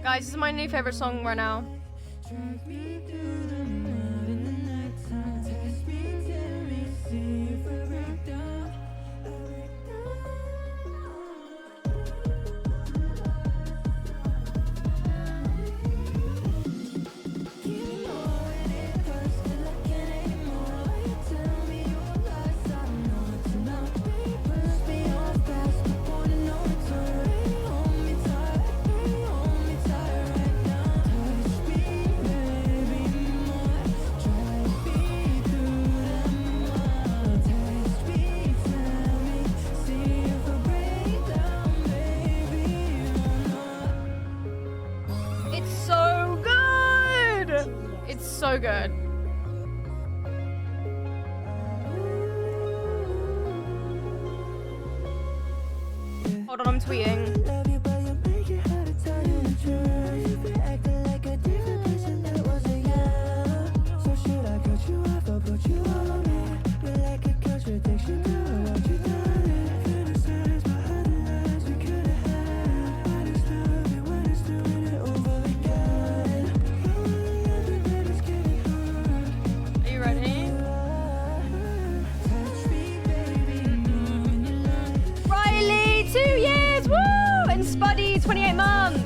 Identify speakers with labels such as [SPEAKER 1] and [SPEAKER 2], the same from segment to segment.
[SPEAKER 1] Guys, this is my new favorite song right now. So good. Hold on, I'm tweeting. Riley, 2 years, woo! And Spuddy, 28 months.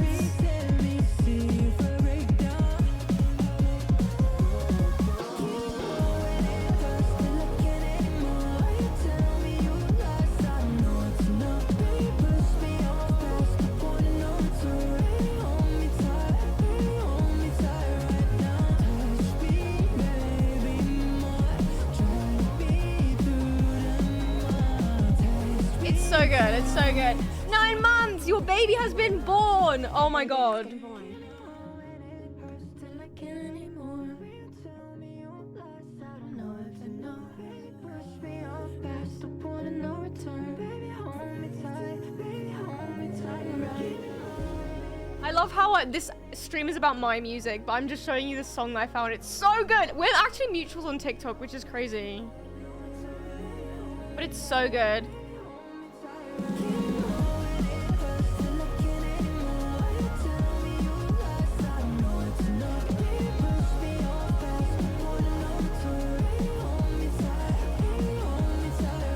[SPEAKER 1] It's so good, it's so good. 9 months, your baby has been born. Oh my god. I love how this stream is about my music, but I'm just showing you the song that I found. It's so good. We're actually mutuals on TikTok, which is crazy. But it's so good.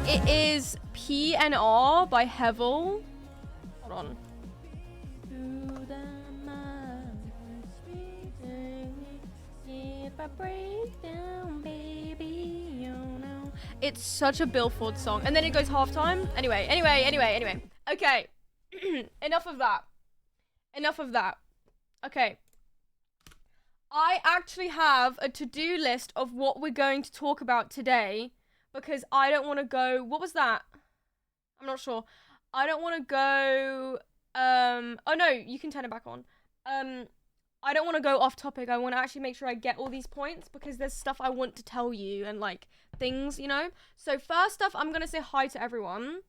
[SPEAKER 1] It is PNR by Hevel. Hold on. It's such a Billboard song. And then it goes halftime. Anyway. Okay. Enough of that. Okay. I actually have a to-do list of what we're going to talk about today because I don't want to go... What was that? I'm not sure. I don't want to go... Oh no, you can turn it back on. I don't want to go off topic. I want to actually make sure I get all these points because there's stuff I want to tell you and like things, you know? So first off, I'm going to say hi to everyone.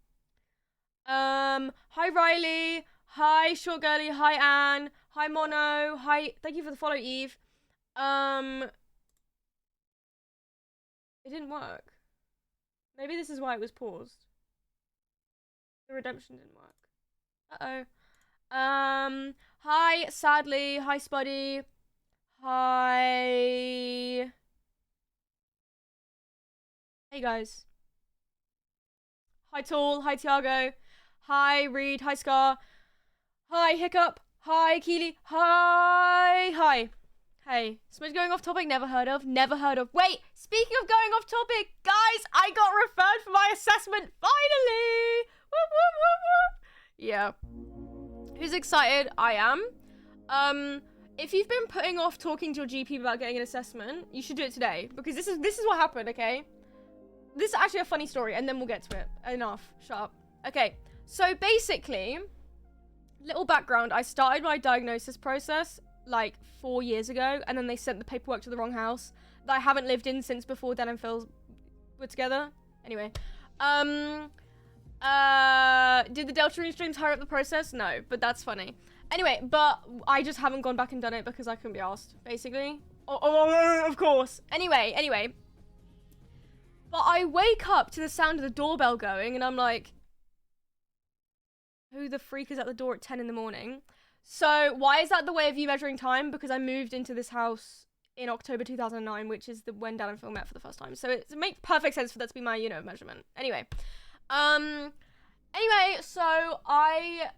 [SPEAKER 1] Hi Riley. Hi Short Girly. Hi Anne. Hi Mono. Hi. Thank you for the follow, Eve. It didn't work. Maybe this is why it was paused. The redemption didn't work. Uh-oh. Hi, Sadly. Hi, Spuddy. Hi. Hey, guys. Hi, Tall. Hi, Tiago. Hi, Reed. Hi, Scar. Hi, Hiccup. Hi, Keely. Hi. Hey, Smudge going off topic, never heard of. Wait, speaking of going off topic, guys, I got referred for my assessment, finally! Whoop, whoop, whoop, whoop. Yeah. Who's excited? I am. If you've been putting off talking to your GP about getting an assessment, you should do it today, because this is what happened, okay? This is actually a funny story, and then we'll get to it. Enough. Shut up. Okay, so basically, little background, I started my diagnosis process like 4 years ago, and then they sent the paperwork to the wrong house that I haven't lived in since before Dan and Phil were together. Anyway, did the Deltarune streams hurry up the process? No, but that's funny. Anyway, but I just haven't gone back and done it because I couldn't be asked, basically. Oh, of course. Anyway. But I wake up to the sound of the doorbell going, and I'm like, who the freak is at the door at 10 in the morning? So why is that the way of you measuring time? Because I moved into this house in October 2009, which is when Dan and Phil met for the first time. So it makes perfect sense for that to be my, measurement. Anyway, so I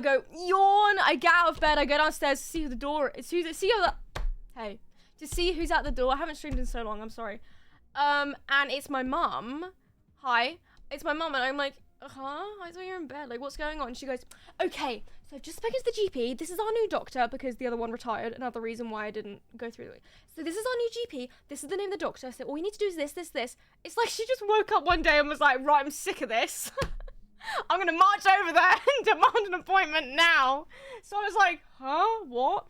[SPEAKER 1] go yawn. I get out of bed. I go downstairs to see who the door is. To see who's at the door. I haven't streamed in so long. I'm sorry. And it's my mum. Hi, it's my mum, and I'm like, I thought you were in bed. Like, what's going on? She goes, okay, so I've just spoken to the GP. This is our new doctor because the other one retired. Another reason why I didn't go through the way. So this is our new GP. This is the name of the doctor. So all we need to do is this. It's like she just woke up one day and was like, right, I'm sick of this. I'm going to march over there and demand an appointment now. So I was like, huh? What?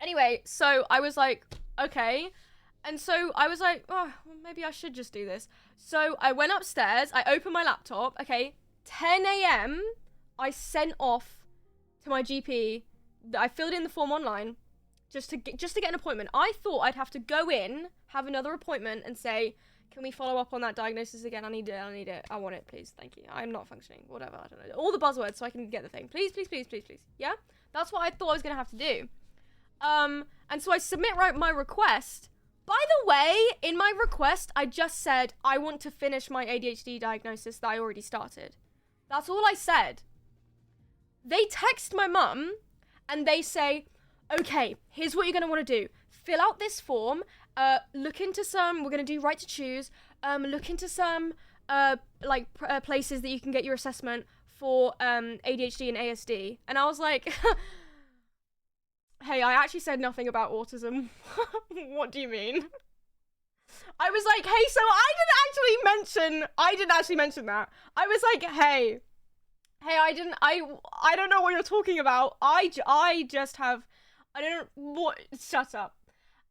[SPEAKER 1] Anyway, so I was like, okay. And so I was like, oh, well, maybe I should just do this. So I went upstairs, I opened my laptop, okay, 10 a.m. I sent off to my GP, I filled in the form online, just to get an appointment. I thought I'd have to go in, have another appointment, and say, can we follow up on that diagnosis again? I need it, I want it, please, thank you. I'm not functioning, whatever, I don't know. All the buzzwords so I can get the thing. Please, yeah? That's what I thought I was gonna have to do. And so I submit my request. By the way, in my request, I just said, I want to finish my ADHD diagnosis that I already started. That's all I said. They text my mum, and they say, okay, here's what you're going to want to do. Fill out this form, look into some, we're going to do right to choose, look into some, places that you can get your assessment for, ADHD and ASD. And I was like... Hey, I actually said nothing about autism. What do you mean? I was like, hey, so I didn't actually mention that. I was like, hey, I don't know what you're talking about. I just have, shut up.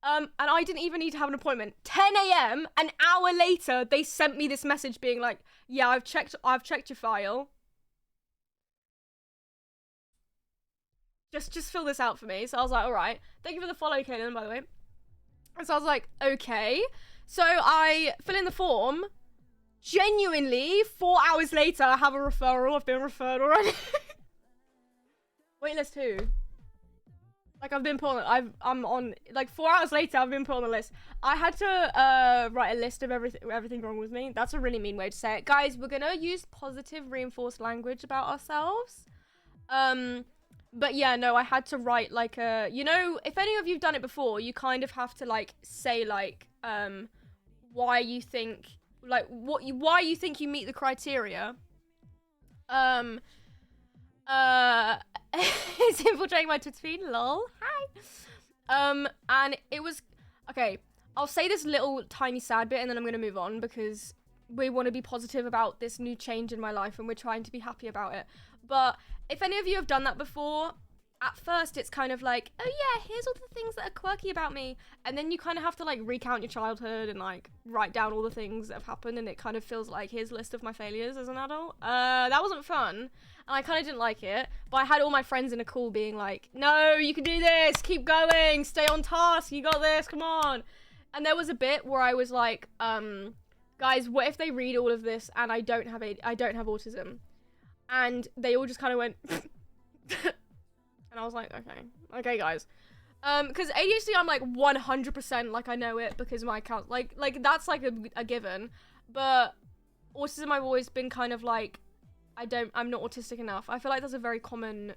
[SPEAKER 1] And I didn't even need to have an appointment. 10 a.m., an hour later, they sent me this message being like, yeah, I've checked your file. Just fill this out for me. So I was like, all right. Thank you for the follow, Kaylin, by the way. And so I was like, okay. So I fill in the form. Genuinely, 4 hours later, I have a referral. I've been referred already. Waitlist who? Like, I've been put on, I'm on, like, 4 hours later, I've been put on the list. I had to, write a list of everything wrong with me. That's a really mean way to say it. Guys, we're gonna use positive reinforced language about ourselves. But yeah, no, I had to write like a, if any of you've done it before, you kind of have to like say like, why you think, like why you think you meet the criteria. It's infiltrating my Twitter feed, lol, hi. And it was, okay, I'll say this little tiny sad bit and then I'm gonna move on because we want to be positive about this new change in my life and we're trying to be happy about it. But if any of you have done that before, at first it's kind of like, oh yeah, here's all the things that are quirky about me. And then you kind of have to like recount your childhood and like write down all the things that have happened and it kind of feels like, here's a list of my failures as an adult. That wasn't fun. And I kind of didn't like it. But I had all my friends in a call being like, no, you can do this, keep going, stay on task, you got this, come on. And there was a bit where I was like, guys, what if they read all of this and I don't have autism? And they all just kind of went, and I was like, okay, guys. Because ADHD, I'm like 100% like I know it because my account, like that's like a given. But autism, I've always been kind of like, I'm not autistic enough. I feel like that's a very common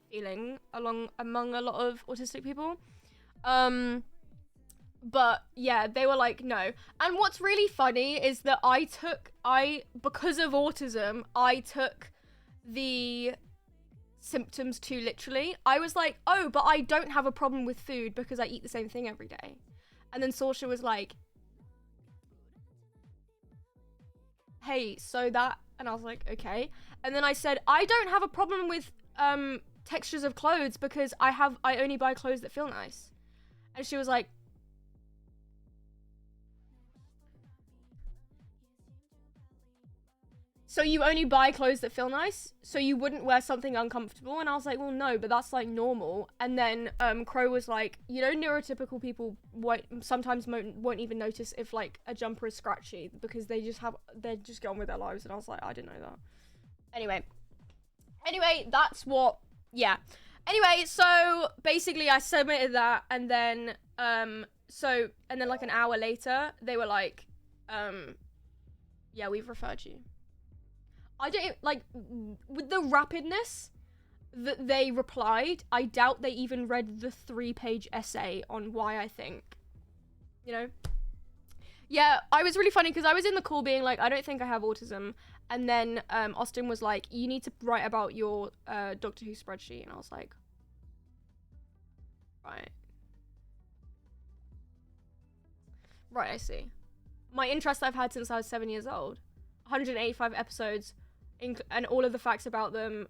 [SPEAKER 1] feeling among a lot of autistic people. But yeah, they were like, no. And what's really funny is that because of autism, I took the symptoms too literally. I was like, oh, but I don't have a problem with food because I eat the same thing every day. And then Saoirse was like, hey, so that, and I was like, okay. And then I said, I don't have a problem with textures of clothes because I only buy clothes that feel nice. And she was like, so you only buy clothes that feel nice? So you wouldn't wear something uncomfortable? And I was like, well, no, but that's like normal. And then Crow was like, you know, neurotypical people sometimes won't even notice if like a jumper is scratchy because they just get on with their lives. And I was like, I didn't know that. Anyway, that's what, yeah. Anyway, so basically I submitted that, and then like an hour later, they were like, yeah, we've referred you. I don't, like, with the rapidness that they replied, I doubt they even read the 3-page essay on why I think, you know? Yeah, I was really funny because I was in the call being like, I don't think I have autism. And then Austin was like, you need to write about your Doctor Who spreadsheet. And I was like, right. Right, I see. My interest I've had since I was 7 years old. 185 episodes, and all of the facts about them,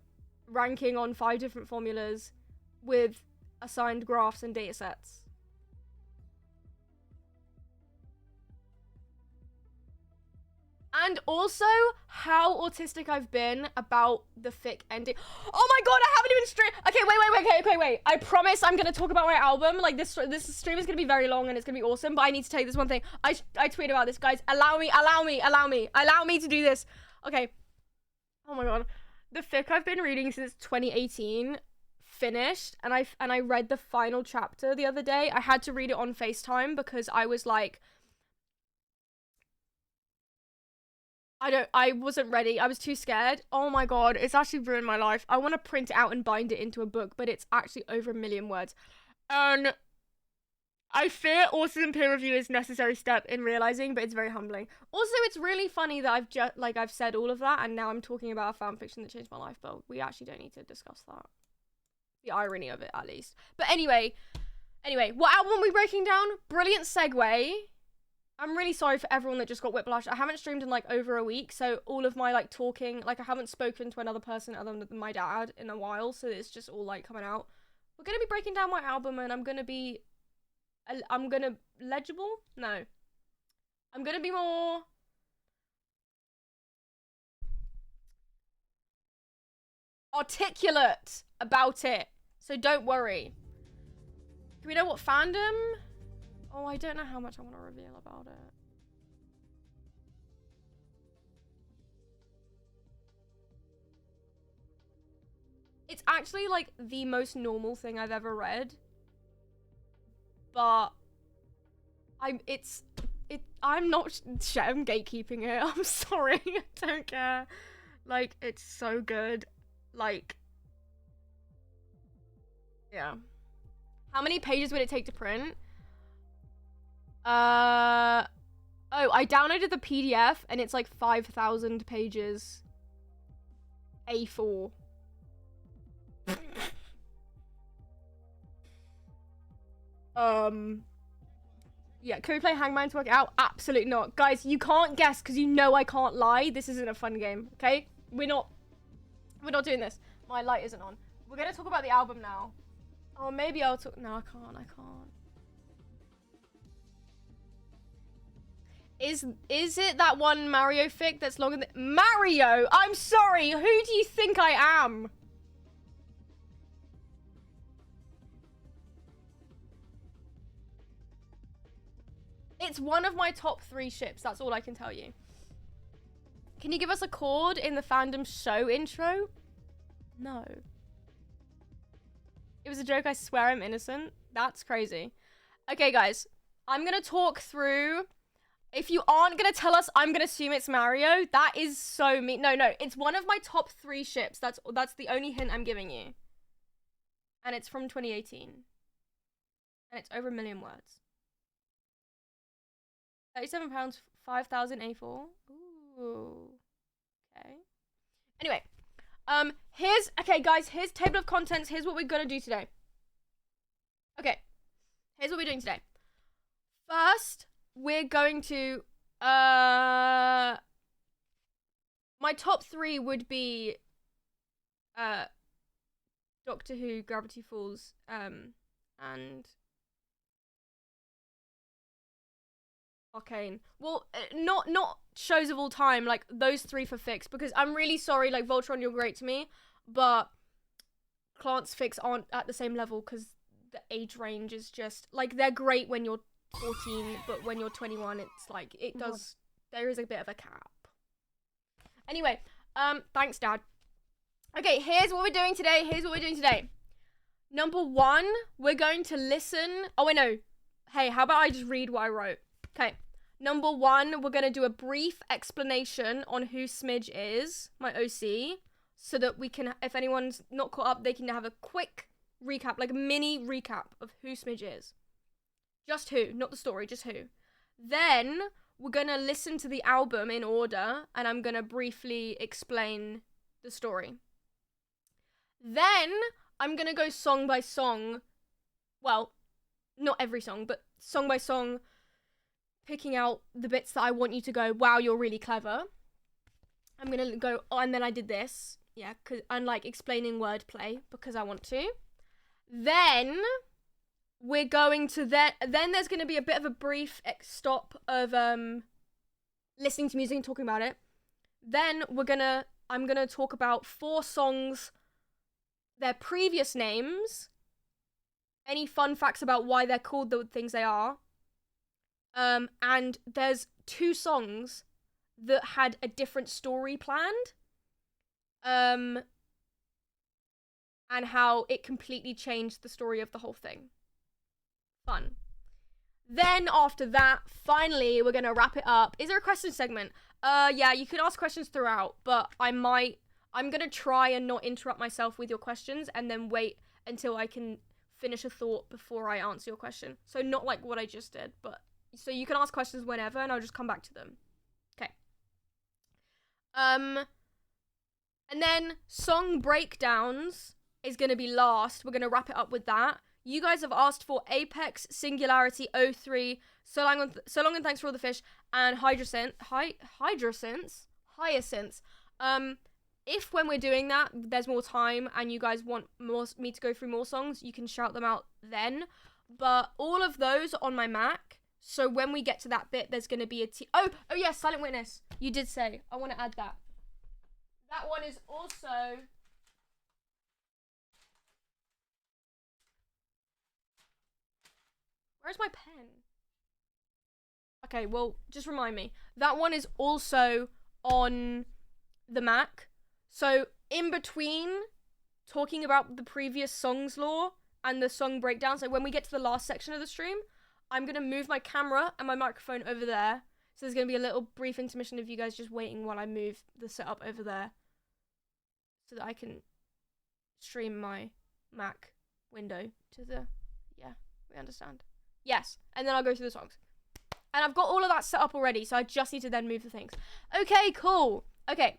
[SPEAKER 1] ranking on 5 different formulas with assigned graphs and data sets. And also how autistic I've been about the fic ending. Oh my god, I haven't even streamed. Okay, wait. I promise I'm gonna talk about my album. Like this stream is gonna be very long and it's gonna be awesome, but I need to tell you this one thing. I tweet about this, guys. Allow me to do this. Okay. Oh my god. The fic I've been reading since 2018 finished, and I read the final chapter the other day. I had to read it on FaceTime because I was like, I wasn't ready. I was too scared. Oh my god, it's actually ruined my life. I want to print it out and bind it into a book, but it's actually over 1 million words. And I fear autism peer review is a necessary step in realizing, but it's very humbling. Also, it's really funny that I've said all of that, and now I'm talking about a fanfiction that changed my life, but we actually don't need to discuss that. The irony of it, at least. But anyway, what album are we breaking down? Brilliant segue. I'm really sorry for everyone that just got whiplash. I haven't streamed in like over a week, so all of my like talking, like I haven't spoken to another person other than my dad in a while, so it's just all like coming out. We're gonna be breaking down my album, and I'm gonna legible? No. I'm gonna be more articulate about it, so don't worry. Do we know what fandom? Oh, I don't know how much I want to reveal about it. It's actually like the most normal thing I've ever read. But I'm not I'm gatekeeping it. I'm sorry. I don't care. Like, it's so good. Like, yeah. How many pages would it take to print? Oh, I downloaded the PDF and it's like 5,000 pages. A4. Yeah, can we play Hangman to work it out? Absolutely not. Guys, you can't guess because you know I can't lie. This isn't a fun game, okay? We're not doing this. My light isn't on. We're gonna talk about the album now. Oh, maybe I'll talk. No, I can't. Is it that one Mario fic that's longer than Mario? I'm sorry. Who do you think I am? It's one of my top 3 ships. That's all I can tell you. Can you give us a chord in the fandom show intro? No. It was a joke. I swear I'm innocent. That's crazy. Okay, guys. I'm gonna talk through. If you aren't gonna tell us, I'm gonna assume it's Mario. That is so mean. No. It's one of my top 3 ships. That's the only hint I'm giving you. And it's from 2018. And it's over 1 million words. £37, 5,000 A4. Ooh. Okay. Anyway. Okay, guys, here's table of contents. Here's what we're gonna do today. Okay. Here's what we're doing today. First, we're going to, my top 3 would be, Doctor Who, Gravity Falls, and Arcane. Well, not shows of all time, like those 3 for Fix, because I'm really sorry, like Voltron, you're great to me, but Clarence Fix aren't at the same level because the age range is just like they're great when you're 14, but when you're 21, it's like there is a bit of a cap. Anyway, thanks, Dad. Okay, here's what we're doing today. Number 1, we're going to listen. Oh wait, no. Hey, how about I just read what I wrote? Okay. Number 1, we're going to do a brief explanation on who Smidge is, my OC, so that we can, if anyone's not caught up, they can have a quick recap, like a mini recap of who Smidge is. Just who, not the story, just who. Then we're going to listen to the album in order, and I'm going to briefly explain the story. Then I'm going to go song by song. Well, not every song, but song by song, picking out the bits that I want you to go, wow, you're really clever. I'm gonna go, oh, and then I did this. Yeah, because I'm like explaining wordplay because I want to. Then we're going to then there's going to be a bit of a brief stop of listening to music and talking about it. Then I'm going to talk about 4 songs, their previous names, any fun facts about why they're called the things they are. And there's 2 songs that had a different story planned. And how it completely changed the story of the whole thing. Fun. Then after that, finally, we're gonna wrap it up. Is there a question segment? Yeah, you can ask questions throughout, but I'm gonna try and not interrupt myself with your questions and then wait until I can finish a thought before I answer your question. So not like what I just did, but so you can ask questions whenever and I'll just come back to them. Okay. And then song breakdowns is going to be last. We're going to wrap it up with that. You guys have asked for Apex, Singularity, O3, So Long and Thanks for All the Fish, and Hyacinths. If when we're doing that, there's more time and you guys want me to go through more songs, you can shout them out then. But all of those are on my Mac. So when we get to that bit, there's going to be oh yes, Silent Witness. You did say. I want to add that. That one is also... Where's my pen? Okay, well, just remind me. That one is also on the Mac. So in between talking about the previous songs lore and the song breakdowns, like when we get to the last section of the stream, I'm going to move my camera and my microphone over there. So there's going to be a little brief intermission of you guys just waiting while I move the setup over there. So that I can stream my Mac window to the... Yeah, we understand. Yes, and then I'll go through the songs. And I've got all of that set up already, so I just need to then move the things. Okay, cool. Okay.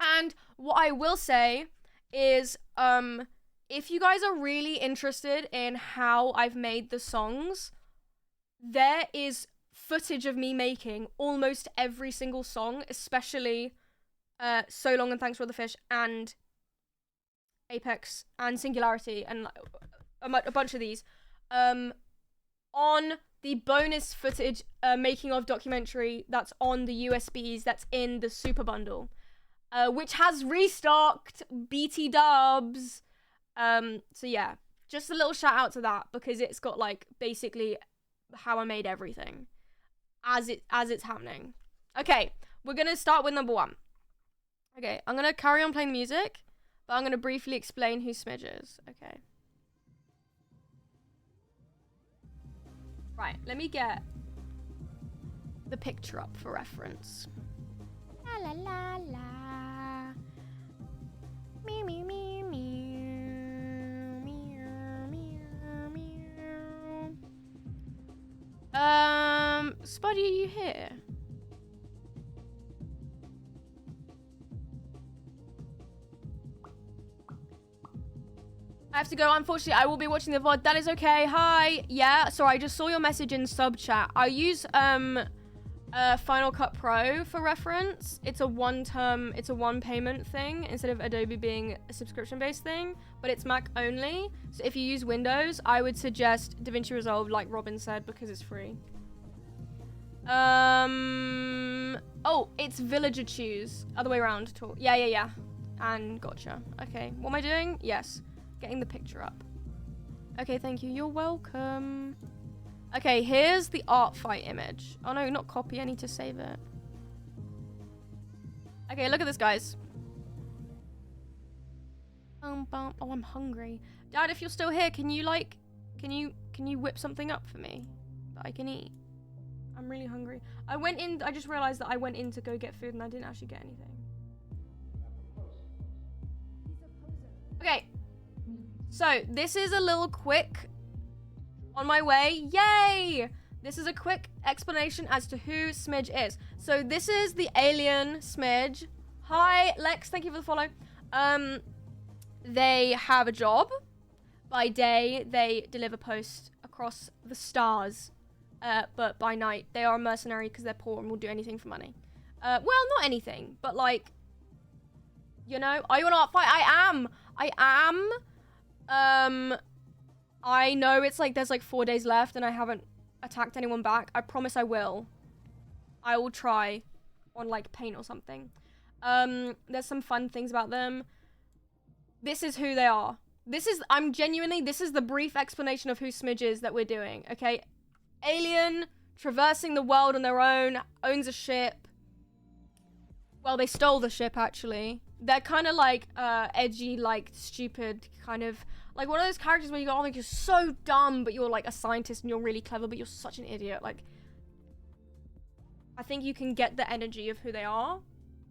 [SPEAKER 1] And what I will say is, if you guys are really interested in how I've made the songs, there is footage of me making almost every single song, especially So Long and Thanks for All the Fish and Apex and Singularity and a bunch of these, on the bonus footage making of documentary that's on the USBs that's in the Super Bundle, which has restocked BT dubs. So yeah, just a little shout out to that because it's got like basically how I made everything as it's happening. Okay, we're gonna start with number 1. Okay, I'm gonna carry on playing music, but I'm gonna briefly explain who Smidge is. Okay. Right, let me get the picture up for reference. La la la la. Me me me me. Spuddy, are you here? I have to go, unfortunately. I will be watching the VOD. That is okay. Hi. Yeah, sorry, I just saw your message in sub chat. I use Final Cut Pro, for reference, it's a one payment thing instead of Adobe being a subscription-based thing, but it's Mac only. So if you use Windows, I would suggest DaVinci Resolve, like Robin said, because it's free. Oh, it's Villager Choose. Other way around. Yeah. And gotcha. Okay, what am I doing? Yes, getting the picture up. Okay, thank you. You're welcome. Okay, here's the art fight image. Oh no, not copy. I need to save it. Okay, look at this, guys. Oh, I'm hungry. Dad, if you're still here, can you whip something up for me that I can eat? I'm really hungry. I just realized that I went in to go get food and I didn't actually get anything. Okay. So, this is a little quick on my way. Yay! This is a quick explanation as to who Smidge is. So this is the alien Smidge. Hi, Lex. Thank you for the follow. They have a job. By day, they deliver post across the stars. But by night, they are a mercenary because they're poor and will do anything for money. Well, not anything, but like, you know, are you an art fight? I am. I know it's like there's like 4 days left and I haven't attacked anyone back. I promise I will. I will try on like paint or something. There's some fun things about them. This is who they are. This is the brief explanation of who Smidge is that we're doing, okay? Alien, traversing the world on their own, owns a ship. Well, they stole the ship, actually. They're kind of like edgy, like stupid, kind of like one of those characters where you go, oh, like, you're so dumb, but you're like a scientist and you're really clever, but you're such an idiot. Like, I think you can get the energy of who they are.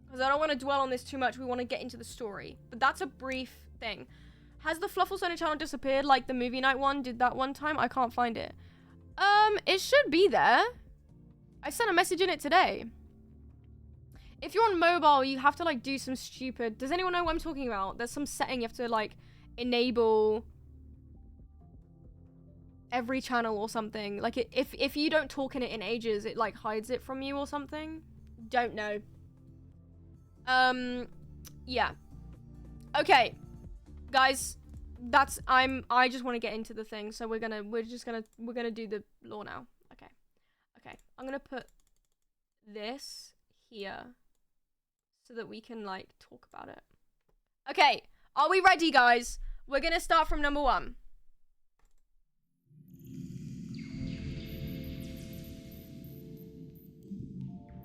[SPEAKER 1] Because I don't want to dwell on this too much. We want to get into the story. But that's a brief thing. Has the Fluffle Sonar channel disappeared like the movie night one did that one time? I can't find it. It should be there. I sent a message in it today. If you're on mobile, you have to like do some stupid... Does anyone know what I'm talking about? There's some setting you have to like enable every channel or something. Like if you don't talk in it in ages, it like hides it from you or something. Don't know. Yeah. Okay. Guys, I just want to get into the thing, so we're gonna do the lore now. Okay. I'm gonna put this here so that we can like talk about it. Okay, are we ready, guys? We're gonna start from number 1.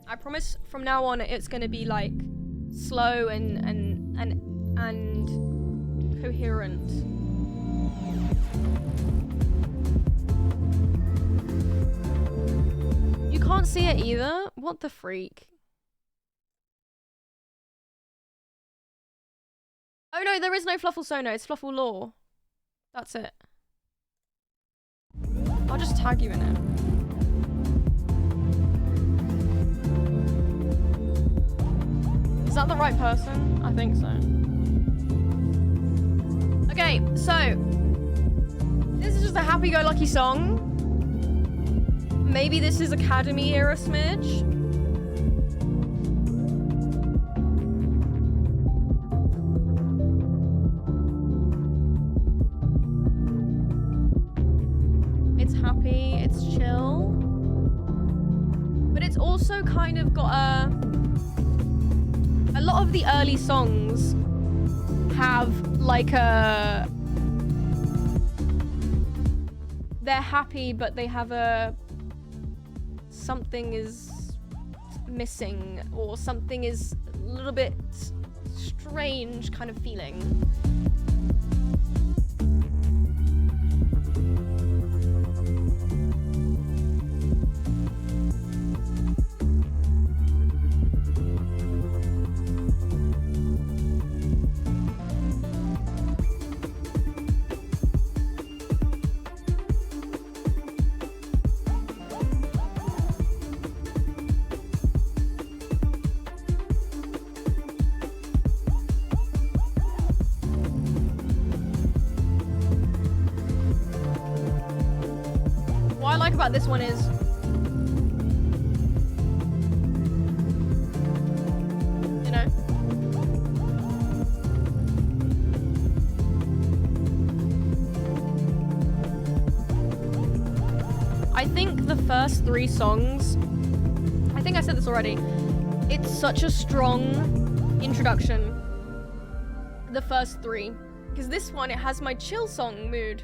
[SPEAKER 1] I promise from now on it's gonna be like slow and coherent. You can't see it either? What the freak? Oh no, there is no Fluffle Sonar, it's Fluffle Lore. That's it. I'll just tag you in it. Is that the right person? I think so. Okay, so this is just a happy-go-lucky song. Maybe this is Academy era Smidge. It's happy, it's chill. But it's also kind of got a lot of the early songs have like they're happy, but they have something is missing, or something is a little bit strange kind of feeling. What I like about this one is of the first 3 songs, I think I said this already, it's such a strong introduction. The first 3. Because this one, it has my chill song mood.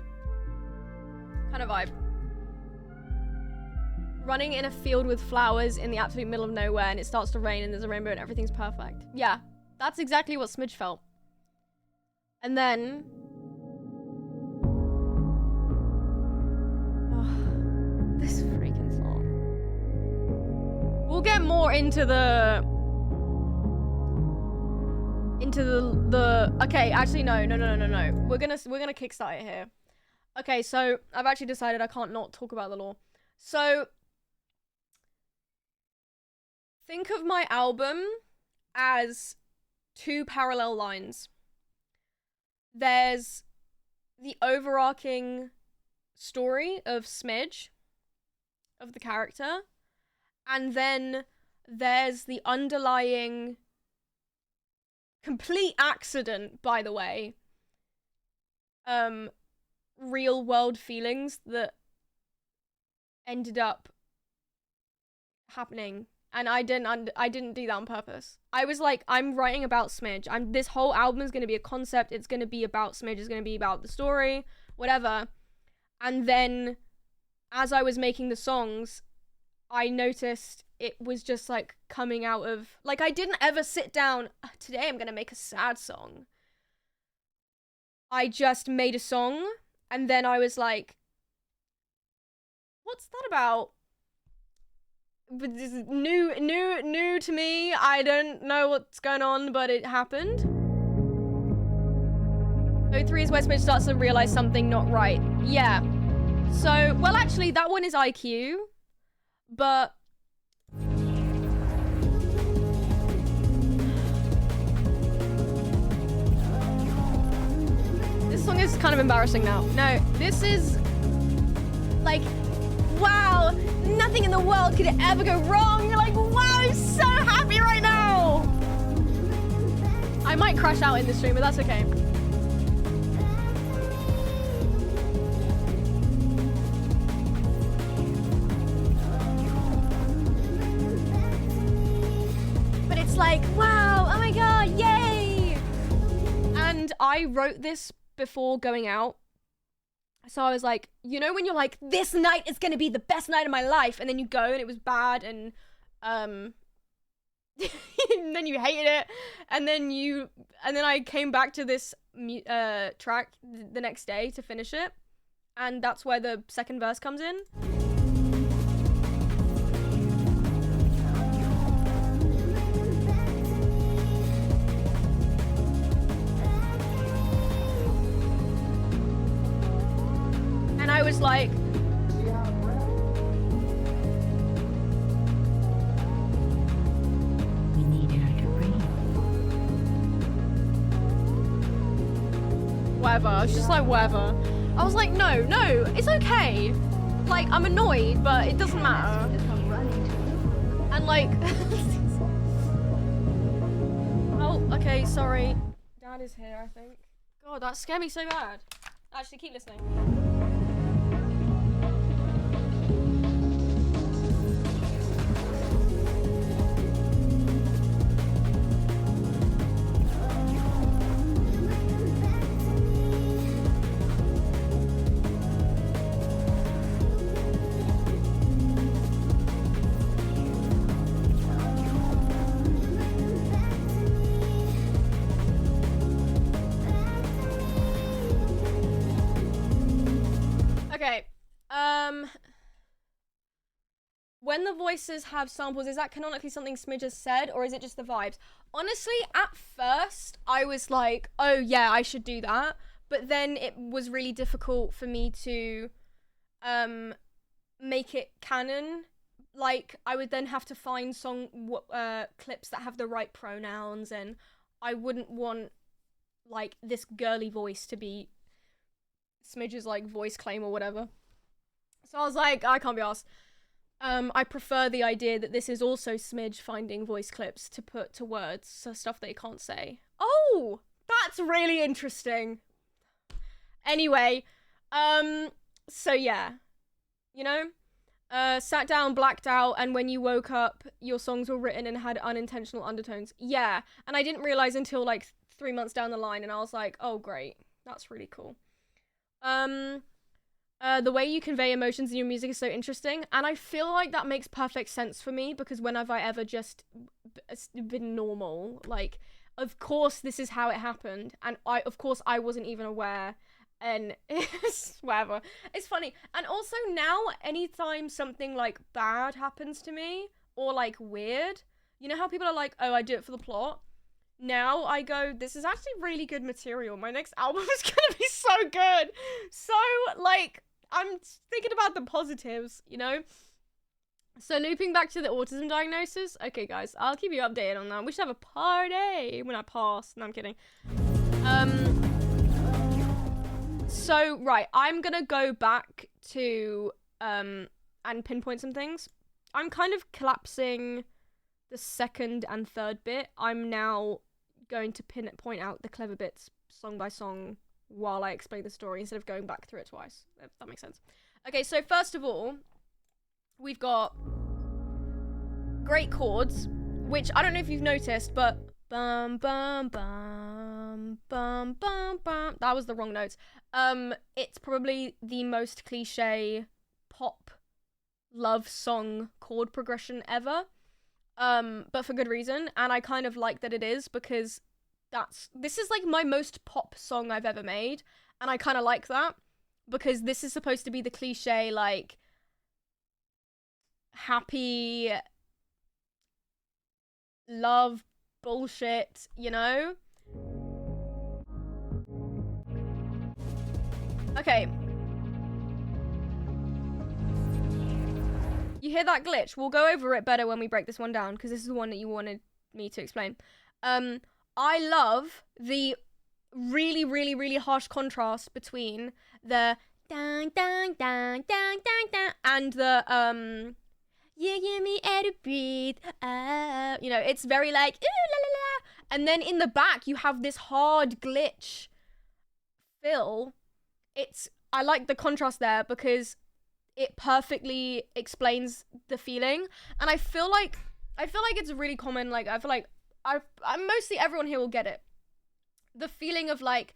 [SPEAKER 1] Kind of vibe. Running in a field with flowers in the absolute middle of nowhere and it starts to rain and there's a rainbow and everything's perfect. Yeah, that's exactly what Smidge felt. And then... oh, this freaking song. We'll get more into the... okay, actually no. We're gonna kickstart it here. Okay, so I've actually decided I can't not talk about the lore. So think of my album as 2 parallel lines. There's the overarching story of Smidge, of the character, and then there's the underlying complete accident, by the way, real world feelings that ended up happening. And I didn't do that on purpose. I was like, I'm writing about Smidge. This whole album is going to be a concept. It's going to be about Smidge. It's going to be about the story, whatever. And then as I was making the songs, I noticed it was just like coming out of, like, I didn't ever sit down, today I'm gonna make a sad song. I just made a song and then I was like, what's that about? But this is new to me. I don't know what's going on, but it happened. 03 is where Smidge starts to realize something not right. Yeah. So, well, actually, that one is IQ, but this song is kind of embarrassing now. No, this is like, wow, nothing in the world could ever go wrong. You're like, wow, I'm so happy right now. I might crash out in this stream, but that's okay. But it's like, wow, oh my god, yay. And I wrote this before going out. So I was like, you know when you're like, this night is gonna be the best night of my life, and then you go and it was bad, and and then you hated it, and then I came back to this track the next day to finish it, and that's where the second verse comes in. And I was like,
[SPEAKER 2] we need her to breathe.
[SPEAKER 1] whatever. I was just like, whatever. I was like, no, it's okay. Like, I'm annoyed, but it doesn't matter. And like, oh, okay, sorry. Dad is here, I think. God, that scared me so bad. Actually, keep listening. Okay, when the voices have samples, is that canonically something Smidge has said, or is it just the vibes? Honestly, at first, I was like, oh yeah, I should do that, but then it was really difficult for me to, make it canon. Like, I would then have to find clips that have the right pronouns, and I wouldn't want, like, this girly voice to be Smidge's like voice claim or whatever. So I was like, I can't be arsed. I prefer the idea that this is also Smidge finding voice clips to put to words, so stuff that he can't say. Oh, that's really interesting. Anyway, so yeah, you know, Sat down, blacked out, and when you woke up, your songs were written and had unintentional undertones. Yeah, and I didn't realize until like 3 months down the line, and I was like, oh great, that's really cool. The way you convey emotions in your music is so interesting, and I feel like that makes perfect sense for me, because when have I ever just been normal? Like, of course this is how it happened, and of course I wasn't even aware. And it's whatever. It's funny. And also now, anytime something like bad happens to me or like weird, you know how people are like, oh, I do it for the plot? Now I go, this is actually really good material. My next album is gonna be so good. So like, I'm thinking about the positives, you know? So looping back to the autism diagnosis. Okay, guys, I'll keep you updated on that. We should have a party when I pass. No, I'm kidding. So, right, I'm gonna go back to, and pinpoint some things. I'm kind of collapsing the second and third bit. I'm now going to point out the clever bits song by song while I explain the story instead of going back through it twice, if that makes sense. Okay, so first of all, we've got great chords, which I don't know if you've noticed, but bum bum bum bum bum bum. That was the wrong notes. It's probably the most cliche pop love song chord progression ever. But for good reason, and I kind of like that it is, because this is like my most pop song I've ever made, and I kind of like that, because this is supposed to be the cliche, like, happy love bullshit, you know? Okay. You hear that glitch? We'll go over it better when we break this one down, because this is the one that you wanted me to explain. I love the really, really, really harsh contrast between the dang, dang, dang, dang, dang, dang, and the, you give me air to breathe, you know, it's very like, ooh, la, la, la. And then in the back, you have this hard glitch fill. I like the contrast there, because it perfectly explains the feeling, and I feel like it's really common. Like, I feel like I'm mostly everyone here will get it. The feeling of like,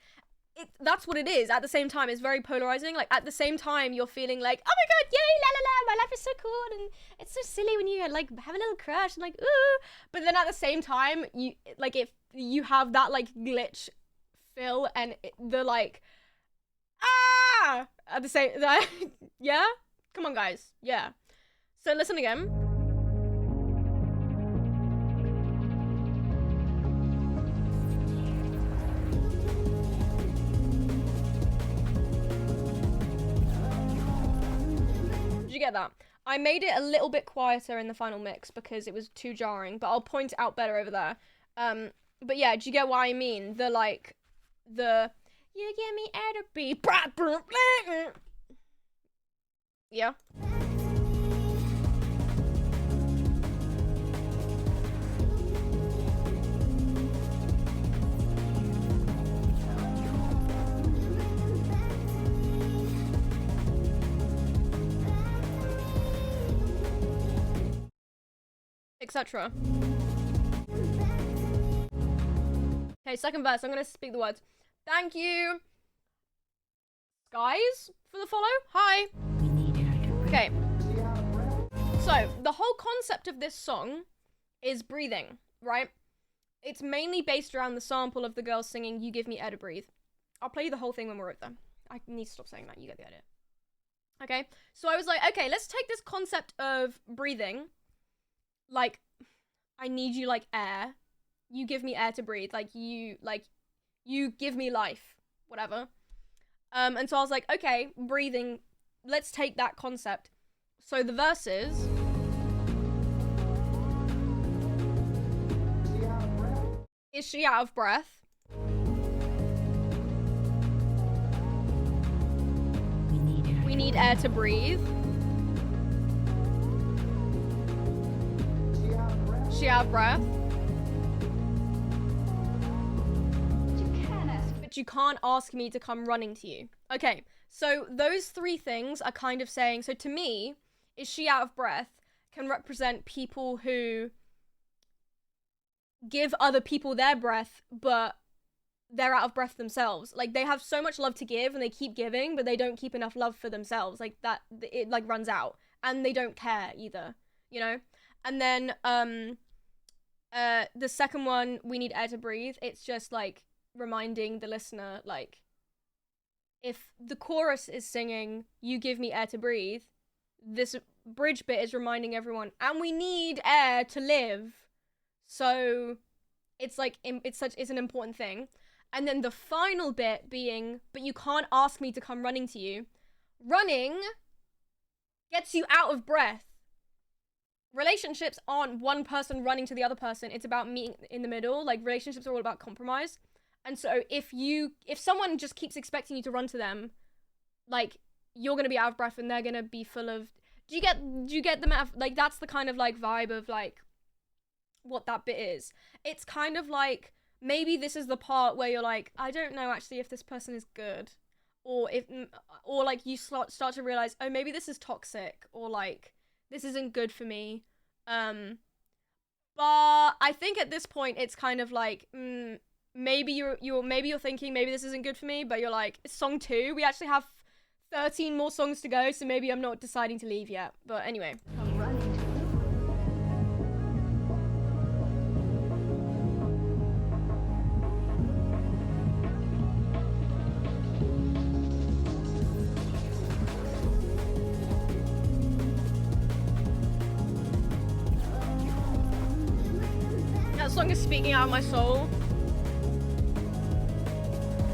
[SPEAKER 1] that's what it is. At the same time, it's very polarizing. Like, at the same time, you're feeling like, oh my god, yay, la la la, my life is so cool, and it's so silly when you like have a little crush and like ooh. But then at the same time, you like, if you have that like glitch fill and the like at the same yeah. Come on, guys. Yeah. So listen again. Did you get that? I made it a little bit quieter in the final mix because it was too jarring, but I'll point it out better over there. But yeah, do you get what I mean? The like, you give me air to be. Yeah. Etc. Okay, second verse. I'm gonna speak the words. Thank you, Skies, for the follow. Hi. Okay. So, the whole concept of this song is breathing, right? It's mainly based around the sample of the girl singing You Give Me Air to Breathe. I'll play you the whole thing when we're over there. I need to stop saying that. You get the idea. Okay? So I was like, okay, let's take this concept of breathing. Like, I need you like air. You give me air to breathe. Like, you give me life. Whatever. And so I was like, okay, breathing, let's take that concept. So the verses. Is she out of breath? We need air to breathe. She out of breath? But you can't ask me to come running to you. Okay, so those three things are kind of saying, so to me, Is she out of breath can represent people who give other people their breath, but they're out of breath themselves. Like, they have so much love to give and they keep giving, but they don't keep enough love for themselves. Like, that, it like runs out, and they don't care either, you know? And then the second one, we need air to breathe. It's just like reminding the listener, like, if the chorus is singing "you give me air to breathe," this bridge bit is reminding everyone, and we need air to live. So it's like, it's an important thing. And then the final bit being, but you can't ask me to come running to you. Running gets you out of breath. Relationships aren't one person running to the other person. It's about meeting in the middle. Like, relationships are all about compromise. And so if someone just keeps expecting you to run to them, like, you're gonna be out of breath and they're gonna be full of, do you get the like, that's the kind of like vibe of like what that bit is. It's kind of like, maybe this is the part where you're like, I don't know actually if this person is good, or like you start to realize, oh, maybe this is toxic, or like this isn't good for me. But I think at this point it's kind of like, maybe you're thinking maybe this isn't good for me, but you're like, it's song 2. We actually have 13 more songs to go, so maybe I'm not deciding to leave yet. But anyway. That song is speaking out of my soul.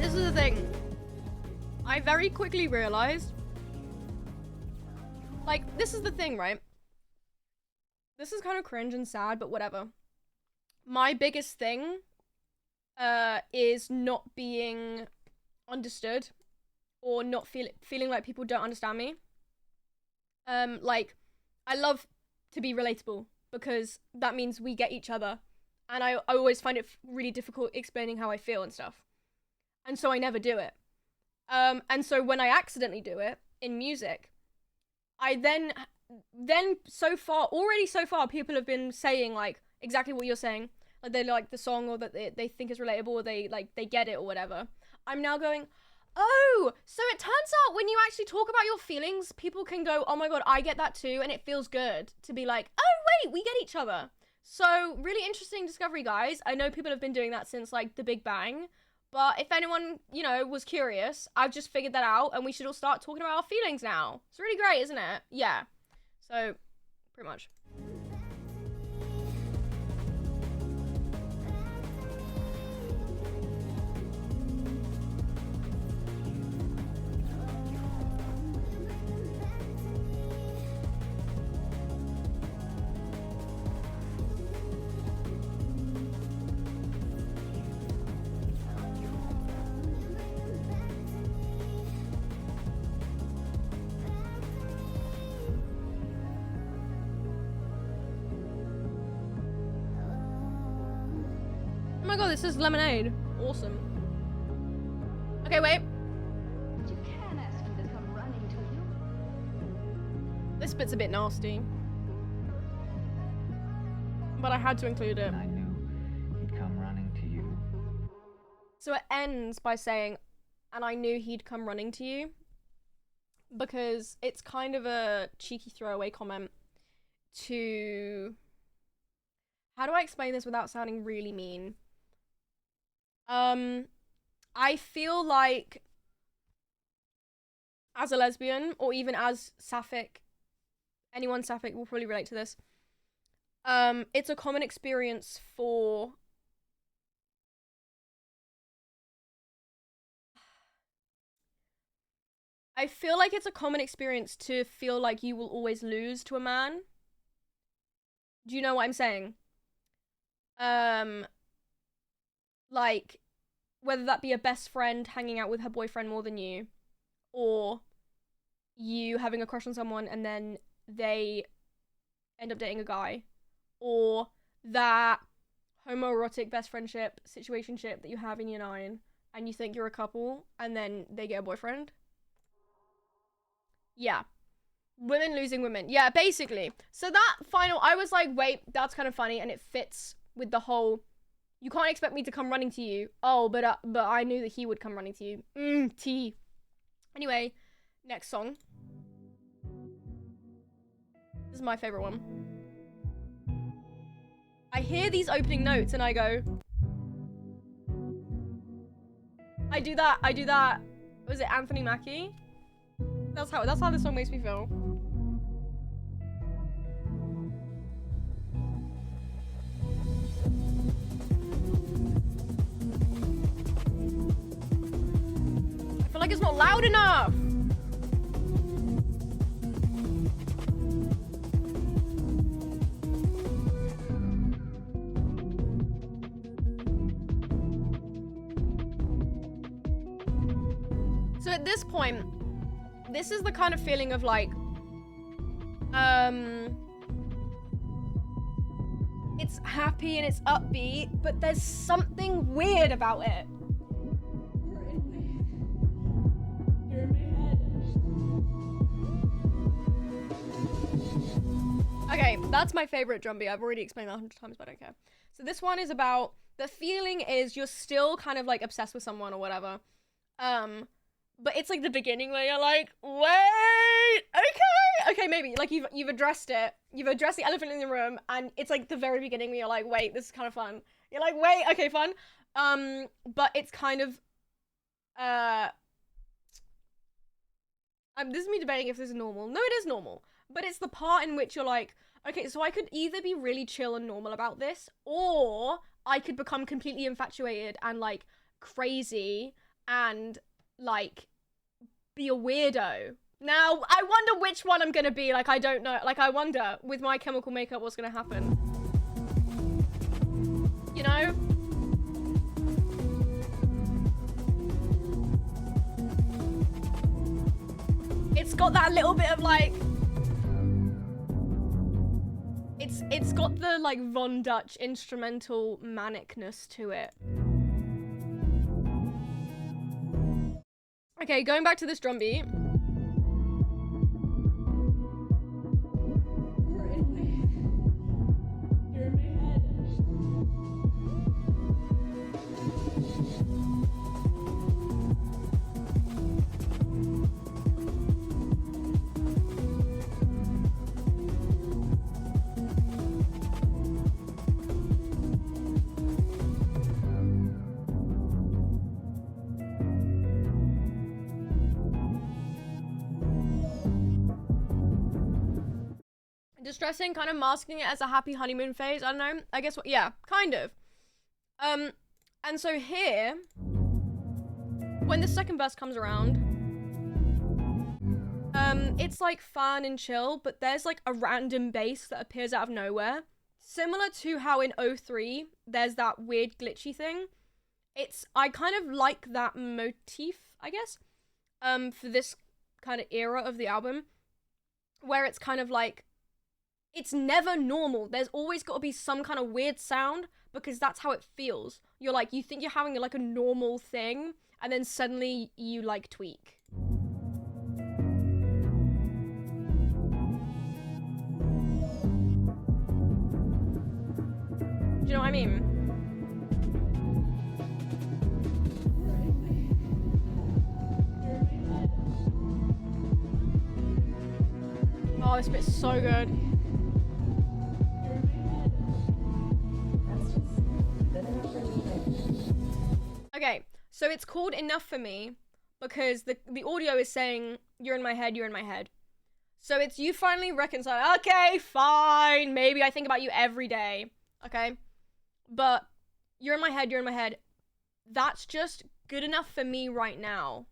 [SPEAKER 1] This is the thing. I very quickly realized, like, this is the thing, right? This is kind of cringe and sad, but whatever. My biggest thing is not being understood, or not feeling like people don't understand me. Like, I love to be relatable because that means we get each other. And I always find it really difficult explaining how I feel and stuff. And so I never do it. And so when I accidentally do it in music, I then so far people have been saying like exactly what you're saying. Like, they like the song, or that they think is relatable, or they get it or whatever. I'm now going, oh, so it turns out when you actually talk about your feelings, people can go, oh my god, I get that too, and it feels good to be like, oh wait, we get each other. So, really interesting discovery, guys. I know people have been doing that since, like, the Big Bang. But if anyone, you know, was curious, I've just figured that out, and we should all start talking about our feelings now. It's really great, isn't it? Yeah. So, pretty much. Oh my god, this is Lemonade. Awesome. Okay, wait.
[SPEAKER 2] You can ask him to come running to you.
[SPEAKER 1] This bit's a bit nasty. But I had to include it.
[SPEAKER 3] I knew he'd come running to you.
[SPEAKER 1] So it ends by saying, and I knew he'd come running to you. Because it's kind of a cheeky throwaway comment to... How do I explain this without sounding really mean? I feel like as a lesbian, or even as sapphic, anyone sapphic will probably relate to this. It's a common experience for I feel like it's a common experience to feel like you will always lose to a man. Do you know what I'm saying? Like, whether that be a best friend hanging out with her boyfriend more than you, or you having a crush on someone and then they end up dating a guy, or that homoerotic best friendship situationship that you have in year 9 and you think you're a couple and then they get a boyfriend. Yeah. Women losing women. Yeah, basically. So that final, I was like, wait, that's kind of funny, and it fits with the whole, you can't expect me to come running to you. Oh, but I knew that he would come running to you. Tea. Anyway, next song. This is my favorite one. I hear these opening notes and I go, I do that. Was it Anthony Mackie? That's how this song makes me feel. I feel like it's not loud enough. So at this point, this is the kind of feeling of like, it's happy and it's upbeat, but there's something weird about it. You're in my head. Okay, that's my favorite drum beat. I've already explained that 100 times, but I don't care. So this one is about, the feeling is you're still kind of like obsessed with someone or whatever. But it's like the beginning where you're like, wait, okay, maybe like you've addressed it, you've addressed the elephant in the room, and it's like the very beginning where you're like, wait, this is kind of fun. You're like, wait, okay, fun. But it's kind of, this is me debating if this is normal. No, it is normal, but it's the part in which you're like, okay, so I could either be really chill and normal about this, or I could become completely infatuated and like crazy and like be a weirdo. Now, I wonder which one I'm gonna be. Like, I don't know. Like, I wonder with My Chemical Makeup what's gonna happen. You know? It's got that little bit of like, it's got the like Von Dutch instrumental manicness to it. Okay, going back to this drum beat. You're in my head. Distressing, kind of masking it as a happy honeymoon phase. I don't know. I guess what? Yeah, kind of. And so here, when the second verse comes around, it's like fun and chill, but there's like a random bass that appears out of nowhere, similar to how in 03 there's that weird glitchy thing. I kind of like that motif, I guess, for this kind of era of the album, where it's kind of like, it's never normal. There's always got to be some kind of weird sound, because that's how it feels. You're like, you think you're having like a normal thing, and then suddenly you like tweak. Do you know what I mean? Oh, this bit's so good. Okay, so it's called Enough for Me because the audio is saying, you're in my head, you're in my head. So it's you finally reconcile. Okay, fine. Maybe I think about you every day. Okay? But you're in my head, you're in my head. That's just good enough for me right now.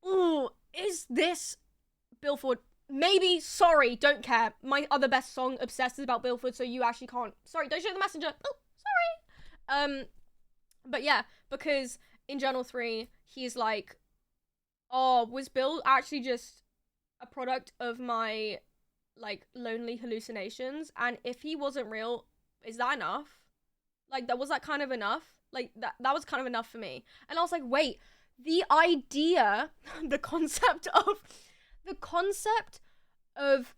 [SPEAKER 1] Ooh, is this Bill Ford? Maybe, sorry, don't care. My other best song, Obsessed, is about Bill Ford, so you actually can't. Sorry, don't show the messenger. Oh, sorry. But yeah, because in Journal 3, he's like, oh, was Bill actually just a product of my, like, lonely hallucinations? And if he wasn't real, is that enough? Like, was that kind of enough? Like, that was kind of enough for me. And I was like, wait, the idea, the concept of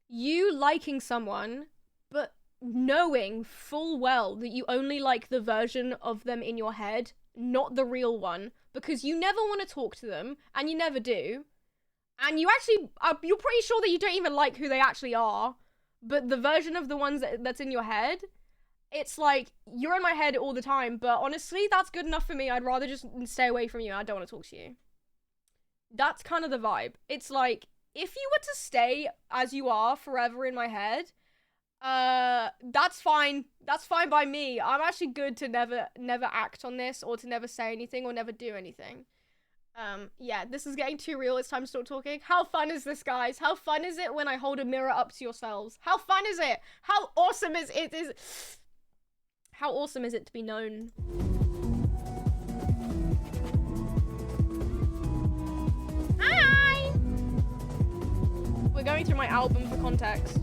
[SPEAKER 1] you liking someone, but knowing full well that you only like the version of them in your head, not the real one, because you never want to talk to them, and you never do, and you actually, you're pretty sure that you don't even like who they actually are, but the version of the ones that's in your head, it's like, you're in my head all the time, but honestly, that's good enough for me. I'd rather just stay away from you. I don't want to talk to you. That's kind of the vibe. It's like, if you were to stay as you are forever in my head, that's fine. That's fine by me. I'm actually good to never act on this, or to never say anything, or never do anything. Yeah, this is getting too real. It's time to stop talking. How fun is this, guys? How fun is it when I hold a mirror up to yourselves? How fun is it? How awesome is it? How awesome is it to be known? Hi! We're going through my album for context.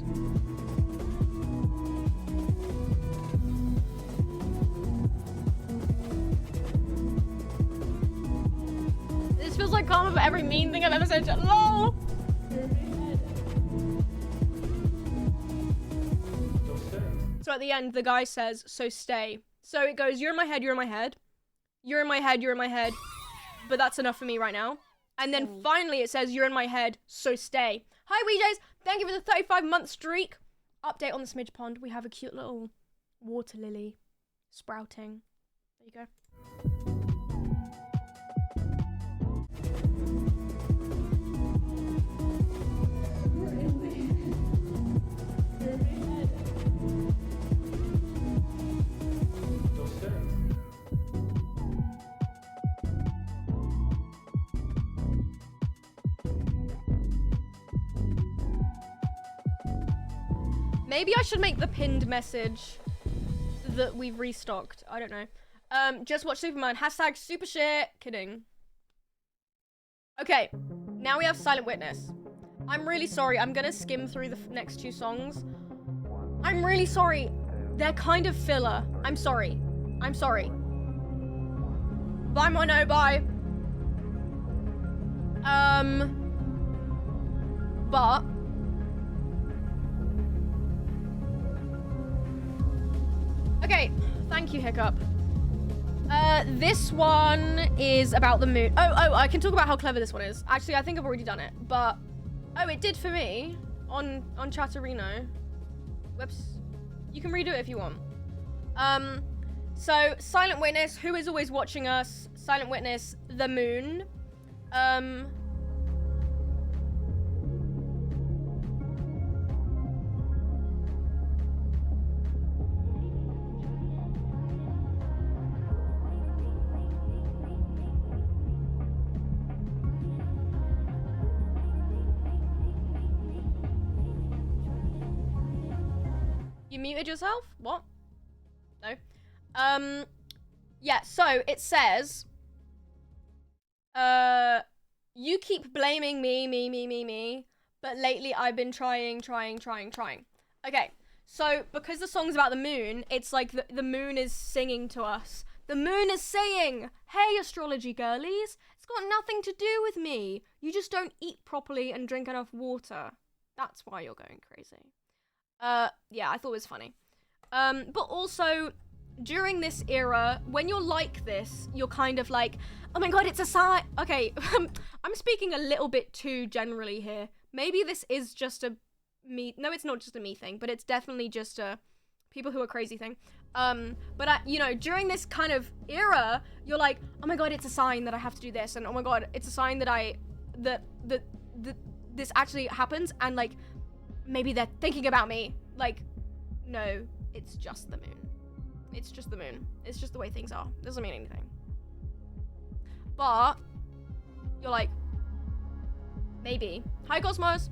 [SPEAKER 1] This feels like karma for every mean thing I've ever said to LOL! So at the end, the guy says, so stay. So it goes, you're in my head, you're in my head. You're in my head, you're in my head. But that's enough for me right now. And then finally it says, you're in my head, so stay. Hi, WeeJays. Thank you for the 35-month streak. Update on the Smidge Pond. We have a cute little water lily sprouting. There you go. Maybe I should make the pinned message that we've restocked. I don't know. Just watch Superman. Hashtag super shit. Kidding. Okay. Now we have Silent Witness. I'm really sorry. I'm gonna skim through the next two songs. I'm really sorry. They're kind of filler. I'm sorry. I'm sorry. Bye, Mono. Bye. But... okay, thank you, Hiccup. This one is about the moon. Oh, I can talk about how clever this one is. Actually, I think I've already done it, but... oh, it did for me on Chatterino. Whoops. You can redo it if you want. So, Silent Witness, who is always watching us? Silent Witness, the moon. You muted yourself? What? No. Yeah, so it says, you keep blaming me, but lately I've been trying. Okay, so because the song's about the moon, it's like the moon is singing to us. The moon is saying, hey, astrology girlies, it's got nothing to do with me. You just don't eat properly and drink enough water. That's why you're going crazy. Yeah, I thought it was funny. But also, during this era, when you're like this, you're kind of like, oh my god, it's a sign. Okay, I'm speaking a little bit too generally here. Maybe this is just a me. No, it's not just a me thing, but it's definitely just a people who are crazy thing. But you know, during this kind of era, you're like, oh my god, it's a sign that I have to do this, and oh my god, it's a sign that this actually happens, and like, maybe they're thinking about me. Like, no, it's just the moon. It's just the moon. It's just the way things are. Doesn't mean anything. But you're like, maybe. Hi, Cosmos.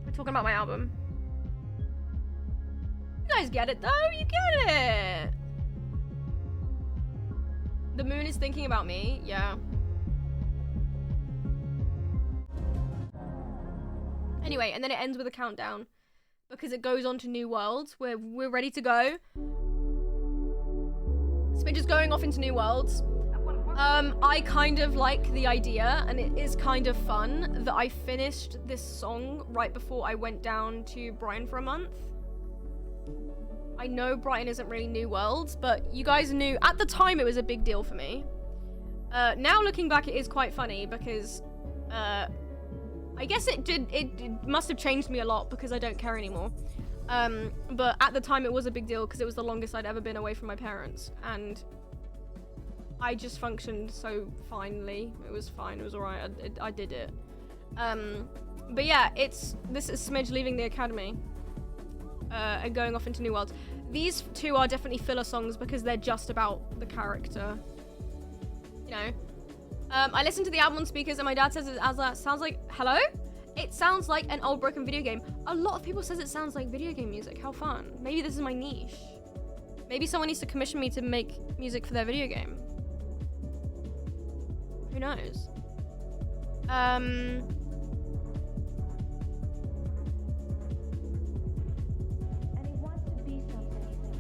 [SPEAKER 1] We're talking about my album. You guys get it, though? You get it. The moon is thinking about me. Yeah. Anyway, and then it ends with a countdown because it goes on to New Worlds where we're ready to go. Smidge is going off into New Worlds. I kind of like the idea, and it is kind of fun that I finished this song right before I went down to Brighton for a month. I know Brighton isn't really New Worlds, but you guys knew at the time it was a big deal for me. Now looking back, it is quite funny because I guess it must have changed me a lot because I don't care anymore. But at the time it was a big deal because it was the longest I'd ever been away from my parents, and I just functioned so finely. It was fine, it was alright, I did it. But yeah, this is Smidge leaving the academy and going off into New Worlds. These two are definitely filler songs because they're just about the character. You know? I listened to the album on speakers and my dad says it sounds like, hello? It sounds like an old broken video game. A lot of people says it sounds like video game music. How fun. Maybe this is my niche. Maybe someone needs to commission me to make music for their video game. Who knows?
[SPEAKER 2] And he wants to be something.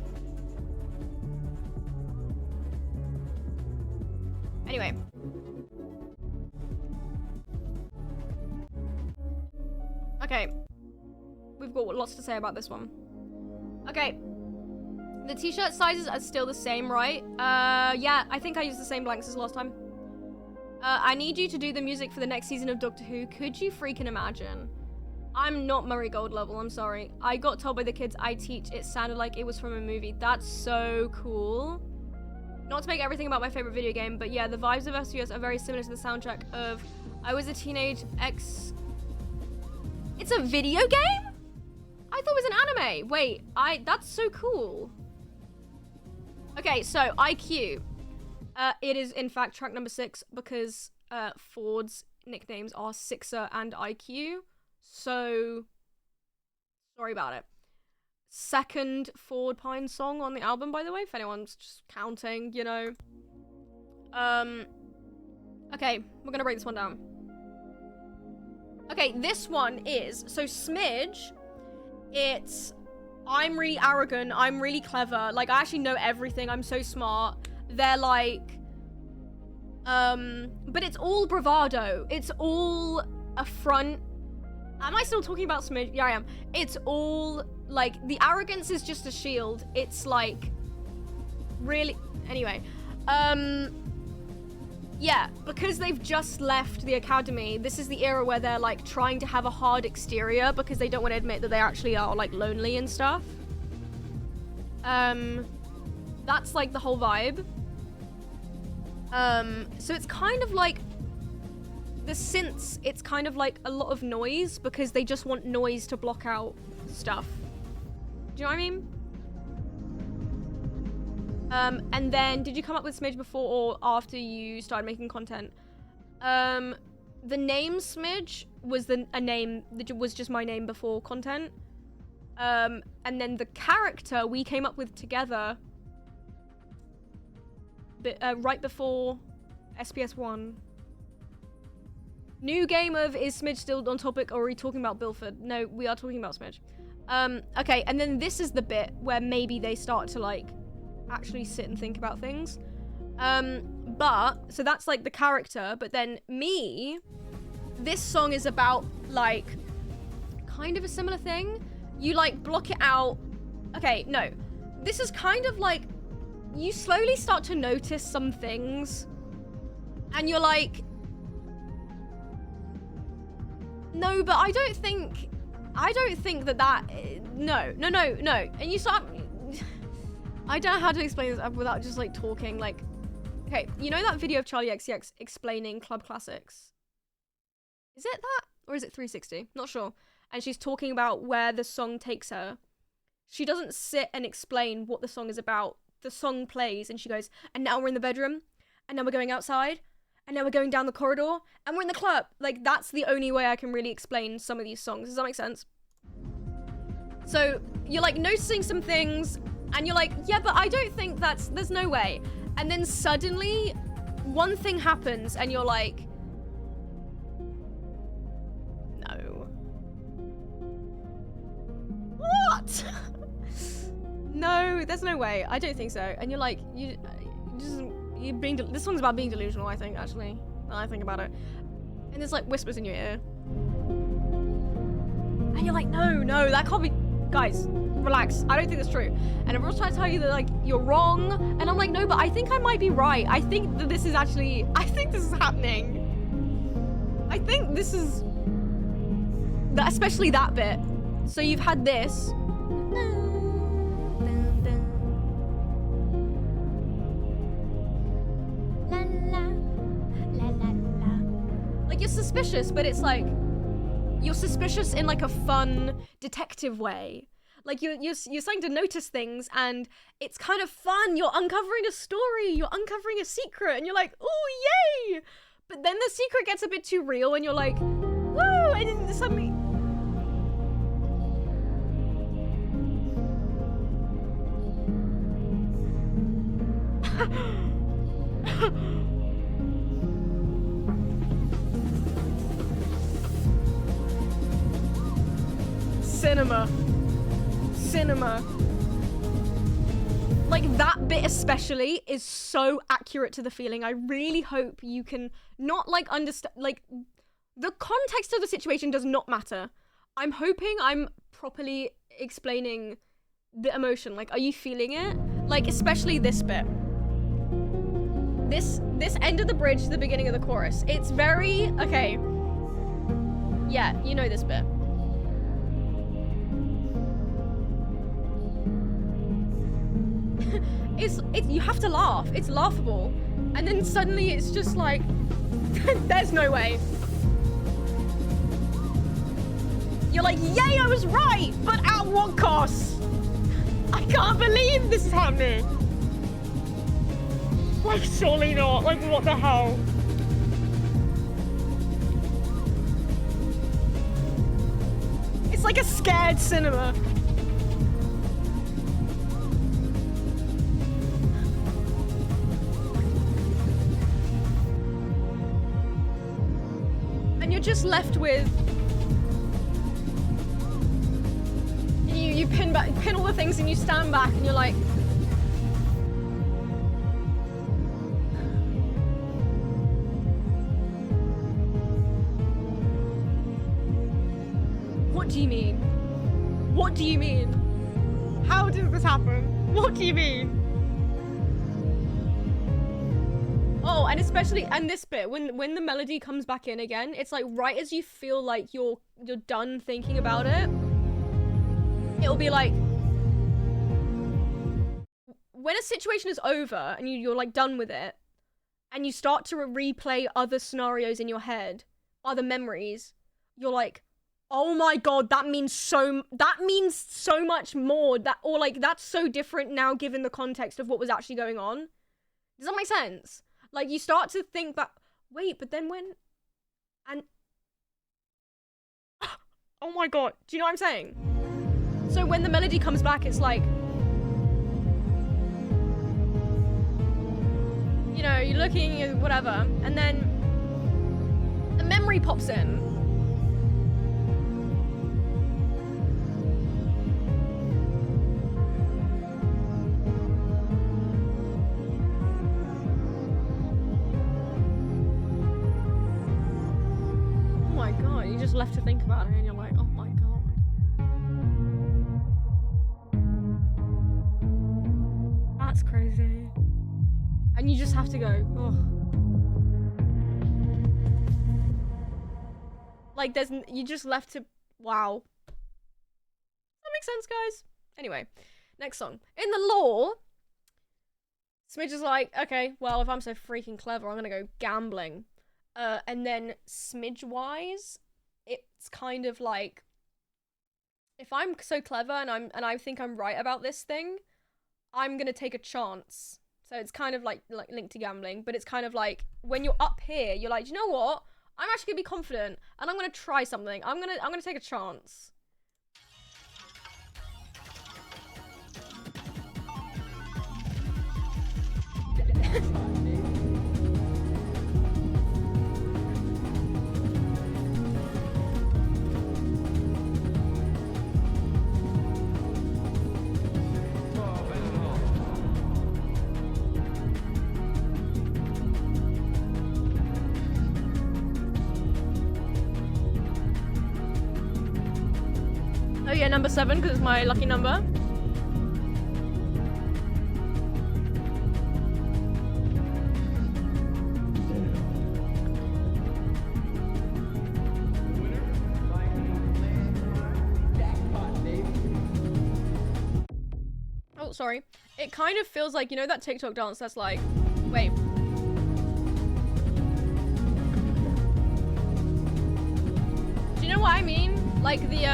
[SPEAKER 1] Anyway. Okay. We've got lots to say about this one. Okay. The t-shirt sizes are still the same, right? Yeah, I think I used the same blanks as last time. I need you to do the music for the next season of Doctor Who. Could you freaking imagine? I'm not Murray Gold level, I'm sorry. I got told by the kids I teach it sounded like it was from a movie. That's so cool. Not to make everything about my favorite video game, but yeah, the vibes of SUS are very similar to the soundtrack of I Was a Teenage X... It's a video game? I thought it was an anime. Wait, that's so cool. Okay, so IQ. It is in fact track number 6 because Ford's nicknames are Sixer and IQ. So sorry about it. Second Ford Pine song on the album, by the way, if anyone's just counting, you know. Okay, we're gonna break this one down. Okay, this one is, so Smidge, it's, I'm really arrogant, I'm really clever, like I actually know everything, I'm so smart. They're like, but it's all bravado, it's all a front. Am I still talking about Smidge? Yeah, I am. It's all, like, the arrogance is just a shield. It's like, really, anyway. Yeah, because they've just left the academy, this is the era where they're like trying to have a hard exterior because they don't want to admit that they actually are like lonely and stuff. That's like the whole vibe. So it's kind of like the synths, it's kind of like a lot of noise because they just want noise to block out stuff. Do you know what I mean? And then, did you come up with Smidge before or after you started making content? The name Smidge was a name that was just my name before content. And then the character we came up with together right before SPS 1. New game of, is Smidge still on topic or are we talking about Bilford? No, we are talking about Smidge. Okay, and then this is the bit where maybe they start to like actually sit and think about things. So that's like the character, but then me, this song is about like kind of a similar thing. You like block it out. Okay, no, this is kind of like you slowly start to notice some things and you're like, no, but I don't think that no. And you start, I don't know how to explain this without just like talking, like, okay, you know that video of Charlie XCX explaining club classics? Is it that? Or is it 360? Not sure. And she's talking about where the song takes her. She doesn't sit and explain what the song is about. The song plays and she goes, and now we're in the bedroom, and now we're going outside, and now we're going down the corridor, and we're in the club. Like, that's the only way I can really explain some of these songs. Does that make sense? So, you're like noticing some things, and you're like, yeah, but I don't think there's no way. And then suddenly, one thing happens, and you're like, no. What? No, there's no way. I don't think so. And you're like, This one's about being delusional, I think, actually. Now I think about it. And there's like whispers in your ear. And you're like, no, that can't be. Guys, relax. I don't think that's true. And everyone's trying to tell you that like you're wrong. And I'm like, no, but I think I might be right. I think that this is actually. I think this is happening. I think this is. That, especially that bit. So you've had this. Like you're suspicious, but it's like you're suspicious in like a fun detective way. Like you're starting to notice things, and it's kind of fun. You're uncovering a story. You're uncovering a secret, and you're like, oh yay! But then the secret gets a bit too real, and you're like, woo! And then suddenly. Cinema. Like that bit especially is so accurate to the feeling. I really hope you can not like understand, like the context of the situation does not matter. I'm hoping I'm properly explaining the emotion. Like, are you feeling it? Like, especially this bit. This end of the bridge, the beginning of the chorus. It's very, okay. Yeah, you know this bit. It's you have to laugh. It's laughable. And then suddenly it's just like, there's no way. You're like, yay, I was right, but at what cost? I can't believe this is happening. Like, surely not. Like, what the hell? It's like a scared cinema. And you're just left with... You pin all the things and you stand back and you're like... What do you mean? What do you mean? How did this happen? What do you mean? Oh, and especially, and this bit, when the melody comes back in again, it's like right as you feel like you're done thinking about it, it'll be like, when a situation is over and you're like done with it, and you start to replay other scenarios in your head, other memories, you're like, oh my god, that means so much more, or like that's so different now given the context of what was actually going on. Does that make sense? Like you start to think that, wait, but then when, and oh my god, do you know what I'm saying? So when the melody comes back, it's like, you know, you're looking, whatever, and then a memory pops in. Oh my god, you just left to think about it and you're like, oh my god. That's crazy. And you just have to go, oh. Like you just left to, wow. That makes sense, guys. Anyway, next song. In the lore, Smidge is like, okay, well, if I'm so freaking clever, I'm gonna go gambling. And then Smidge-wise, it's kind of like, if I'm so clever and I think I'm right about this thing, I'm gonna take a chance. So it's kind of like linked to gambling, but it's kind of like when you're up here, you're like, you know what? I'm actually gonna be confident and I'm gonna try something. I'm gonna take a chance. yeah, number 7 because it's my lucky number. Oh, sorry. It kind of feels like, you know that TikTok dance that's like, wait. Do you know what I mean? Like the,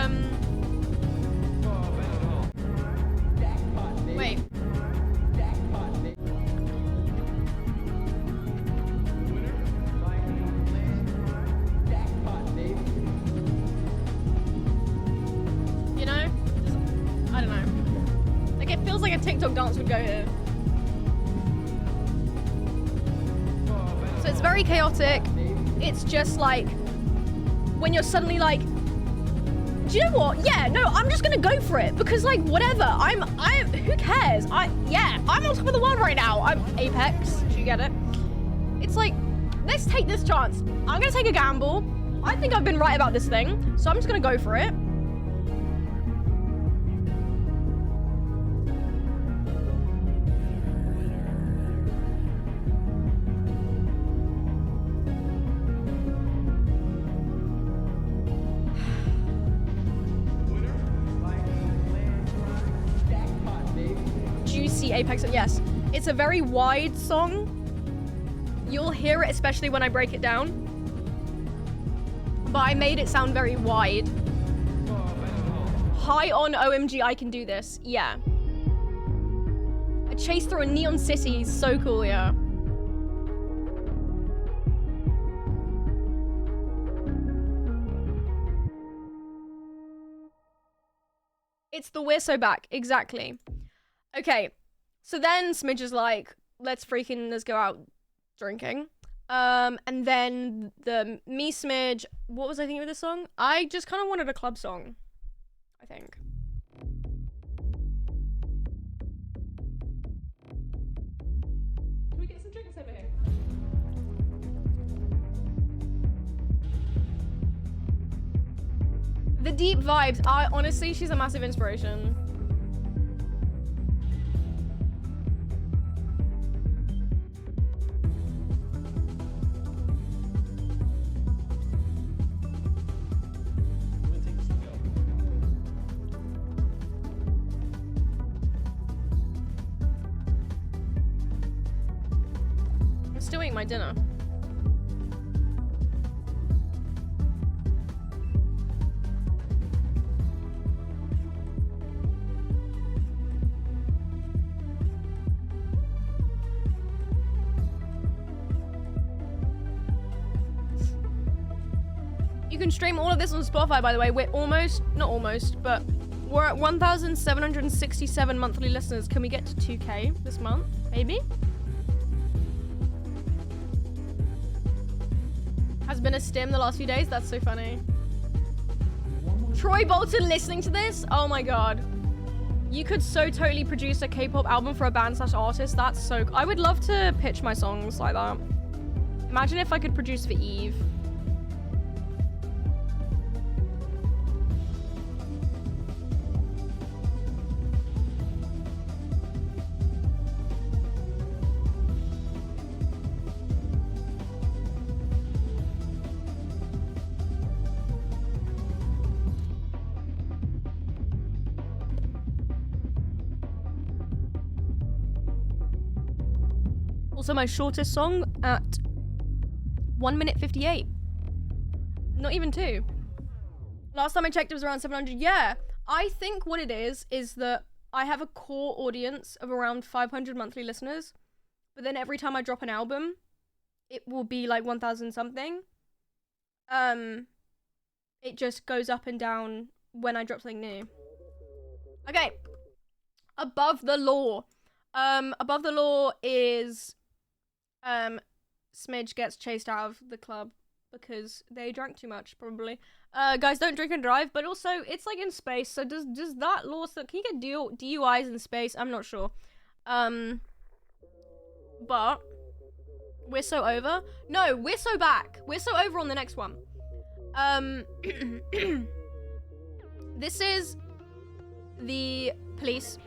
[SPEAKER 1] wait. You know? I don't know. Like, it feels like a TikTok dance would go here. So it's very chaotic. It's just like, when you're suddenly like, do you know what? Yeah, no, I'm just gonna go for it because like whatever. Who cares? Yeah, I'm on top of the world right now. I'm Apex. Do you get it? It's like, let's take this chance. I'm gonna take a gamble. I think I've been right about this thing, so I'm just gonna go for it. Juicy Apex, yes. It's a very wide song. You'll hear it, especially when I break it down. But I made it sound very wide. High on OMG, I can do this. Yeah. A chase through a neon city is so cool, yeah. It's the We're So Back, exactly. Okay, so then Smidge is like, let's go out drinking. And then me, Smidge, what was I thinking of this song? I just kind of wanted a club song, I think.
[SPEAKER 4] Can we get some drinks over here?
[SPEAKER 1] The deep vibes, honestly, she's a massive inspiration. I'm still eating my dinner. You can stream all of this on Spotify, by the way. We're not almost, but we're at 1,767 monthly listeners. Can we get to 2K this month? Maybe? Has been a stim the last few days. That's so funny. Troy Bolton listening to this? Oh my god. You could so totally produce a K-pop album for a band/artist. That's so... I would love to pitch my songs like that. Imagine if I could produce for Eve. Also, my shortest song at 1 minute 58. Not even 2. Last time I checked, it was around 700. Yeah, I think what it is that I have a core audience of around 500 monthly listeners. But then every time I drop an album, it will be like 1,000 something. It just goes up and down when I drop something new. Okay. Above the Law. Above the Law is... Smidge gets chased out of the club because they drank too much, probably. Guys, don't drink and drive, but also, it's like in space, so does that law... Can you get DUIs in space? I'm not sure. But... We're So Over? No, We're So Back. We're So Over on the next one. This is the police.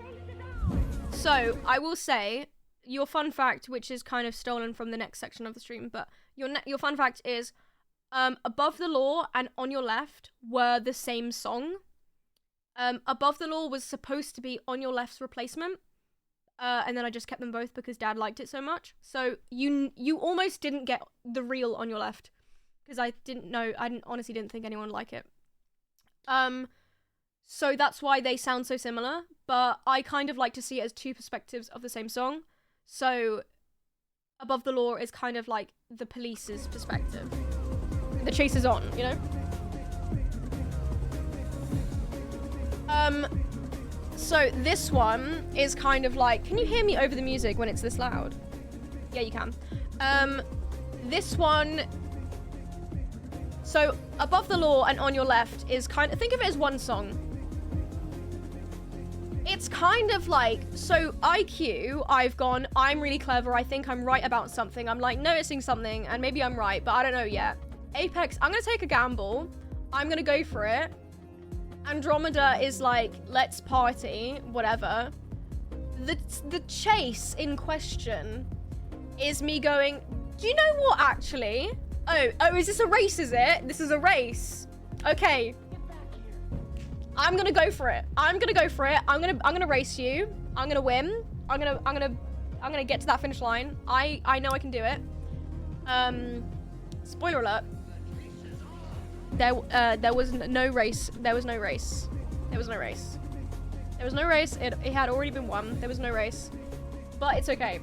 [SPEAKER 1] So I will say your fun fact, which is kind of stolen from the next section of the stream, but your fun fact is Above the Law and On Your Left were the same song. Above the Law was supposed to be On Your Left's replacement. And then I just kept them both because Dad liked it so much. So you almost didn't get the real On Your Left because I honestly didn't think anyone would like it. So that's why they sound so similar, but I kind of like to see it as two perspectives of the same song. So Above the Law is kind of like the police's perspective. The chase is on, you know? So this one is kind of like, can you hear me over the music when it's this loud? Yeah, you can. This one, so Above the Law and On Your Left is kind of, think of it as one song. It's kind of like, so IQ, I've gone, I'm really clever, I think I'm right about something, I'm like noticing something, and maybe I'm right, but I don't know yet. Apex, I'm gonna take a gamble, I'm gonna go for it. Andromeda is like, let's party, whatever. The chase in question is me going, do you know what actually? Oh, is this a race, is it? This is a race. Okay. I'm gonna go for it. I'm gonna race you. I'm gonna win. I'm gonna get to that finish line. I know I can do it. Spoiler alert. There was no race. There was no race. There was no race. There was no race. It had already been won. There was no race. But it's okay.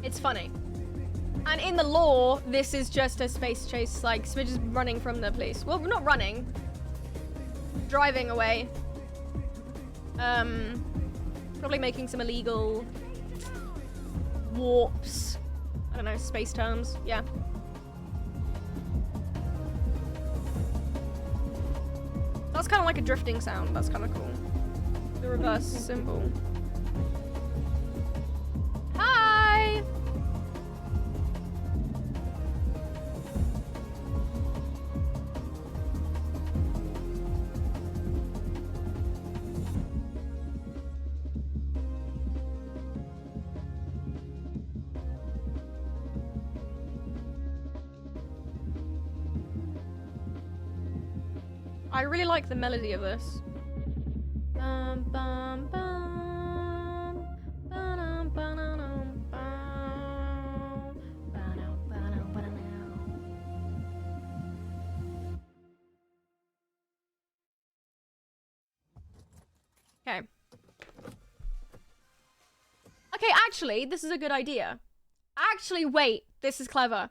[SPEAKER 1] It's funny. And in the law, this is just a space chase, like Smidge is running from the police. Well, not running. Driving away. Probably making some illegal warps. I don't know, space terms. Yeah. That's kind of like a drifting sound. That's kind of cool. The reverse symbol. Hi! I really like the melody of this. Bum, bum, bum. Ba-dum, ba-dum, bum. Ba-dum, ba-dum, ba-dum. Okay. Okay, actually, this is a good idea. Actually, wait, this is clever.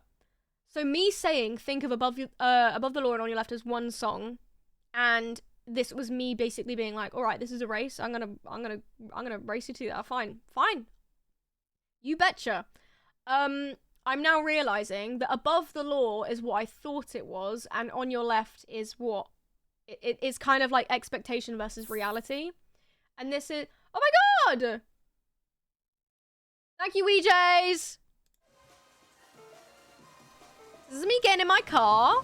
[SPEAKER 1] So me saying, think of Above the Law and On Your Left as one song. And this was me basically being like, all right, this is a race. I'm gonna race you to that. Fine. You betcha. I'm now realizing that Above the Law is what I thought it was, and On Your Left is what it is kind of like expectation versus reality. And this is, oh my god! Thank you, EJs. This is me getting in my car.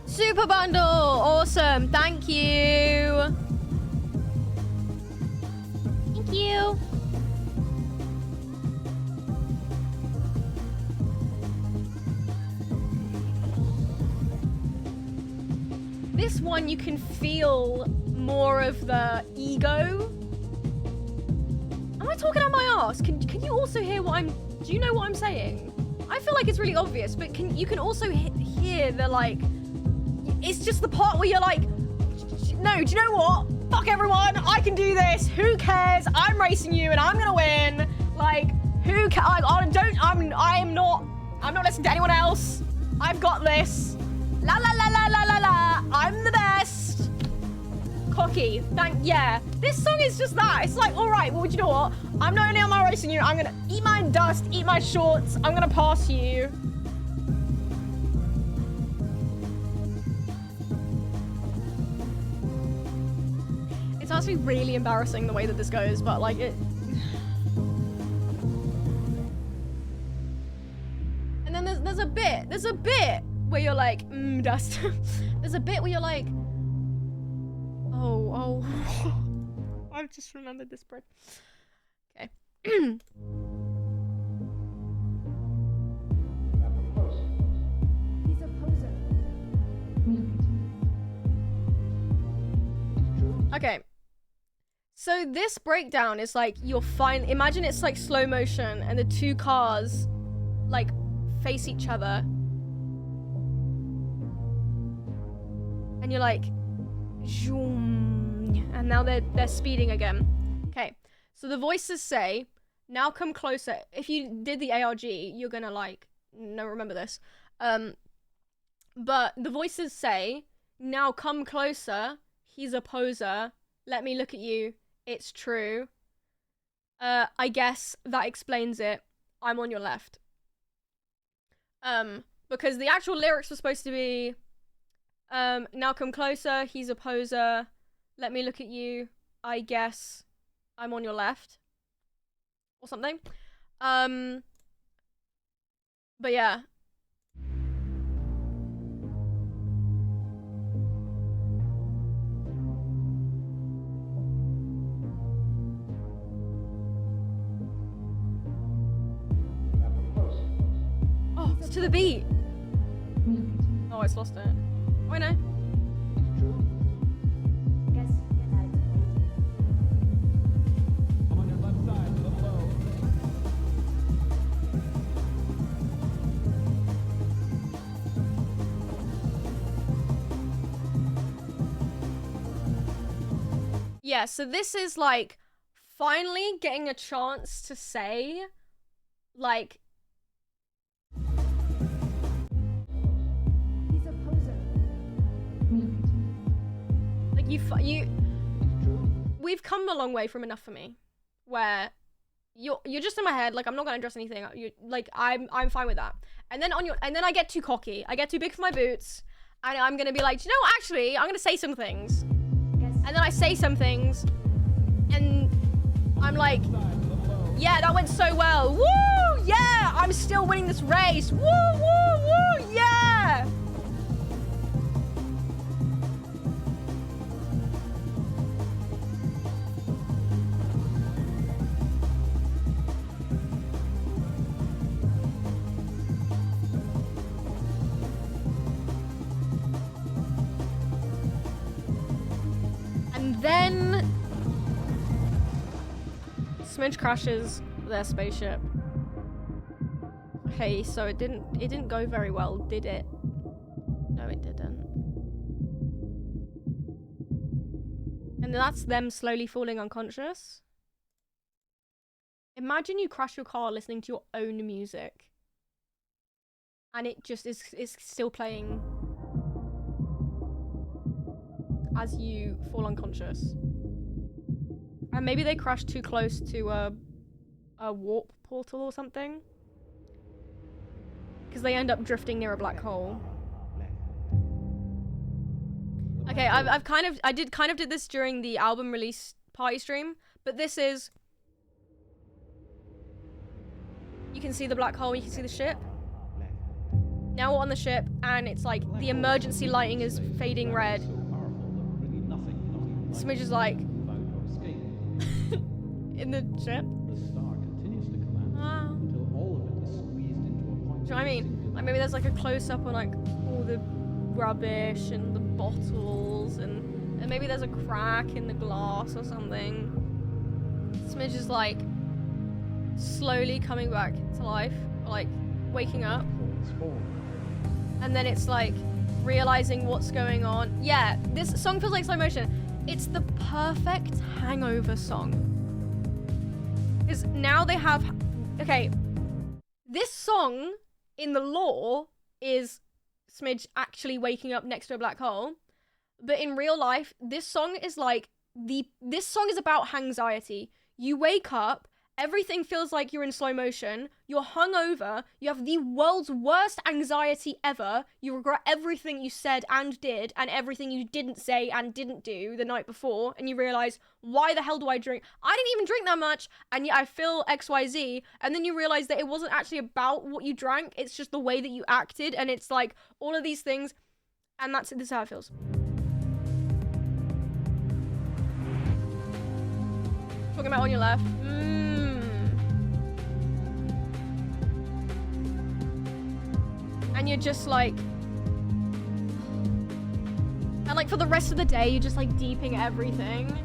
[SPEAKER 1] Super bundle! Awesome! Thank you! Thank you! This one you can feel more of the ego. Am I talking out my ass? Can you also hear what I'm... Do you know what I'm saying? I feel like it's really obvious, but you can also hear the like... It's just the part where you're like, no, do you know what? Fuck everyone, I can do this. Who cares? I'm racing you and I'm gonna win. Like, who cares? I'm not listening to anyone else. I've got this. La la la la la la la. I'm the best. Cocky. Yeah. This song is just that. It's like, all right, well, you know what? I'm not only am I racing you, I'm gonna eat my dust, eat my shorts. I'm gonna pass you. It's actually really embarrassing the way that this goes, but like it... And then there's a bit where you're like, dust. There's a bit where you're like, oh. I've just remembered this part. Okay.
[SPEAKER 2] He's a poser.
[SPEAKER 1] Okay. So this breakdown is like you're fine. Imagine it's like slow motion and the two cars like face each other. And you're like, zoom, and now they're speeding again. Okay. So the voices say, now come closer. If you did the ARG, you're gonna like remember this. But the voices say, now come closer. He's a poser. Let me look at you. It's true. I guess that explains it. I'm on your left. Because the actual lyrics were supposed to be, now come closer. He's a poser. Let me look at you. I guess I'm on your left. Or something. But yeah. Oh, it's to the beat. Oh, it's lost it. Oh, I know.
[SPEAKER 2] Guess that explains
[SPEAKER 4] I'm on your left side, a little low.
[SPEAKER 1] Yeah, so this is like finally getting a chance to say like
[SPEAKER 2] He's a poser.
[SPEAKER 1] like you we've come a long way from Enough for Me, where you're just in my head, like I'm not gonna address anything. You like I'm fine with that. And then I get too cocky. I get too big for my boots, and I'm gonna be like, you know what, actually, I'm gonna say some things. And then I say some things, and I'm like, yeah, that went so well. Woo! Yeah! I'm still winning this race. Woo, woo, woo! Yeah! And then Smidge crashes their spaceship. Okay, so it didn't go very well, did it? No, it didn't. And that's them slowly falling unconscious. Imagine you crash your car listening to your own music. And it just is still playing as you fall unconscious. And maybe they crashed too close to a warp portal or something. Because they end up drifting near a black hole. Okay, I did this during the album release party stream, but this is, you can see the black hole, you can see the ship. Now we're on the ship, and it's like the emergency lighting is fading red. Smidge is like in the ship.
[SPEAKER 5] The star continues to collapse until all of it is squeezed into a point.
[SPEAKER 1] Do you know what I mean? Like maybe there's like a close up on like all the rubbish and the bottles, and maybe there's a crack in the glass or something. Smidge is like slowly coming back to life, or like waking up. And then it's like realizing what's going on. Yeah, this song feels like slow motion. It's the perfect hangover song. Because now they have, okay, this song in the lore is Smidge actually waking up next to a black hole. But in real life, this song is like this song is about anxiety. You wake up everything feels like you're in slow motion, you're hungover, you have the world's worst anxiety ever, you regret everything you said and did, and everything you didn't say and didn't do the night before, and you realize, why the hell do I drink? I didn't even drink that much, and yet I feel XYZ, and then you realize that it wasn't actually about what you drank, it's just the way that you acted, and it's like, all of these things, and this is how it feels. Talking about on your left. And you're just like, and like for the rest of the day, you're just like deeping everything,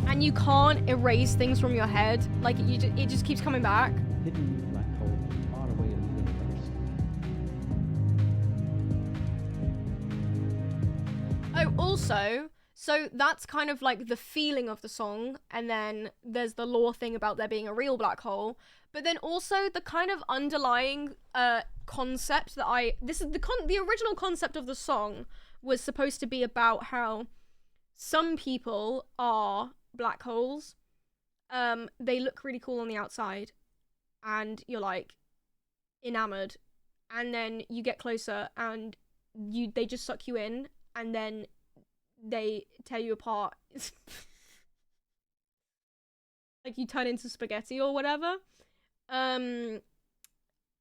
[SPEAKER 1] and you can't erase things from your head. Like it just keeps coming back.
[SPEAKER 5] Hidden black hole far away in the universe.
[SPEAKER 1] Oh, also, so that's kind of like the feeling of the song, and then there's the lore thing about there being a real black hole, but then also the kind of underlying concept that the original concept of the song was supposed to be about how some people are black holes. They look really cool on the outside, and you're like enamored, and then you get closer, and they just suck you in, and then they tear you apart. Like you turn into spaghetti or whatever.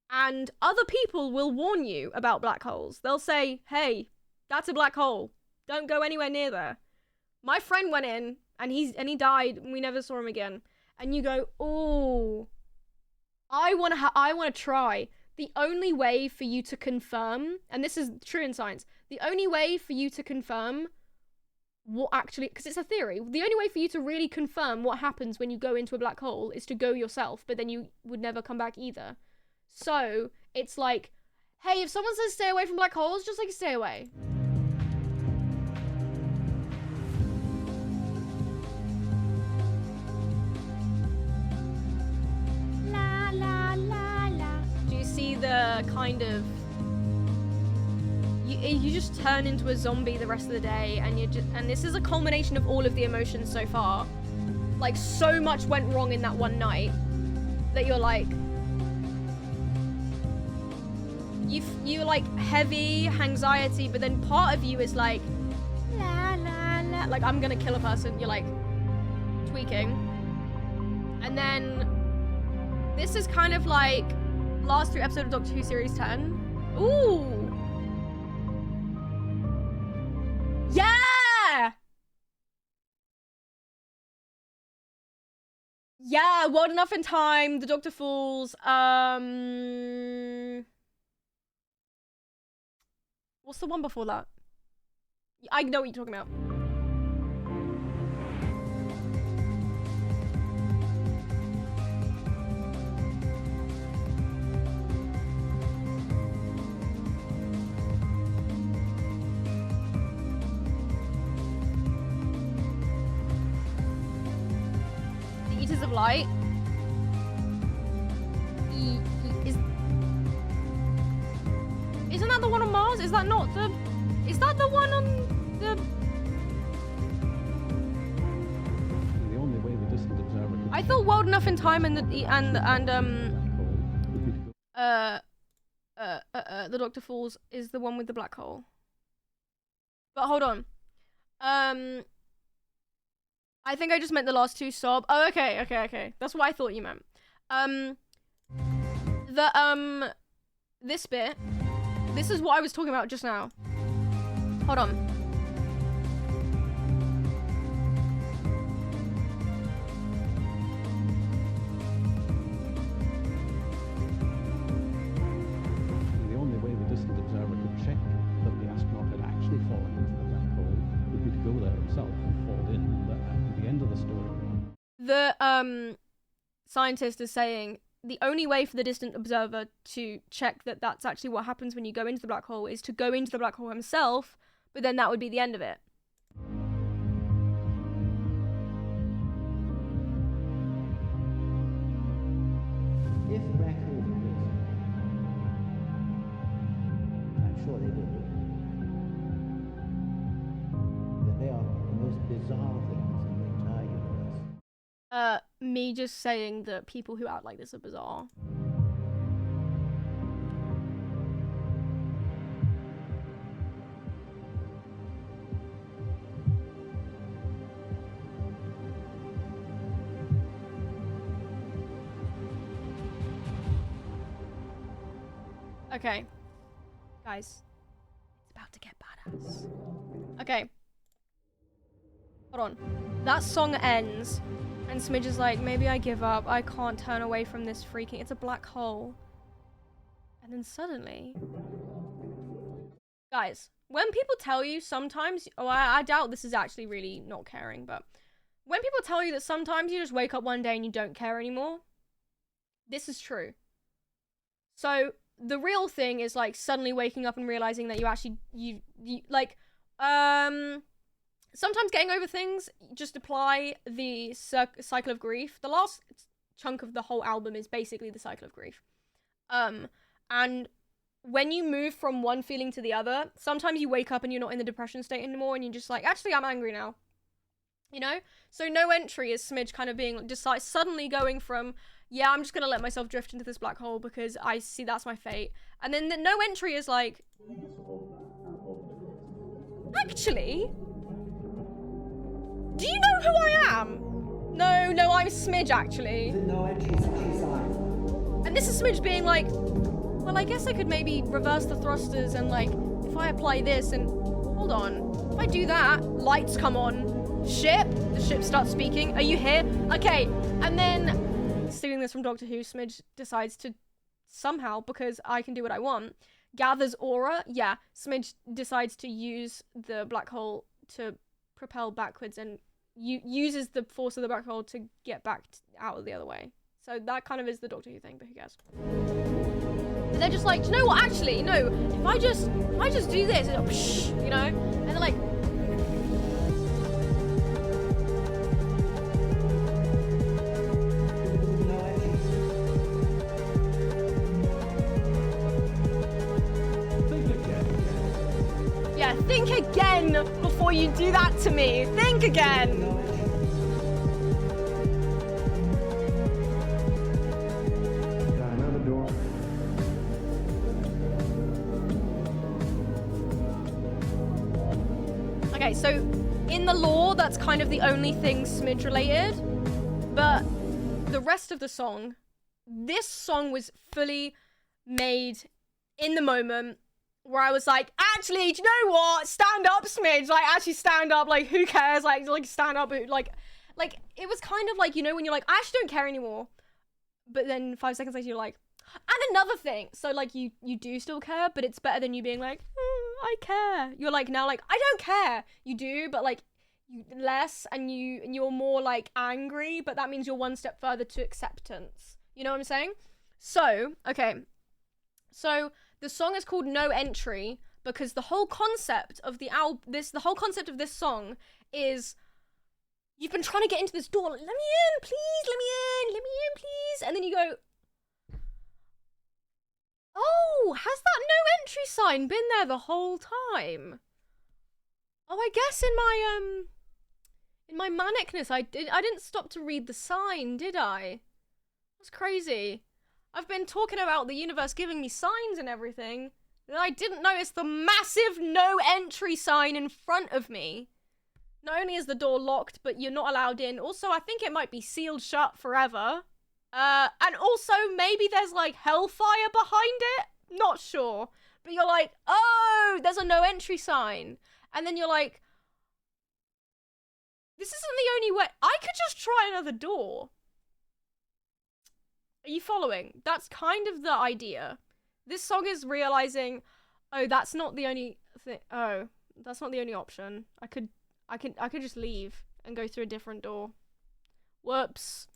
[SPEAKER 1] And other people will warn you about black holes. They'll say, hey, that's a black hole. Don't go anywhere near there. My friend went in and he died and we never saw him again. And you go, oh, I want to try. The only way for you to confirm, and this is true in science, the only way for you to confirm what actually, because it's a theory, the only way for you to really confirm what happens when you go into a black hole is to go yourself, but then you would never come back either. So it's like, hey, if someone says stay away from black holes, just like stay away. La la la la. Do you see the kind of, you just turn into a zombie the rest of the day, and and this is a culmination of all of the emotions so far. Like, so much went wrong in that one night that you're like, you like heavy anxiety, but then part of you is like, la la la, like I'm gonna kill a person. You're like tweaking, and then this is kind of like last 3 episodes of Doctor Who series 10. Ooh. Yeah! Yeah, World Enough in Time, The Doctor Falls, what's the one before that? I know what you're talking about. Eaters of Light. Isn't that the one on Mars? Is that not the? Is that the one on the?
[SPEAKER 5] The only way the distant observer could
[SPEAKER 1] I thought World Enough in Time and the Doctor Falls is the one with the black hole. But hold on. I think I just meant the last two. Sob. Oh, okay. That's what I thought you meant. This bit. This is what I was talking about just now. Hold on.
[SPEAKER 5] The only way the distant observer could check that the astronaut had actually fallen into the black hole would be to go there himself and fall in. At the end of the story.
[SPEAKER 1] The scientist is saying the only way for the distant observer to check that that's actually what happens when you go into the black hole is to go into the black hole himself, but then that would be the end of it.
[SPEAKER 6] If black holes exist, I'm sure they do, that they are the most bizarre things in the entire universe.
[SPEAKER 1] me just saying that people who act like this are bizarre. Okay. Guys. It's about to get badass. Okay. Hold on. That song ends, and Smidge is like, maybe I give up. I can't turn away from this freaking... It's a black hole. And then suddenly... Guys, when people tell you sometimes... Oh, I doubt this is actually really not caring, but... When people tell you that sometimes you just wake up one day and you don't care anymore, this is true. So... The real thing is, like, suddenly waking up and realizing that you actually, sometimes getting over things, just apply the cycle of grief. The last chunk of the whole album is basically the cycle of grief. And when you move from one feeling to the other, sometimes you wake up and you're not in the depression state anymore and you're just like, actually, I'm angry now. You know? So No Entry is Smidge kind of being, just like, suddenly going from... Yeah, I'm just gonna let myself drift into this black hole because I see that's my fate. And then the No Entry is like... Actually? Do you know who I am? No, I'm Smidge, actually.
[SPEAKER 6] No entries sign.
[SPEAKER 1] And this is Smidge being like, well, I guess I could maybe reverse the thrusters and, like, if I apply this and... Hold on. If I do that, lights come on. Ship? The ship starts speaking. Are you here? Okay, and then... Stealing this from Doctor Who, Smidge decides to somehow, because I can do what I want, gathers aura. Yeah, Smidge decides to use the black hole to propel backwards and uses the force of the black hole to get back out of the other way. So that kind of is the Doctor Who thing, but who cares? And they're just like, do you know what? Actually, no. If I just do this, it'll, psh, you know. And they're like. Think again before you do that to me. Think again.
[SPEAKER 7] Got another door.
[SPEAKER 1] Okay, so in the lore, that's kind of the only thing Smidge related. But the rest of the song, this song was fully made in the moment. Where I was like, actually, do you know what? Stand up, Smidge. Like, actually stand up. Like, who cares? Like stand up. Like, it was kind of like, you know, when you're like, I actually don't care anymore. But then 5 seconds later, you're like, and another thing. So, like, you do still care, but it's better than you being like, I care. You're like, now, like, I don't care. You do, but, like, you less, and you're more, like, angry, but that means you're one step further to acceptance. You know what I'm saying? So, okay. So... The song is called No Entry because the whole concept of the whole concept of this song is you've been trying to get into this door. Let me in, please. Let me in, please. And then you go, oh, has that no entry sign been there the whole time? Oh, I guess in my manicness, I didn't stop to read the sign, did I? That's crazy. I've been talking about the universe giving me signs and everything, and I didn't notice the massive no entry sign in front of me. Not only is the door locked, but you're not allowed in. Also, I think it might be sealed shut forever. And also, maybe there's, like, hellfire behind it? Not sure. But you're like, oh, there's a no entry sign. And then you're like, this isn't the only way. I could just try another door. Are you following? That's kind of the idea. This song is realizing, oh, that's not the only thing. Oh, that's not the only option. I could just leave and go through a different door. Whoops.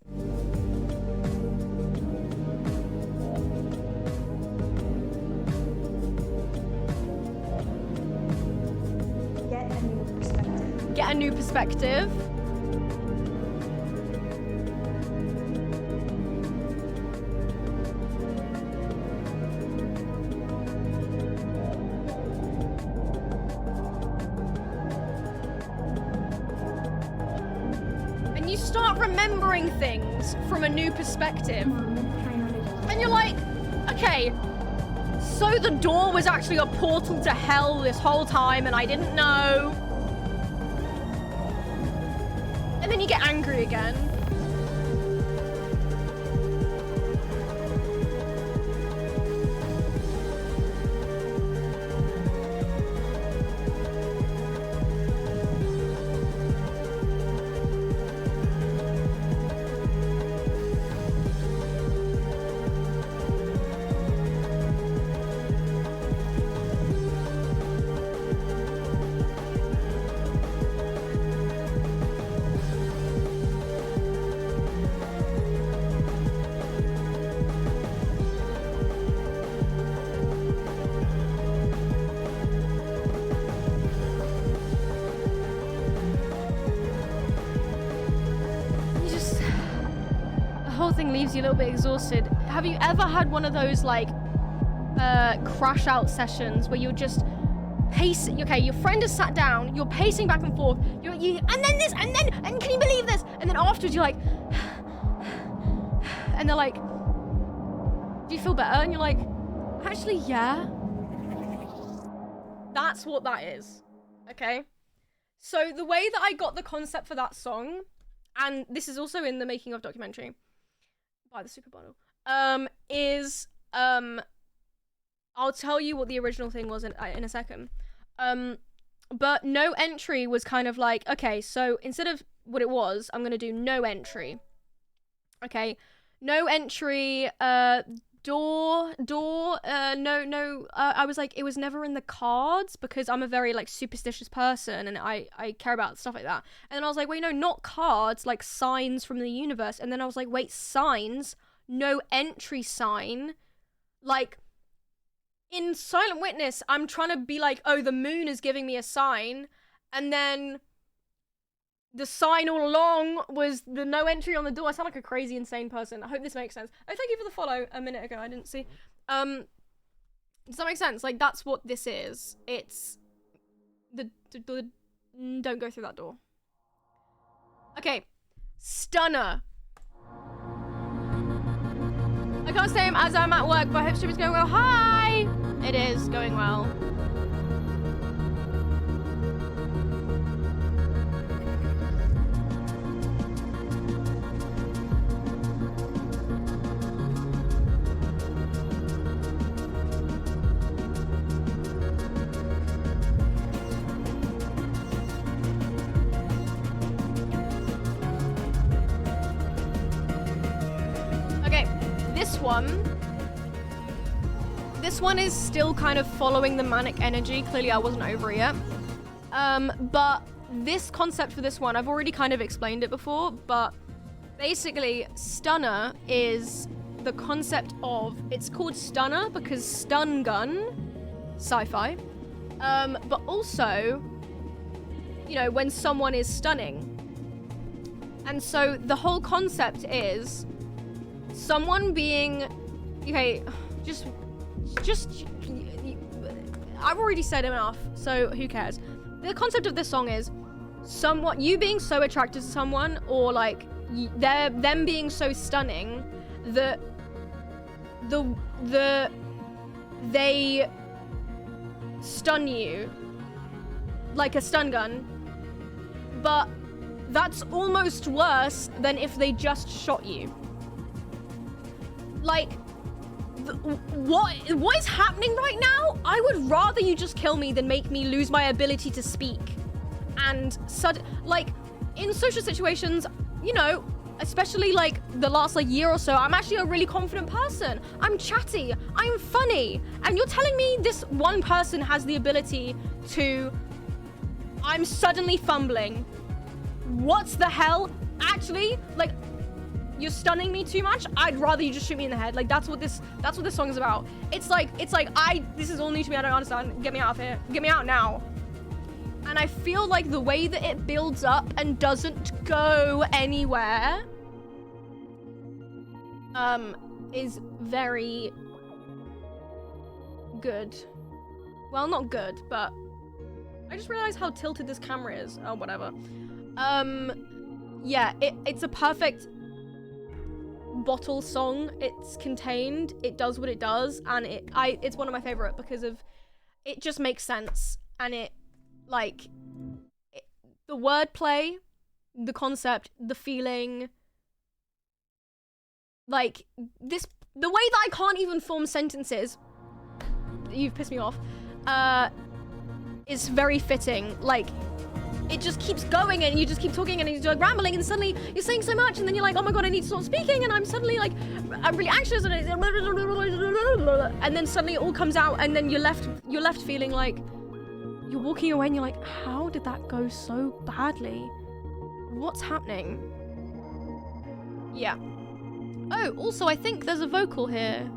[SPEAKER 2] Get a new perspective.
[SPEAKER 1] Get a new perspective. Start remembering things from a new perspective. And you're like, okay, so the door was actually a portal to hell this whole time and I didn't know. And then you get angry again. Leaves you a little bit exhausted. Have you ever had one of those like crash out sessions where you're just pacing? Okay, your friend has sat down, you're pacing back and forth, and then this, and can you believe this? And then afterwards you're like, and they're like, do you feel better? And you're like, actually, yeah. That's what that is. Okay. So the way that I got the concept for that song, and this is also in the making of documentary by the Super Bundle, is I'll tell you what the original thing was in a second. But no entry was kind of like, okay, so instead of what it was, I'm gonna do no entry. Okay, no entry, door, I was like, it was never in the cards because I'm a very like superstitious person and I care about stuff like that. And then I was like, wait, no, not cards, like signs from the universe. And then I was like, wait, signs, no entry sign. Like in Silent Witness, I'm trying to be like, oh, the moon is giving me a sign. And then the sign all along was the no entry on the door. I sound like a crazy, insane person. I hope this makes sense. Oh, thank you for the follow a minute ago. I didn't see. Does that make sense? Like, that's what this is. It's the don't go through that door. Okay. Stunner. I can't say as I'm at work, but I hope stream is going well. Hi! It is going well. This one is still kind of following the manic energy. Clearly I wasn't over it yet. But this concept for this one, I've already kind of explained it before, but basically Stunner is the concept of, it's called Stunner because stun gun, sci-fi, but also, you know, when someone is stunning. And so the whole concept is someone being, okay, just I've already said enough, so who cares? The concept of this song is you being so attracted to someone, or like them being so stunning that they stun you like a stun gun, but that's almost worse than if they just shot you. Like, what is happening right now? I would rather you just kill me than make me lose my ability to speak. And like in social situations, you know, especially like the last like year or so, I'm actually a really confident person. I'm chatty, I'm funny, and you're telling me this one person has the ability to, I'm suddenly fumbling. What the hell? Actually, like, you're stunning me too much. I'd rather you just shoot me in the head. Like, that's what this song is about. It's like this is all new to me. I don't understand. Get me out of here. Get me out now. And I feel like the way that it builds up and doesn't go anywhere is very good. Well, not good, but I just realized how tilted this camera is. Oh, whatever. yeah, it's a perfect bottle song. It's contained, it does what it does, and it's one of my favorite because of it just makes sense, and the wordplay, the concept, the feeling, like this, the way that I can't even form sentences, you've pissed me off, is very fitting. Like, it just keeps going and you just keep talking and you're like rambling and suddenly you're saying so much and then you're like, oh my god, I need to stop speaking, and I'm suddenly like, I'm really anxious and then suddenly it all comes out, and then you're left feeling like you're walking away and you're like, how did that go so badly? What's happening? Yeah. Oh, also I think there's a vocal here.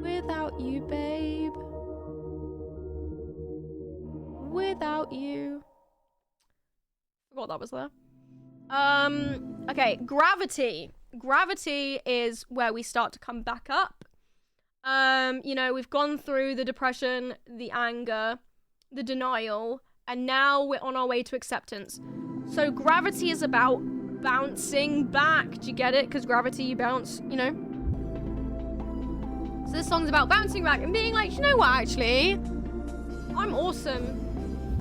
[SPEAKER 1] Without you, babe. Without you. Forgot that was there. Okay, gravity. Gravity is where we start to come back up. You know, we've gone through the depression, the anger, the denial, and now we're on our way to acceptance. So gravity is about bouncing back. Do you get it? Because gravity, you bounce, you know? So this song's about bouncing back and being like, you know what, actually? I'm awesome.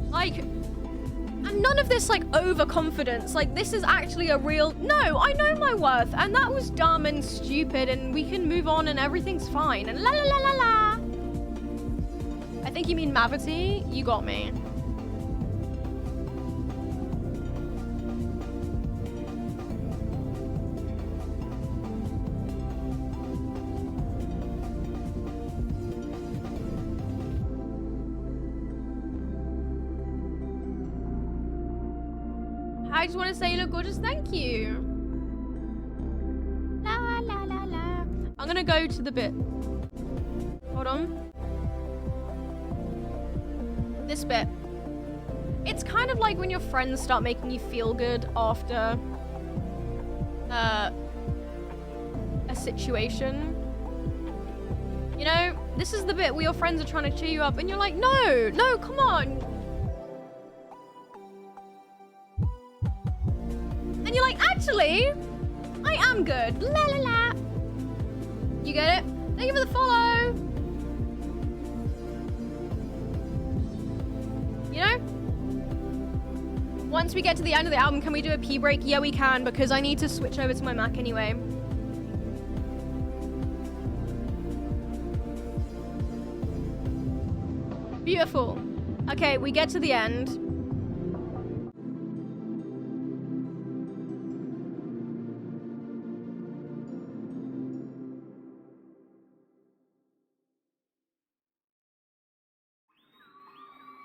[SPEAKER 1] Like, and none of this, like, overconfidence. Like, this is actually a real, no, I know my worth, and that was dumb and stupid, and we can move on, and everything's fine, and la la la la la. I think you mean Mavity. You got me. I just want to say you look gorgeous, thank you. La la la la. I'm gonna go to the bit. Hold on. This bit. It's kind of like when your friends start making you feel good after a situation. You know, this is the bit where your friends are trying to cheer you up and you're like, no, no, come on. And you're like, actually, I am good. La la la. You get it? Thank you for the follow. You know? Once we get to the end of the album, can we do a pee break? Yeah, we can, because I need to switch over to my Mac anyway. Beautiful. Okay, we get to the end.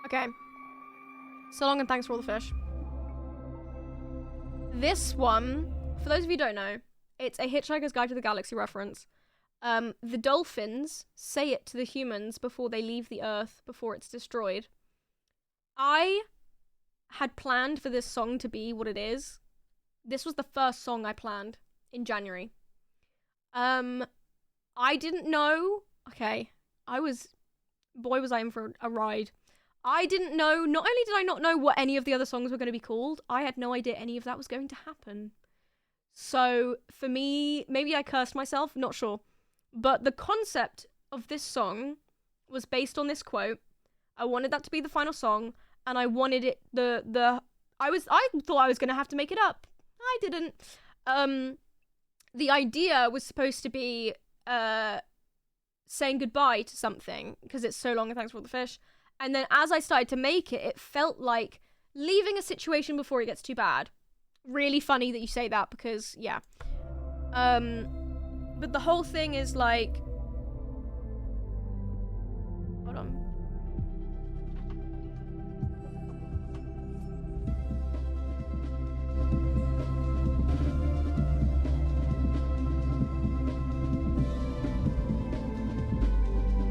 [SPEAKER 1] Okay. So long and thanks for all the fish. This one, for those of you who don't know, it's a Hitchhiker's Guide to the Galaxy reference. The dolphins say it to the humans before they leave the Earth, before it's destroyed. I had planned for this song to be what it is. This was the first song I planned in January. I didn't know. Okay, boy was I in for a ride. I didn't know, not only did I not know what any of the other songs were going to be called, I had no idea any of that was going to happen. So, for me, maybe I cursed myself, not sure. But the concept of this song was based on this quote. I wanted that to be the final song, and I wanted it, I thought I was going to have to make it up. I didn't. The idea was supposed to be, saying goodbye to something, because it's so long and thanks for all the fish. And then as I started to make it, it felt like leaving a situation before it gets too bad. Really funny that you say that because, yeah. But the whole thing is like... Hold on.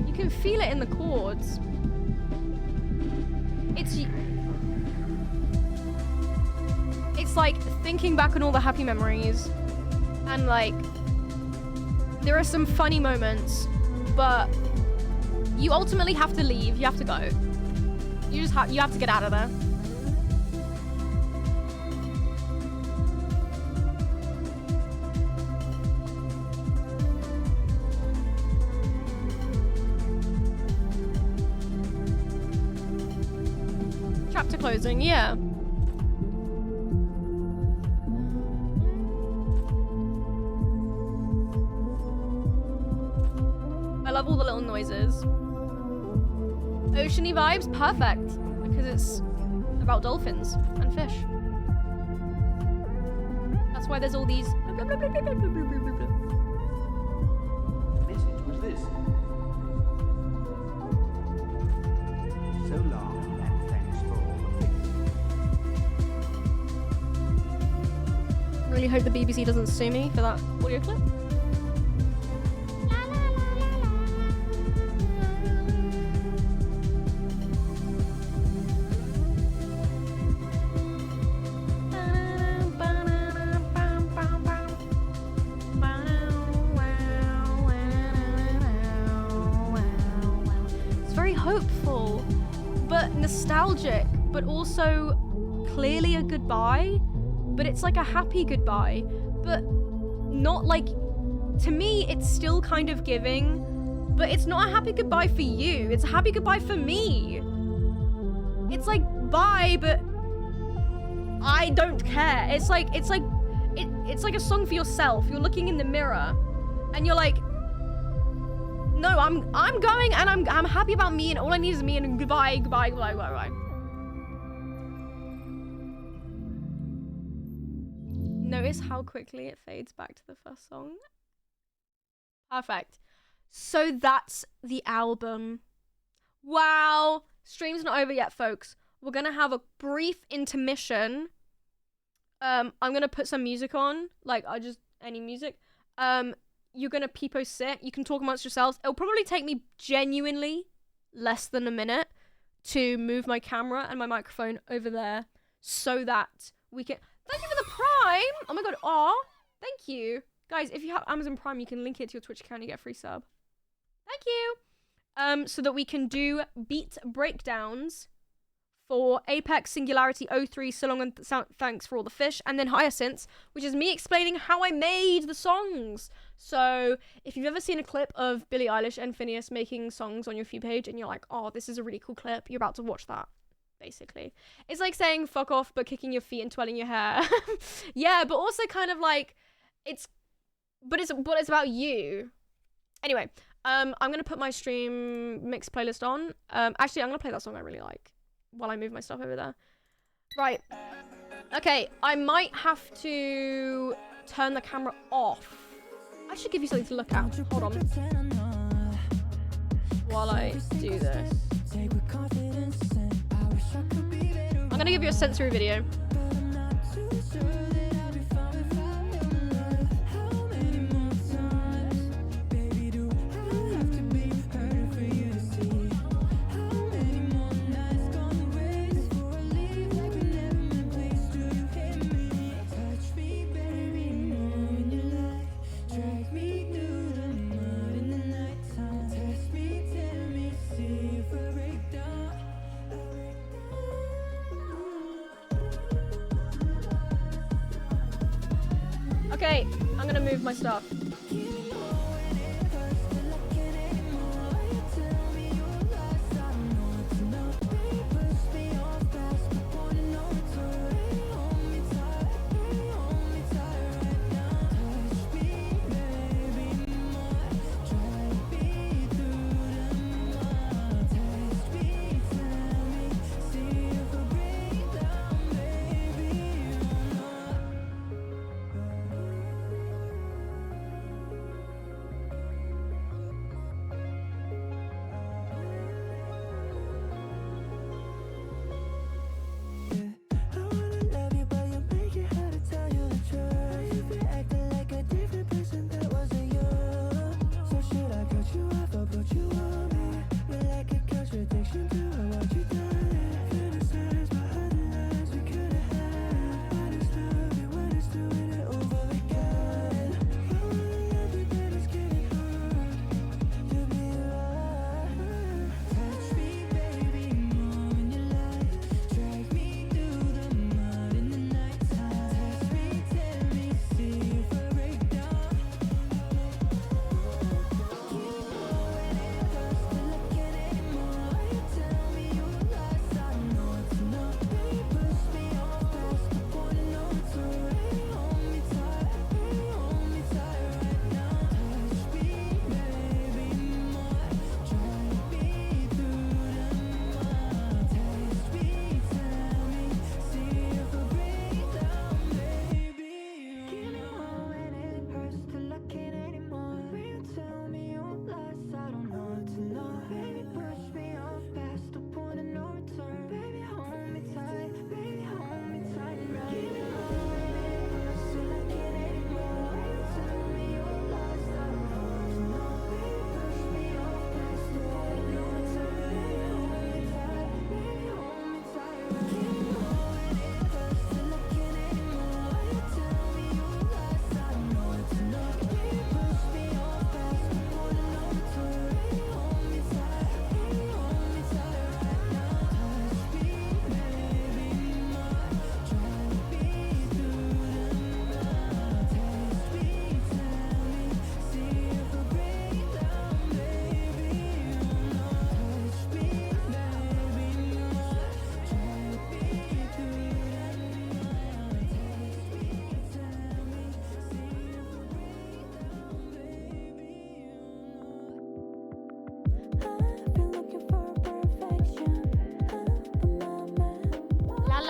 [SPEAKER 1] You can feel it in the chords. It's like thinking back on all the happy memories, and like there are some funny moments, but you ultimately have to leave. You have to go. You have to get out of there. chapter closing, yeah. I love all the little noises. Oceany vibes, perfect. Because it's about dolphins and fish. That's why there's all these blah, blah, blah, blah, blah, blah, blah, blah, blah.
[SPEAKER 8] Message was this. So long, and thanks for all the things.
[SPEAKER 1] Really hope the BBC doesn't sue me for that audio clip. It's very hopeful, but nostalgic, but also clearly a goodbye. But it's like a happy goodbye, but not like, to me, it's still kind of giving, but it's not a happy goodbye for you. It's a happy goodbye for me. It's like, bye, but I don't care. It's like a song for yourself. You're looking in the mirror and you're like, no, I'm going and I'm happy about me and all I need is me and goodbye, goodbye, goodbye, goodbye, goodbye. Notice how quickly it fades back to the first song. Perfect. So that's the album. Wow. Stream's not over yet, folks. We're gonna have a brief intermission. I'm gonna put some music on. Like, any music. You're gonna peepo sit. You can talk amongst yourselves. It'll probably take me genuinely less than a minute to move my camera and my microphone over there so that we can... Thank you for the Prime! Oh my god, aw. Thank you. Guys, if you have Amazon Prime, you can link it to your Twitch account and you get a free sub. Thank you! So that we can do beat breakdowns for Apex, Singularity, O3, So Long and Thanks for All the Fish, and then Hyacinths, which is me explaining how I made the songs. So, if you've ever seen a clip of Billie Eilish and Phineas making songs on your View page, and you're like, oh, this is a really cool clip, you're about to watch that. Basically, it's like saying fuck off but kicking your feet and twirling your hair. Yeah, but also kind of like it's about you. Anyway, I'm gonna put my stream mix playlist on. Actually, I'm gonna play that song I really like while I move my stuff over there. Right. Okay, I might have to turn the camera off. I should give you something to look at. Hold on. While I do this. I'm gonna give you a sensory video. Okay, I'm gonna move my stuff.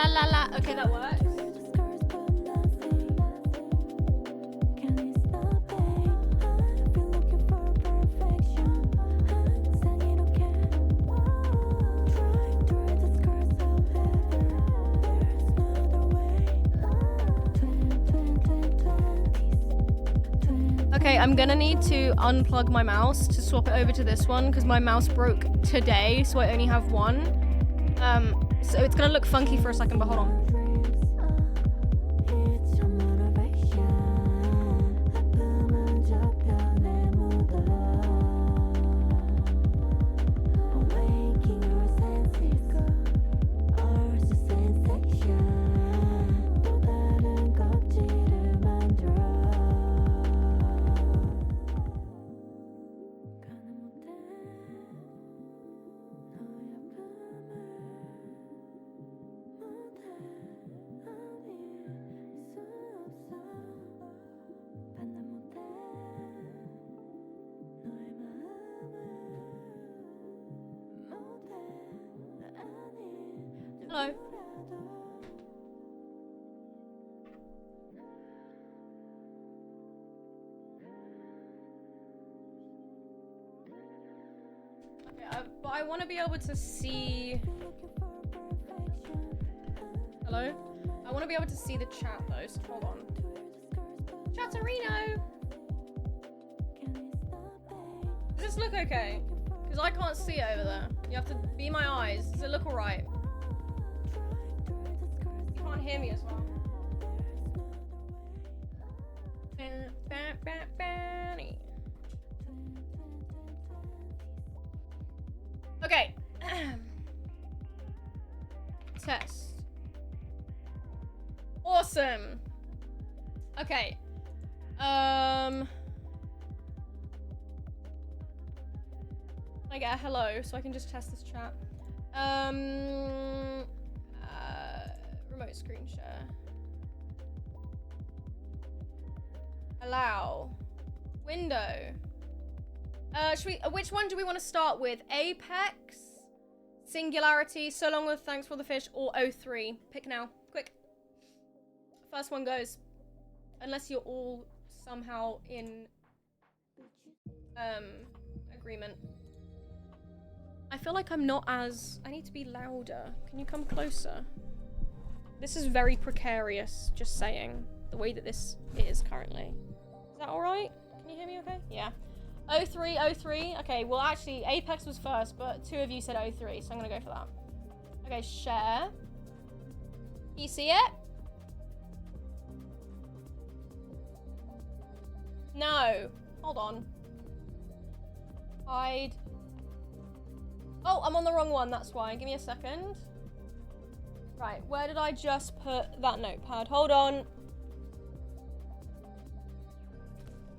[SPEAKER 1] la la la. Okay, that works. Okay, I'm gonna need to unplug my mouse to swap it over to this one because my mouse broke today, so I only have one. So it's gonna look funky for a second, but hold on. Hello. Okay, but I want to be able to see. Hello? I want to be able to see the chat though, so hold on. Chatterino! Does this look okay? Because I can't see it over there. You have to be my eyes. Does it look alright? You can't hear me as well. Okay. Test. Awesome. Okay. I get a hello so I can just test this chat. Remote screen share. Allow. Window. Should we? Which one do we want to start with? Apex, Singularity, So Long with Thanks for the Fish, or O3? Pick now, quick. First one goes. Unless you're all somehow in agreement. I feel like I'm not as. I need to be louder. Can you come closer? This is very precarious. Just saying. The way that this is currently. Is that all right? Can you hear me? Okay. Yeah. O3, O3. Okay, well actually Apex was first, but 2 of you said O3, so I'm gonna go for that. Okay, share. You see it? No. Hold on. Hide. Oh, I'm on the wrong one, that's why. Give me a second. Right, where did I just put that notepad? Hold on.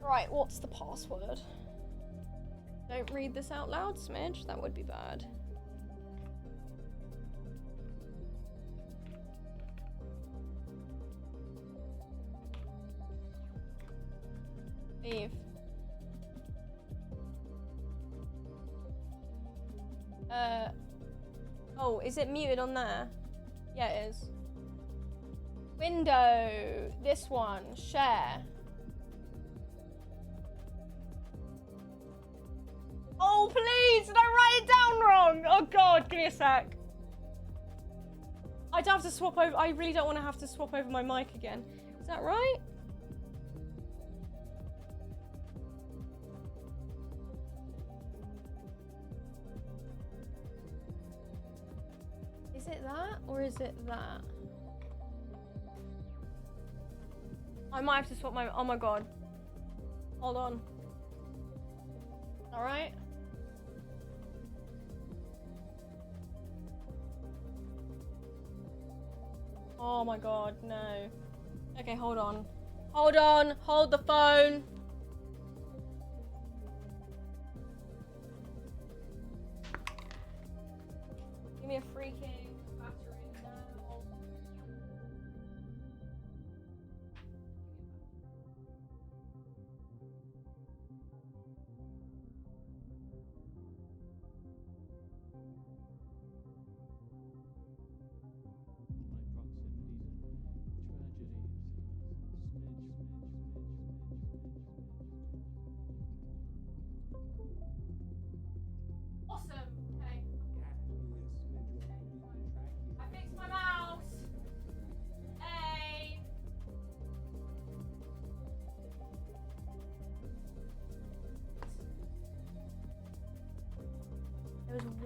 [SPEAKER 1] Right, what's the password? Don't read this out loud, Smidge. That would be bad. Leave. Oh, is it muted on there? Yeah, it is. Window. This one. Share. Oh, please! Did I write it down wrong? Oh, God. Give me a sec. I'd have to swap over. I really don't want to have to swap over my mic again. Is that right? Is it that? Or is it that? I might have to swap my... Oh, my God. Hold on. All right. Oh my God, no. Okay, hold on. Hold on, hold the phone. Give me a freaking battery now.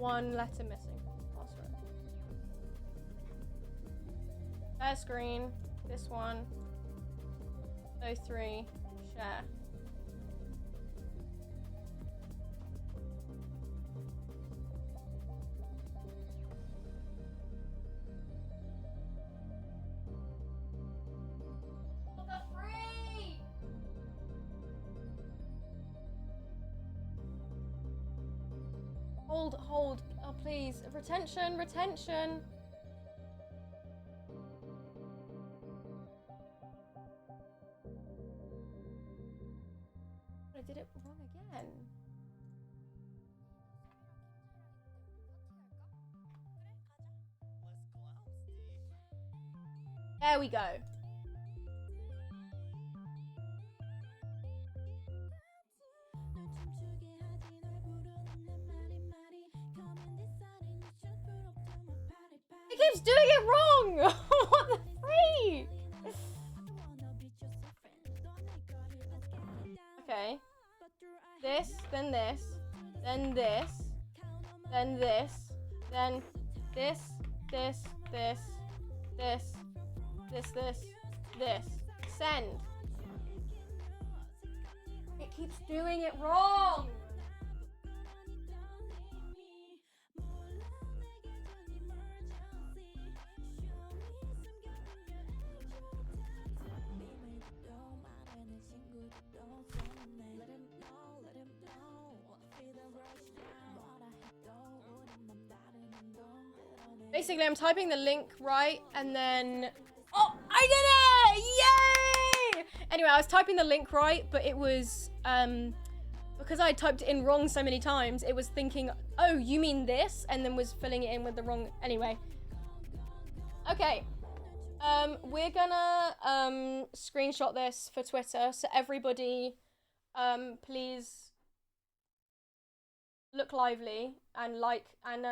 [SPEAKER 1] one letter missing. Password. Share screen. This one. 03. Share. Hold. Oh, please. Retention. I did it wrong again. There we go. It keeps doing it wrong! What the freak? Okay. This, then this, then this, then this, then this, this. Send. It keeps doing it wrong! Basically, I'm typing the link right, and then... Oh, I did it! Yay! Anyway, I was typing the link right, but it was, because I typed it in wrong so many times, it was thinking, oh, you mean this? And then was filling it in with the wrong... Anyway. Okay. We're gonna, screenshot this for Twitter, so everybody, please look lively and like, and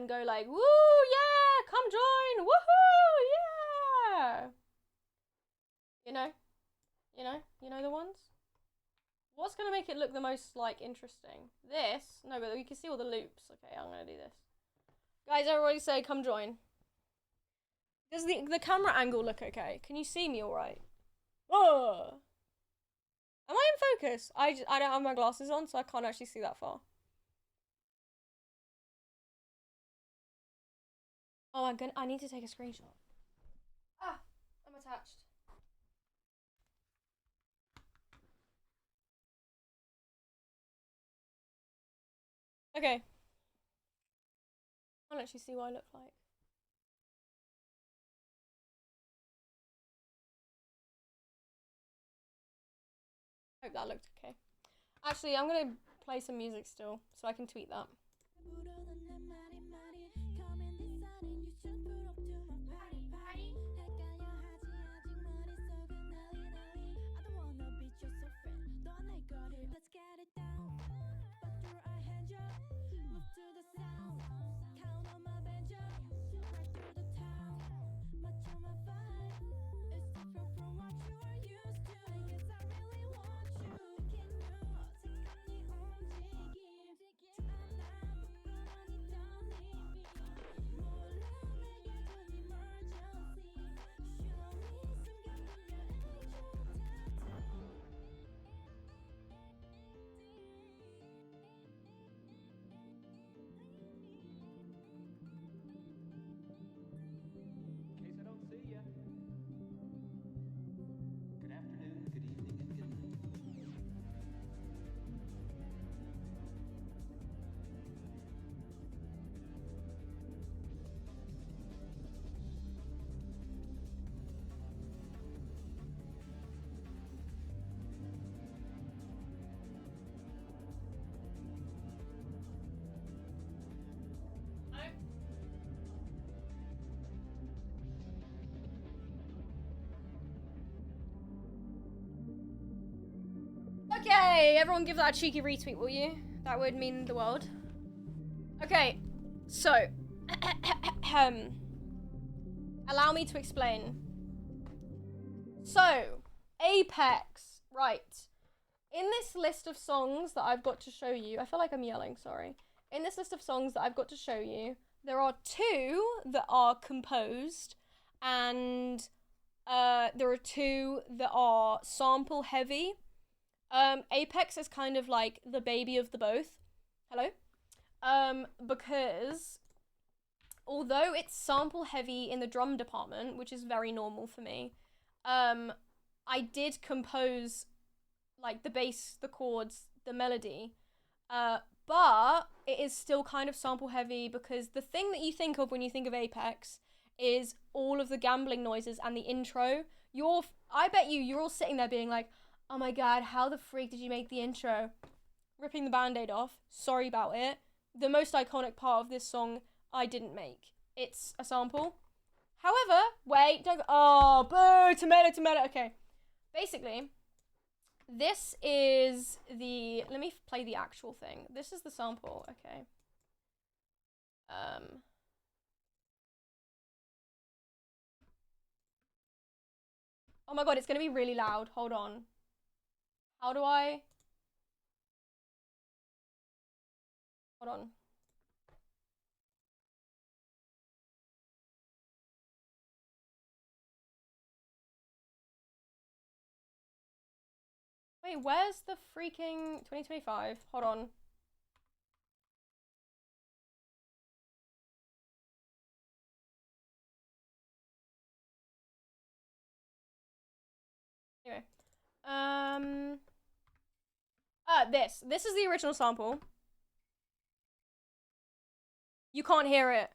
[SPEAKER 1] go like, woo, yeah, come join, woohoo, yeah. You know the ones? What's gonna make it look the most, like, interesting? This? No, but you can see all the loops. Okay, I'm gonna do this. Guys, everybody say, come join. Does the camera angle look okay? Can you see me all right? Oh! Am I in focus? I don't have my glasses on, so I can't actually see that far. Oh, I need to take a screenshot. Ah, I'm attached. Okay. I'll actually see what I look like. Hope that looked okay. Actually, I'm gonna play some music still, so I can tweet that. Okay, everyone give that a cheeky retweet, will you? That would mean the world. Okay, so allow me to explain. So, Apex, right. in this list of songs that I've got to show you, I feel like I'm yelling, sorry. In this list of songs that I've got to show you, there are 2 that are composed, and there are 2 that are sample heavy. Apex is kind of like the baby of the both. Hello? Because although it's sample heavy in the drum department, which is very normal for me, I did compose like the bass, the chords, the melody, but it is still kind of sample heavy because the thing that you think of when you think of Apex is all of the gambling noises and the intro. I bet you're all sitting there being like, oh my god, how the freak did you make the intro? Ripping the band-aid off. Sorry about it. The most iconic part of this song I didn't make. It's a sample. However, wait, don't go, oh, boo, tomato. Okay. Basically, this is let me play the actual thing. This is the sample, okay. Oh my god, it's gonna be really loud. Hold on. How do I? Hold on. Wait, where's the freaking 2025? Hold on. Anyway. This is the original sample. You can't hear it.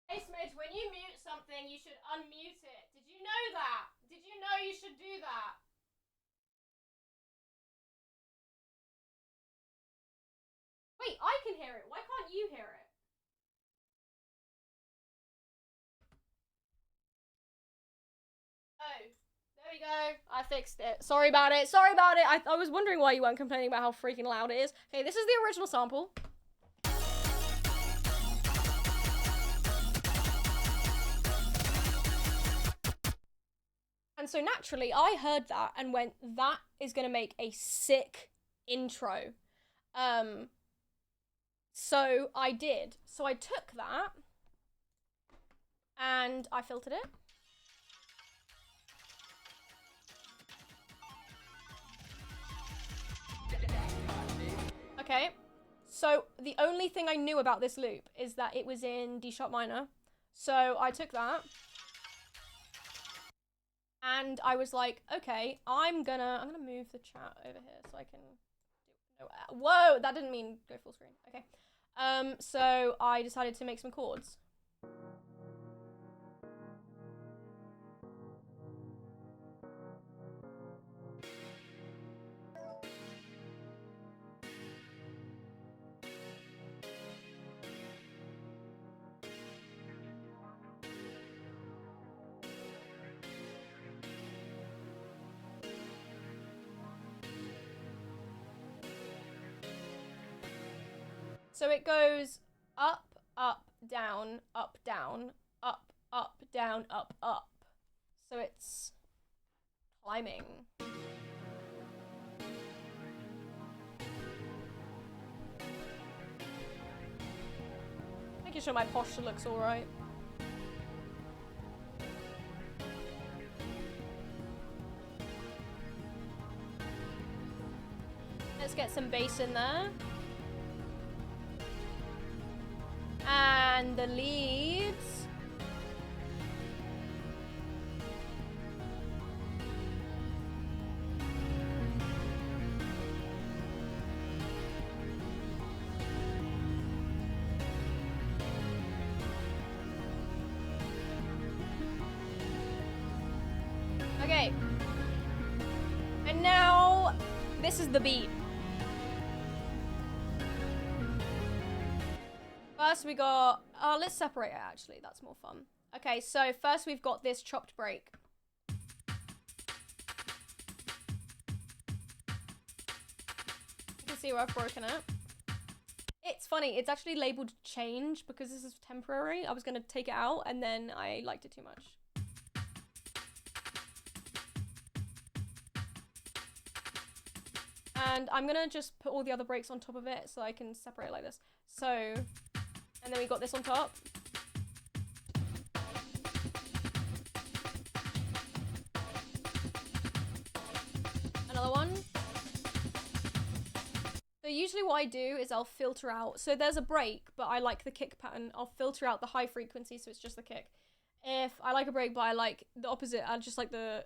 [SPEAKER 1] Hey Smidge, when you mute something, you should unmute it. Did you know that? Did you know you should do that? Wait, I can hear it. Why can't you hear it? Oh, there we go. I fixed it. Sorry about it. Sorry about it. I was wondering why you weren't complaining about how freaking loud it is. Okay, this is the original sample. And so naturally, I heard that and went, that is going to make a sick intro. So I did. So I took that and I filtered it. Okay. So the only thing I knew about this loop is that it was in D sharp minor. So I took that. And I was like, okay, I'm gonna move the chat over here so I can do, no, whoa, that didn't mean go full screen. Okay. So I decided to make some chords. So it goes up, up, down, up, down, up, up, down, up, up. So it's climbing. Making sure my posture looks alright. Let's get some bass in there. And the leads. Okay. And now this is the beat. First we got, let's separate it actually, that's more fun. Okay, so first we've got this chopped break. You can see where I've broken it. It's funny. It's actually labeled change because this is temporary. I was gonna take it out and then I liked it too much. And I'm gonna just put all the other brakes on top of it so I can separate it like this. So, and then we got this on top. Another one. So usually what I do is I'll filter out. So there's a break, but I like the kick pattern. I'll filter out the high frequency, so it's just the kick. If I like a break, but I like the opposite, I just like the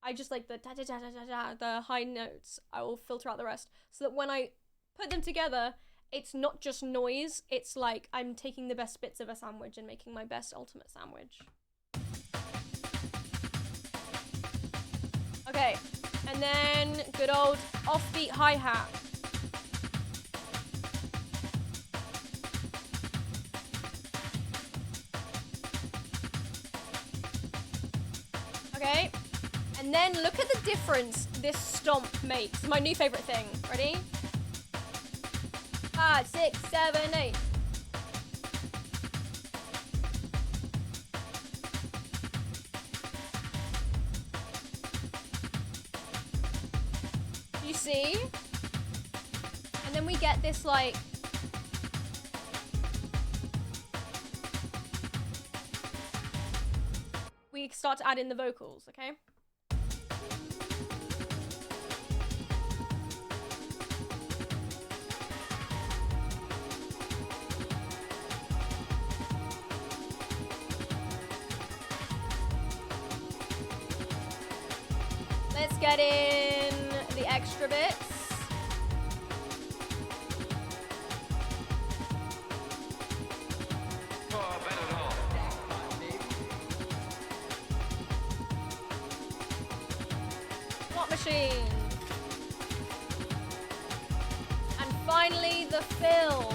[SPEAKER 1] da da da da da da, the high notes. I will filter out the rest, so that when I put them together, it's not just noise. It's like I'm taking the best bits of a sandwich and making my best ultimate sandwich. Okay, and then good old offbeat hi-hat. Okay, and then look at the difference this stomp makes. My new favorite thing. Ready? 5, 6, 7, 8. You see? And then we get this like we start to add in the vocals, okay? Let's get in the extra bits. What machine? And finally the fill.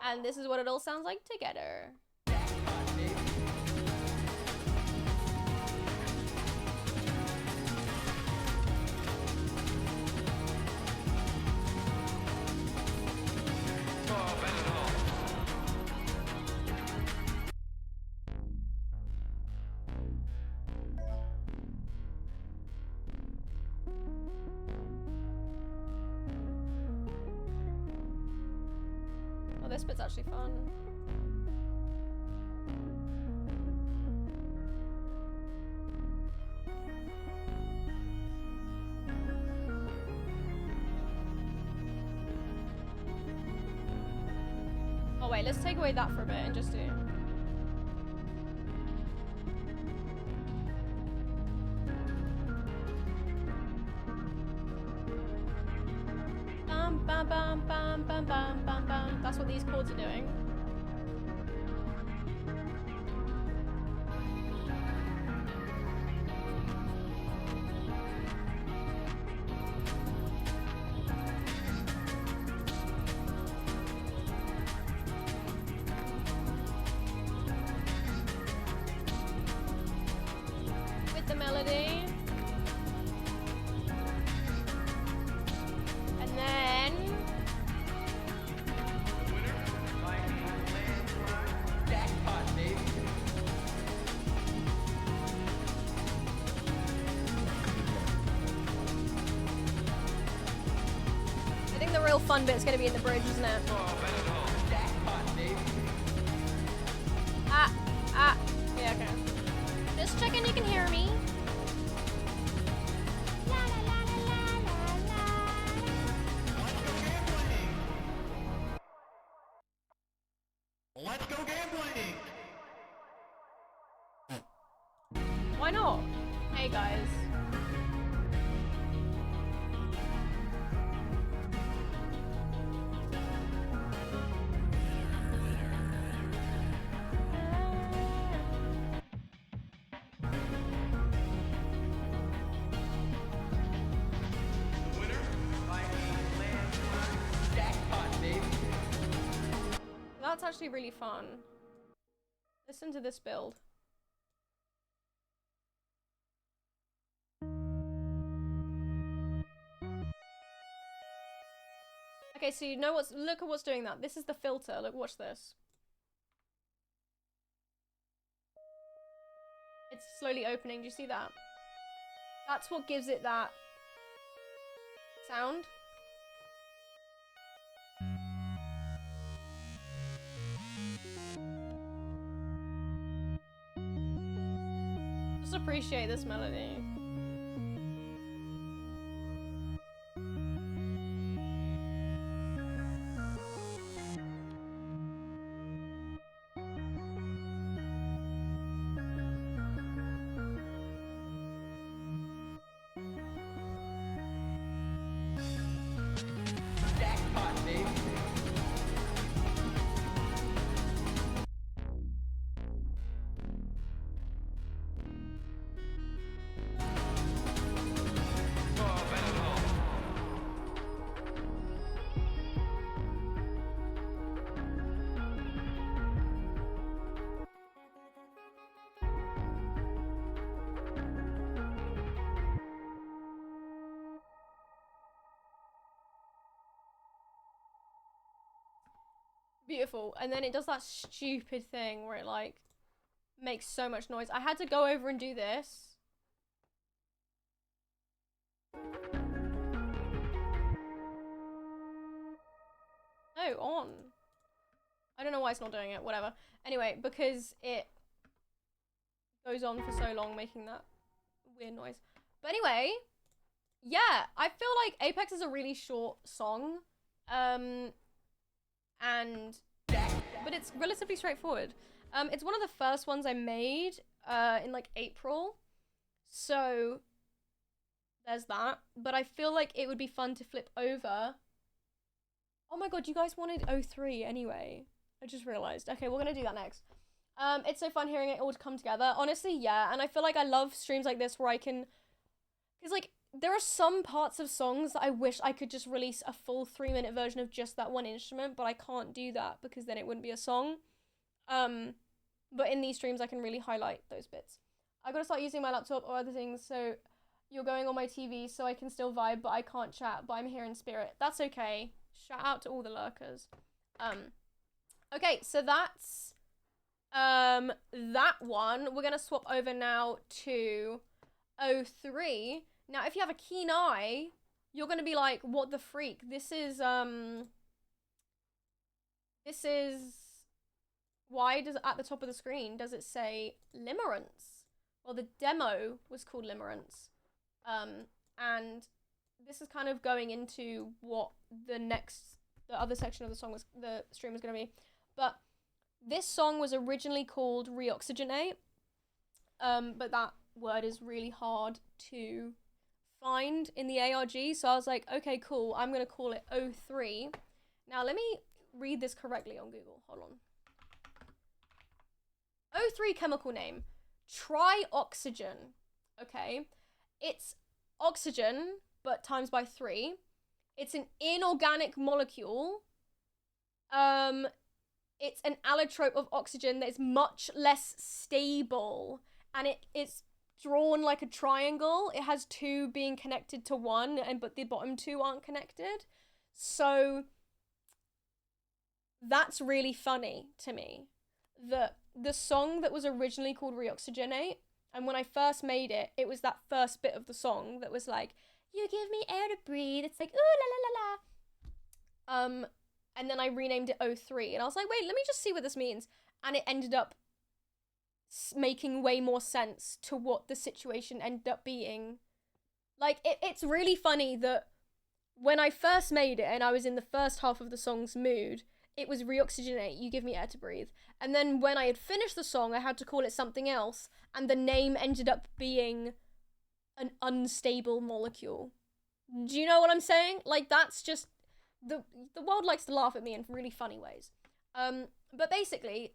[SPEAKER 1] And this is what it all sounds like together. Oh, this bit's actually fun. Oh wait, let's take away that for a bit and just do. Bum bum bum bum bum bum bum bum. That's what these chords are doing. With the melody. And then I think the real fun bit's gonna be in the bridge, isn't it? Yeah, okay. Just checking you can hear me. La, la, la, la, la, la.
[SPEAKER 9] Let's go gambling!
[SPEAKER 1] Why not? Hey guys. That's actually really fun. Listen to this build. Okay, Okay, so you know what's, look at what's doing that. This is the filter. Look, watch this. It's slowly opening. Do you see that? That's what gives it that sound. Just appreciate this melody. Beautiful. And then it does that stupid thing where it like makes so much noise. I had to go over and do this. Oh, on. I don't know why it's not doing it, whatever. Anyway, because it goes on for so long making that weird noise. But anyway, yeah, I feel like Apex is a really short song. But it's relatively straightforward. It's one of the first ones I made in like April, so there's that. But I feel like it would be fun to flip over. Oh my god, you guys wanted 03 anyway. I just realized. Okay, we're gonna do that next. It's so fun hearing it all come together. Honestly, yeah, and I feel like I love streams like this where I can, because like there are some parts of songs that I wish I could just release a full 3-minute version of just that one instrument, but I can't do that because then it wouldn't be a song. But in these streams, I can really highlight those bits. I gotta start using my laptop or other things, so you're going on my TV so I can still vibe, but I can't chat, but I'm here in spirit. That's okay. Shout out to all the lurkers. Okay, so that's that one. We're gonna swap over now to 03. Now, if you have a keen eye, you're gonna be like, what the freak? This is, why does, at the top of the screen, does it say Limerence? Well, the demo was called Limerence. And this is kind of going into what the other section of the song was, the stream was gonna be. But this song was originally called Reoxygenate. But that word is really hard to find in the ARG, so I was like, okay, cool, I'm gonna call it 03. Now let me read this correctly on Google. Hold on. 03 chemical name, trioxygen. Okay, it's oxygen but times by 3. It's an inorganic molecule. It's an allotrope of oxygen that is much less stable, and it's drawn like a triangle. It has 2 being connected to 1, but the bottom 2 aren't connected. So that's really funny to me. The song that was originally called Reoxygenate, and when I first made it, it was that first bit of the song that was like, you give me air to breathe. It's like, ooh la la la la. And then I renamed it 03, and I was like, wait, let me just see what this means. And it ended up making way more sense to what the situation ended up being. Like, it's really funny that when I first made it and I was in the first half of the song's mood, it was Reoxygenate, you give me air to breathe. And then when I had finished the song, I had to call it something else, and the name ended up being an unstable molecule. Do you know what I'm saying? Like, that's just, the world likes to laugh at me in really funny ways. But basically,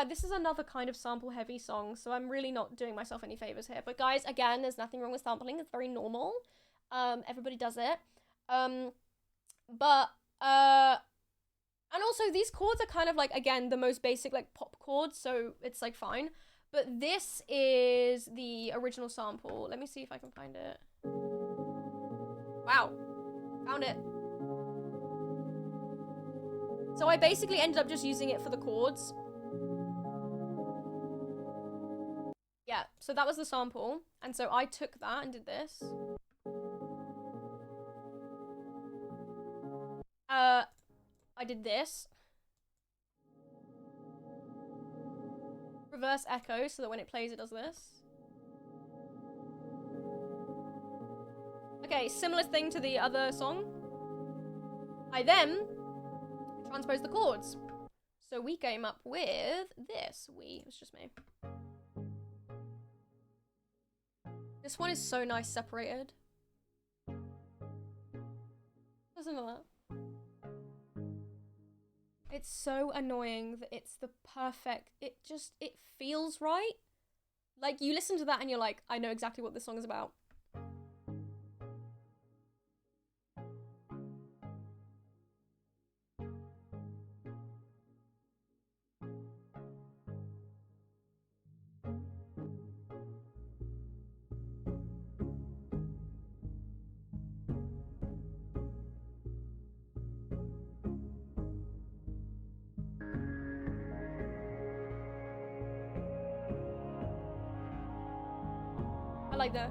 [SPEAKER 1] this is another kind of sample-heavy song, so I'm really not doing myself any favors here. But guys, again, there's nothing wrong with sampling. It's very normal. Everybody does it. And also, these chords are kind of like, again, the most basic, like, pop chords, so it's, like, fine. But this is the original sample. Let me see if I can find it. Wow. Found it. So I basically ended up just using it for the chords. Yeah, so that was the sample. And so I took that and did this. I did this. Reverse echo so that when it plays it does this. Okay, similar thing to the other song. I then transposed the chords. So we came up with this. It was just me. This one is so nice separated. Listen to that. It's so annoying that it's the perfect, it feels right. Like, you listen to that and you're like, I know exactly what this song is about. I like the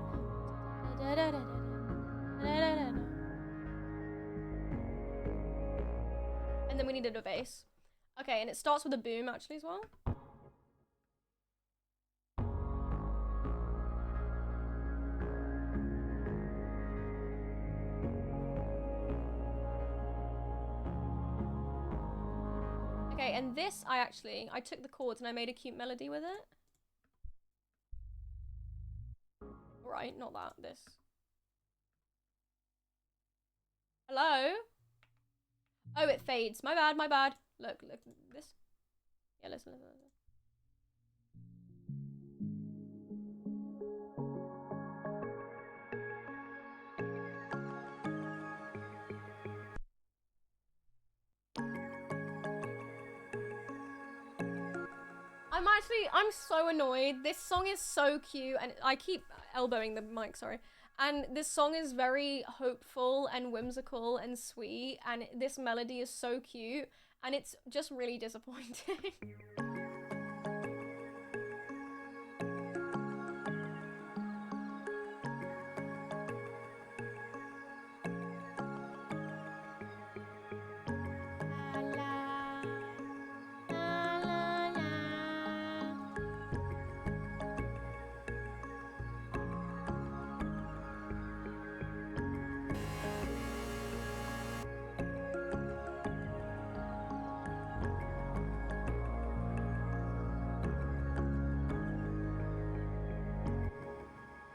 [SPEAKER 1] and then we needed a bass. Okay, and it starts with a boom actually as well. Okay, and this I took the chords and I made a cute melody with it. Right, not that, this. Hello? Oh, it fades. My bad, my bad. Look, this. Yeah, listen. I'm so annoyed. This song is so cute, and I keep elbowing the mic, sorry. And this song is very hopeful and whimsical and sweet, and this melody is so cute, and it's just really disappointing.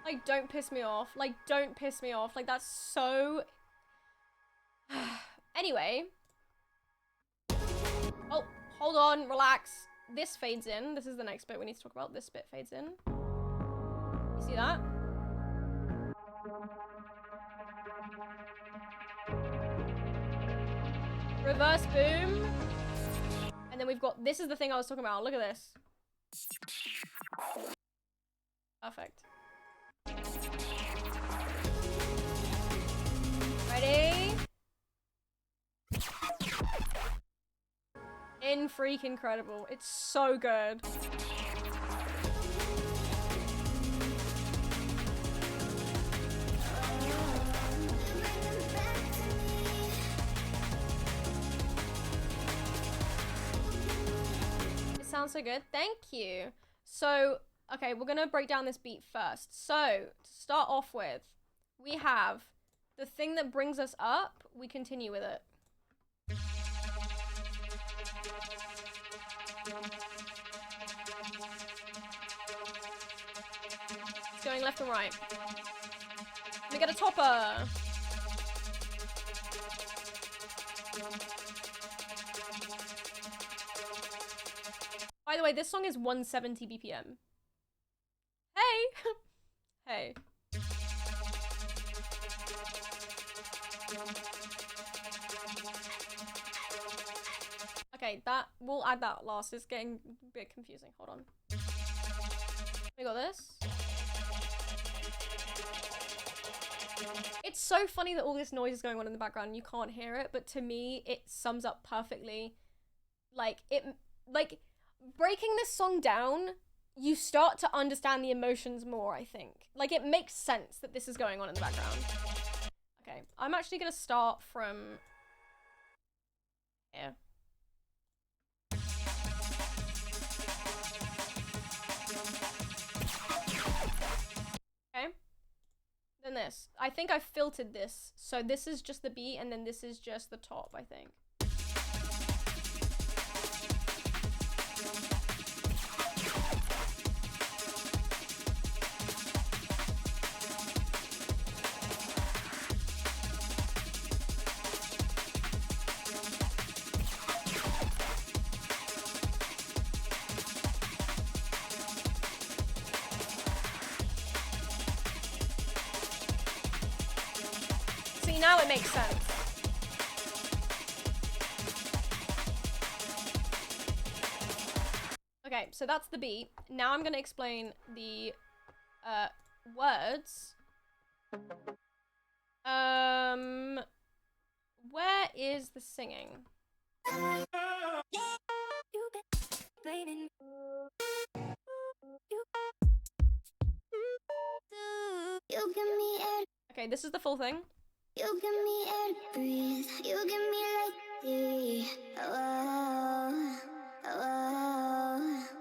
[SPEAKER 1] Like, don't piss me off. Like, don't piss me off. Like, that's so... Anyway. Oh, hold on, relax. This fades in. This is the next bit we need to talk about. This bit fades in. You see that? Reverse boom. And then we've got... This is the thing I was talking about. Look at this. Perfect. Ready? Freak incredible. It's so good. It sounds so good. Thank you. So, okay, we're gonna break down this beat first. So, to start off with, we have the thing that brings us up, we continue with it. It's going left and right. We get a topper. By the way, this song is 170 BPM. Hey! Hey. Okay, we'll add that last. It's getting a bit confusing. Hold on. We got this. It's so funny that all this noise is going on in the background and you can't hear it, but to me, it sums up perfectly. Like, breaking this song down, you start to understand the emotions more, I think. Like, it makes sense that this is going on in the background. Okay, I'm actually gonna start from here. Okay. Then this. I think I filtered this. So this is just the beat and then this is just the top, I think. See, now it makes sense. Okay, so that's the beat. Now I'm gonna explain the words. Where is the singing? Okay, this is the full thing.
[SPEAKER 9] You give me air to breathe. You give me like the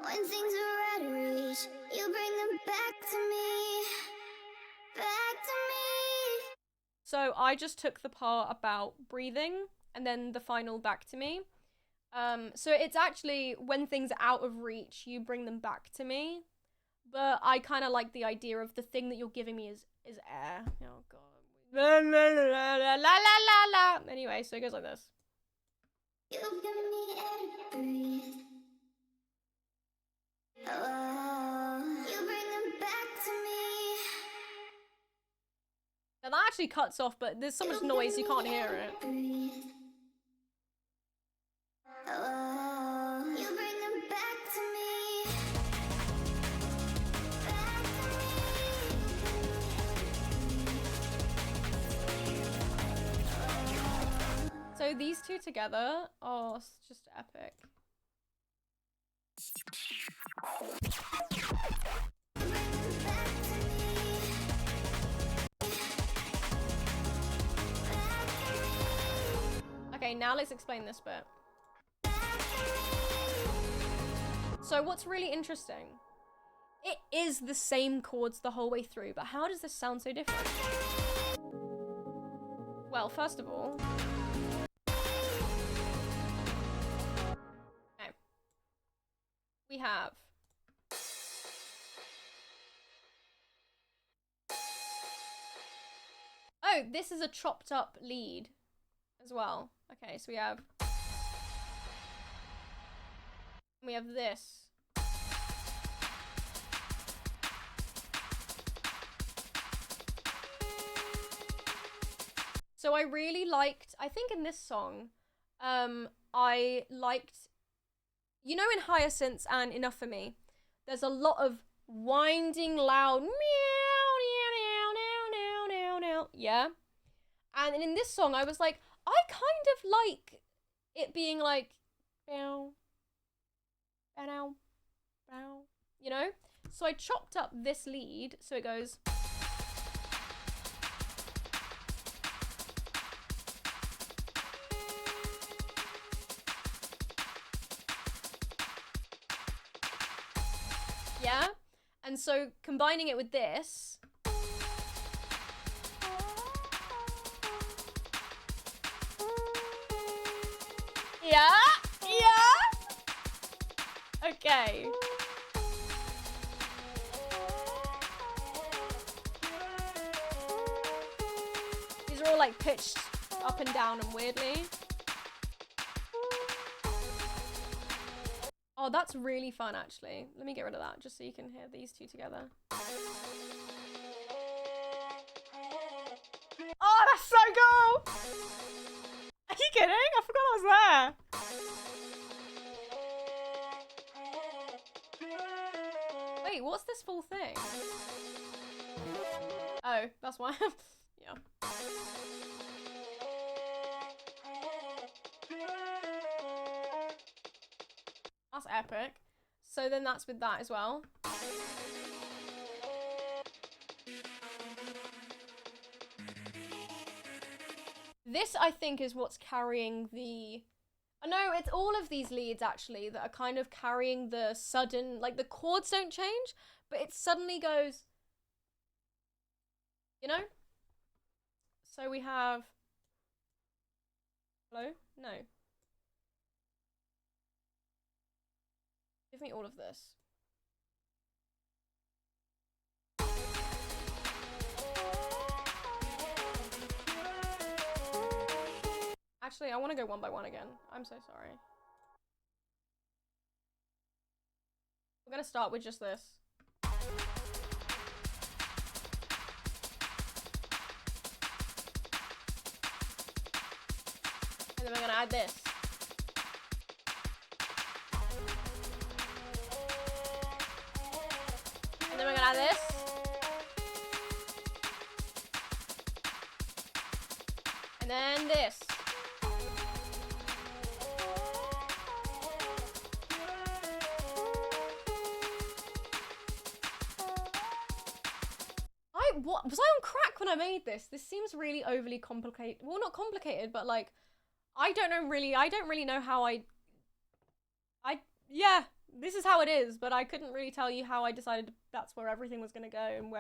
[SPEAKER 9] when things are out of reach, you bring them back to me, back to me.
[SPEAKER 1] So I just took the part about breathing and then the final back to me. So it's actually when things are out of reach, you bring them back to me. But I kind of like the idea of the thing that you're giving me is air. Oh god. La la la la la. Anyway, so it goes like this.
[SPEAKER 9] You give me air to breathe. You bring them back to me.
[SPEAKER 1] Now that actually cuts off, but there's so much noise you can't hear it.
[SPEAKER 9] You bring them back to me. Back to me.
[SPEAKER 1] So these two together, oh, it's just epic. Okay, now let's explain this bit. So what's really interesting, it is the same chords the whole way through, but how does this sound so different? Well, first of all, okay, we have oh, this is a chopped up lead as well. Okay, so we have this. So I really liked, I think in this song, I liked, you know, in Hyacinths and Enough for Me, there's a lot of winding loud meow, meow, meow, meow, meow, meow, yeah? And in this song, I was like, I kind of like it being like, bow, bow, bow, you know? So I chopped up this lead, so it goes. Yeah? And so combining it with this. Yeah? Yeah? Okay. These are all like pitched up and down and weirdly. Oh, that's really fun actually. Let me get rid of that just so you can hear these two together. Oh, that's so cool! Are you kidding? I forgot I was there. Wait, what's this full thing? Oh, that's why. Yeah. epic. So then that's with that as well. This, I think, is what's carrying the... No, it's all of these leads, actually, that are kind of carrying the sudden... Like, the chords don't change, but it suddenly goes... You know? So we have... Hello? No. Give me all of this. Actually, I want to go one by one again. I'm so sorry. We're gonna start with just this. And then we're gonna add this. And then we're gonna add this. And then this. What was I on crack when I made this? This seems really overly complicated. Well, not complicated, but like I don't really know how yeah, this is how it is, but I couldn't really tell you how I decided that's where everything was gonna go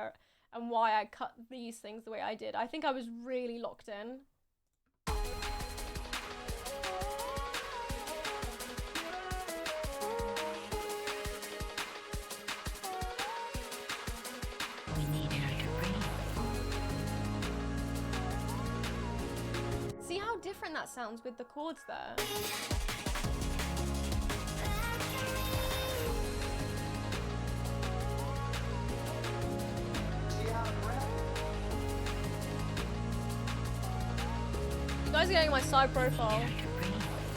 [SPEAKER 1] and why I cut these things the way I did. I think I was really locked in. See how different that sounds with the chords there? You guys are getting my side profile.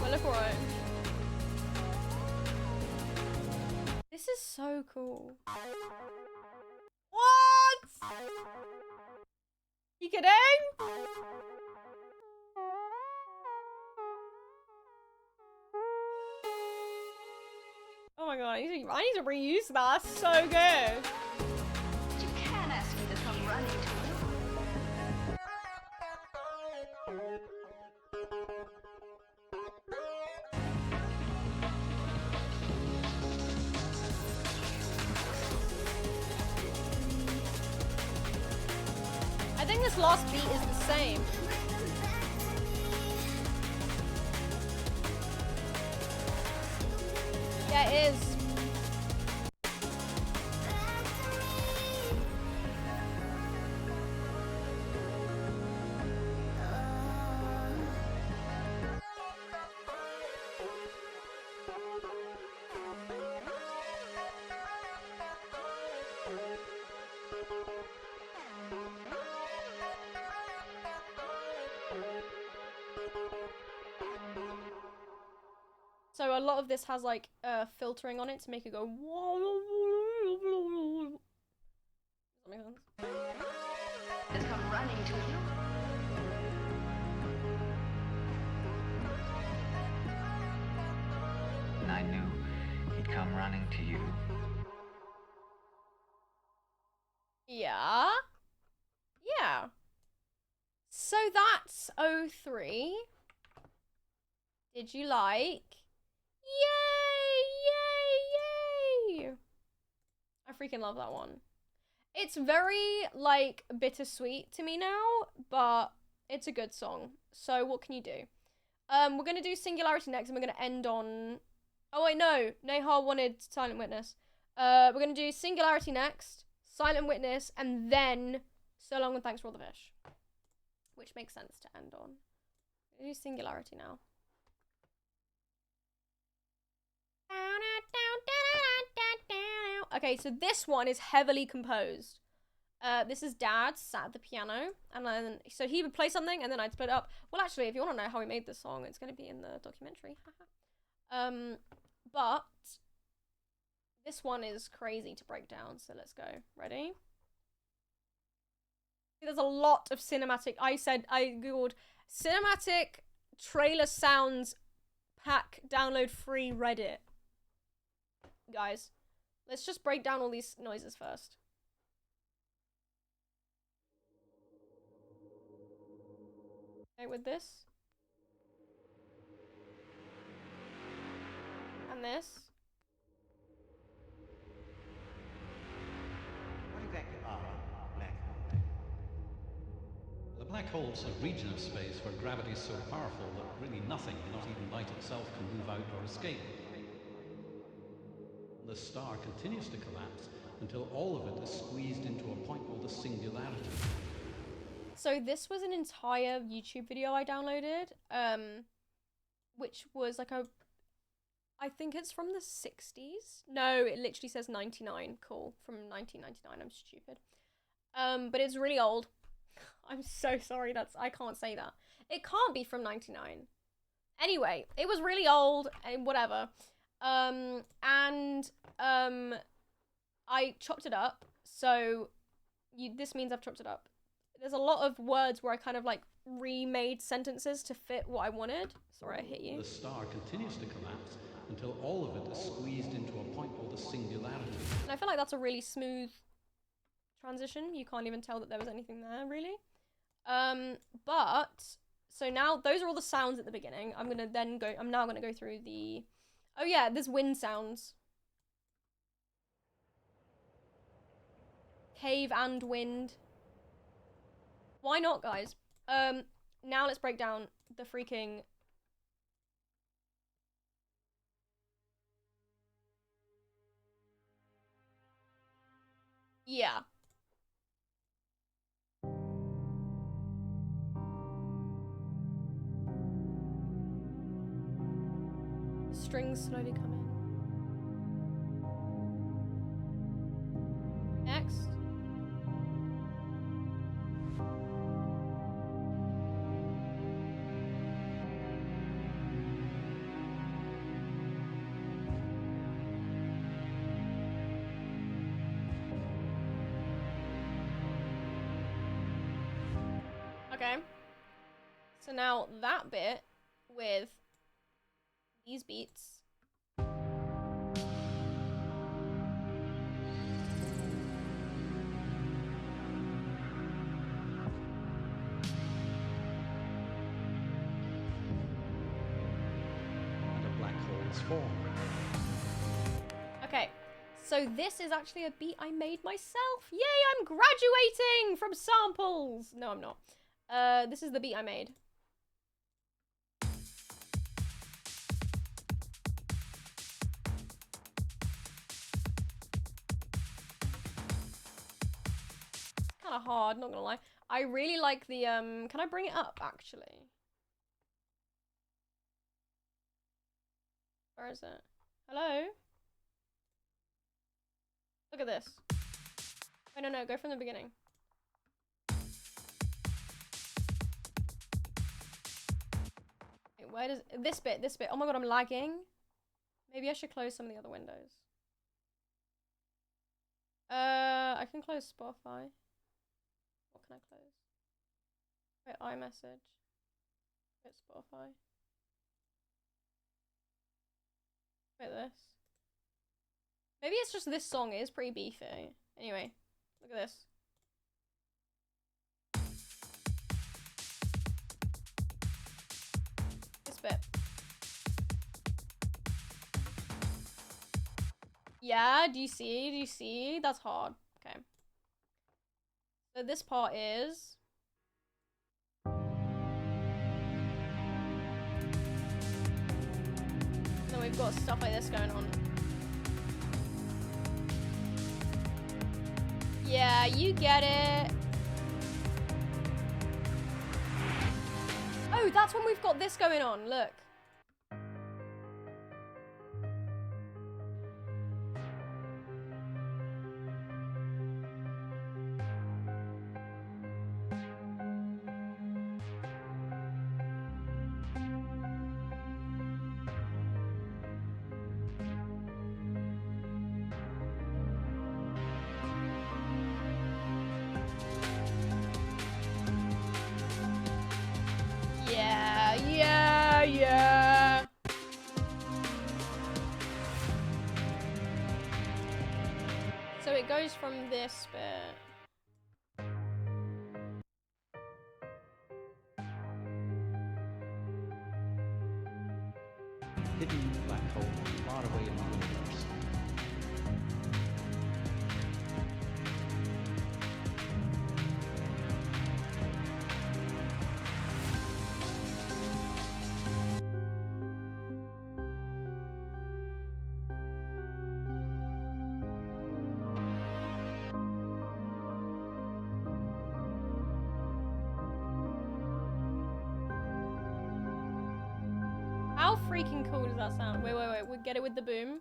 [SPEAKER 1] I look alright. This is so cool. What? You kidding? Oh my god, I need to reuse that. That's so good.
[SPEAKER 2] You can't ask me to come running to you.
[SPEAKER 1] I think this last beat is the same. Yeah, it is. So a lot of this has like filtering on it to make it go. Does that make sense?
[SPEAKER 2] Just come running to you.
[SPEAKER 3] And I knew he'd come running to you.
[SPEAKER 1] Yeah. Yeah. So that's 03. Did you like? Yay! Yay! Yay! I freaking love that one. It's very, like, bittersweet to me now, but it's a good song. So what can you do? We're gonna do Singularity next, and we're gonna end on... Oh, wait, no. Nehal wanted Silent Witness. We're gonna do Singularity next, Silent Witness, and then So Long and Thanks for All the Fish. Which makes sense to end on. We're gonna do Singularity now. Okay, so this one is heavily composed. This is Dad sat at the piano, and then so he would play something, and then I'd split it up. Well, actually, if you want to know how he made this song, it's going to be in the documentary. But this one is crazy to break down. So let's go. Ready? There's a lot of cinematic. I googled cinematic trailer sounds pack download free Reddit. guys. Let's just break down all these noises first. Okay, with this. And this.
[SPEAKER 8] What exactly are black holes?
[SPEAKER 5] The black hole's a region of space where gravity is so powerful that really nothing, not even light itself, can move out or escape. The star continues to collapse until all of it is squeezed into a point called a singularity.
[SPEAKER 1] So this was an entire YouTube video I downloaded, which was like I think it's from the 60s. No, it literally says 99. Cool. From 1999. I'm stupid. But it's really old. I'm so sorry. I can't say that. It can't be from 99. Anyway, it was really old and whatever. I chopped it up. So this means I've chopped it up. There's a lot of words where I kind of like remade sentences to fit what I wanted. Sorry, I hit you.
[SPEAKER 5] The star continues to collapse until all of it is squeezed into a point called a singularity.
[SPEAKER 1] And I feel like that's a really smooth transition. You can't even tell that there was anything there, really. But so now those are all the sounds at the beginning. I'm now gonna go through the. Oh yeah, there's wind sounds. Cave and wind. Why not, guys? Now let's break down the freaking. Yeah. Strings slowly come in. Next. Okay. So now that bit with these beats.
[SPEAKER 5] And a black hole is formed.
[SPEAKER 1] Okay. So this is actually a beat I made myself. Yay, I'm graduating from samples. No, I'm not. This is the beat I made. Kind of hard, not gonna lie. I really like the, can I bring it up, actually? Where is it? Hello? Look at this. Oh, no, go from the beginning. Wait, where does, this bit. Oh my god, I'm lagging. Maybe I should close some of the other windows. I can close Spotify. What can I close? Wait, iMessage. Wait, Spotify. Wait, this. Maybe it's just this song. It is pretty beefy. Anyway, look at this. This bit. Yeah, do you see? Do you see? That's hard. Okay. So this part is... Then we've got stuff like this going on. Yeah, you get it. Oh, that's when we've got this going on. Look. Yeah. So it goes from this bit.
[SPEAKER 5] Hidden black hole far away in the universe.
[SPEAKER 1] How freaking cool does that sound? Wait, we get it with the boom.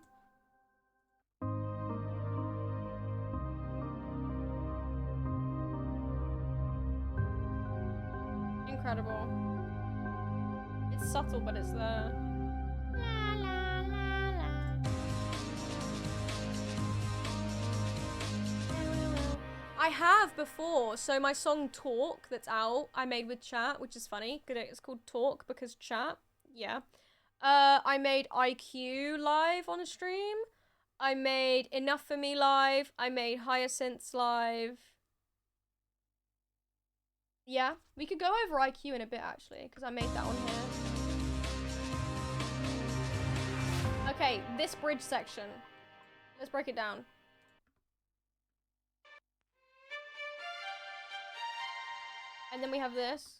[SPEAKER 1] Incredible. It's subtle, but it's there. La, la, la, la. I have before, so my song Talk that's out, I made with chat, which is funny. It's called Talk because chat, yeah. I made IQ live on a stream. I made Enough For Me live. I made Hyacinths live. Yeah, we could go over IQ in a bit actually, because I made that on here. Okay, this bridge section. Let's break it down. And then we have this.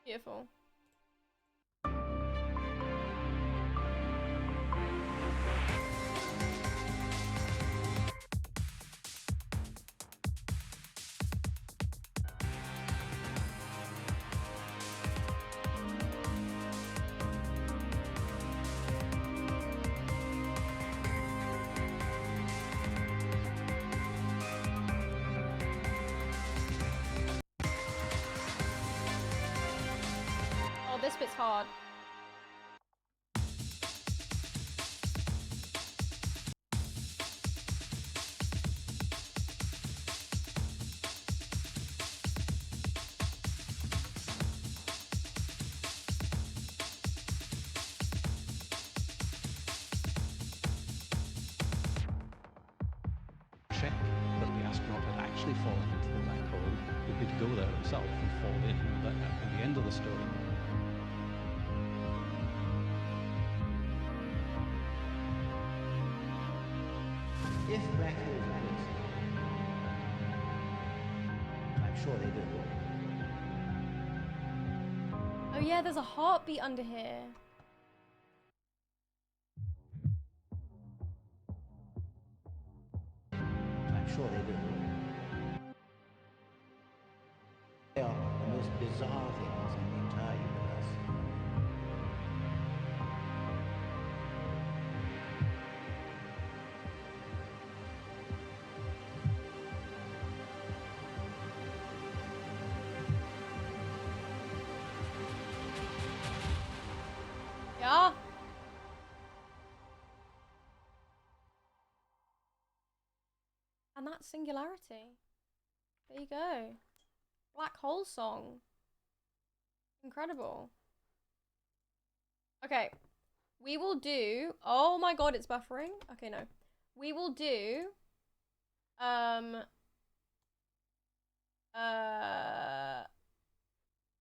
[SPEAKER 1] Beautiful. Oh, this bit's hard.
[SPEAKER 5] Check that the astronaut had actually fallen into the black hole would be to go there himself and fall in. But at the end of the story,
[SPEAKER 8] If black holes exist, I'm sure they do.
[SPEAKER 1] Oh yeah, there's a heartbeat under here.
[SPEAKER 8] I'm sure they do. They are the most bizarre things in the entire universe.
[SPEAKER 1] Yeah. And that's Singularity. There you go. Black hole song. Incredible. Okay. We will do... Oh my god, it's buffering. Okay, no. We will do...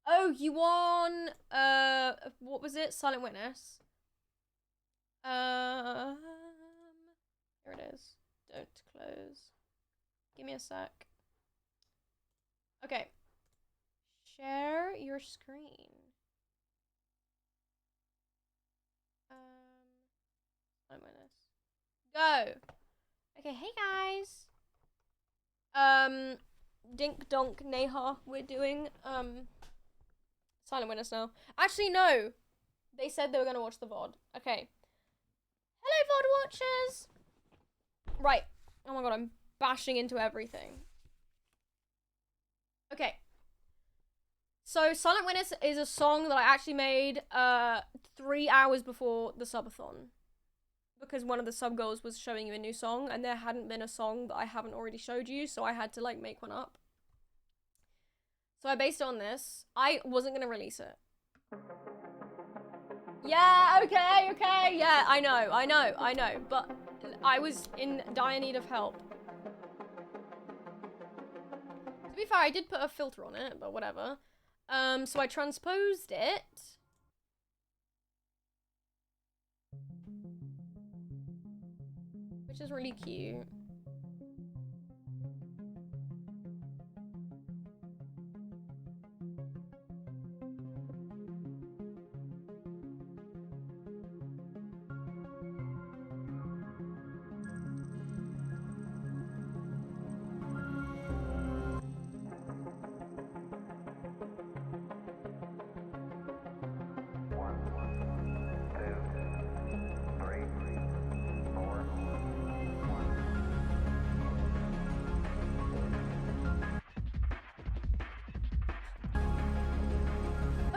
[SPEAKER 1] Oh, you want... What was it? Silent Witness. Here it is. Don't close. Give me a sec. Okay. Share your screen. Silent Witness. Go. Okay, hey guys. Dink Donk Neha, we're doing Silent Witness now. Actually, no. They said they were gonna watch the VOD. Okay. Hello, VOD watchers! Right. Oh my god, I'm bashing into everything. Okay. So, Silent Witness is a song that I actually made 3 hours before the subathon. because one of the sub goals was showing you a new song, and there hadn't been a song that I haven't already showed you, so I had to like make one up. So I based it on this. I wasn't gonna release it. Yeah, okay, yeah, I know, but I was in dire need of help. To be fair, I did put a filter on it, but whatever. So I transposed it. Which is really cute.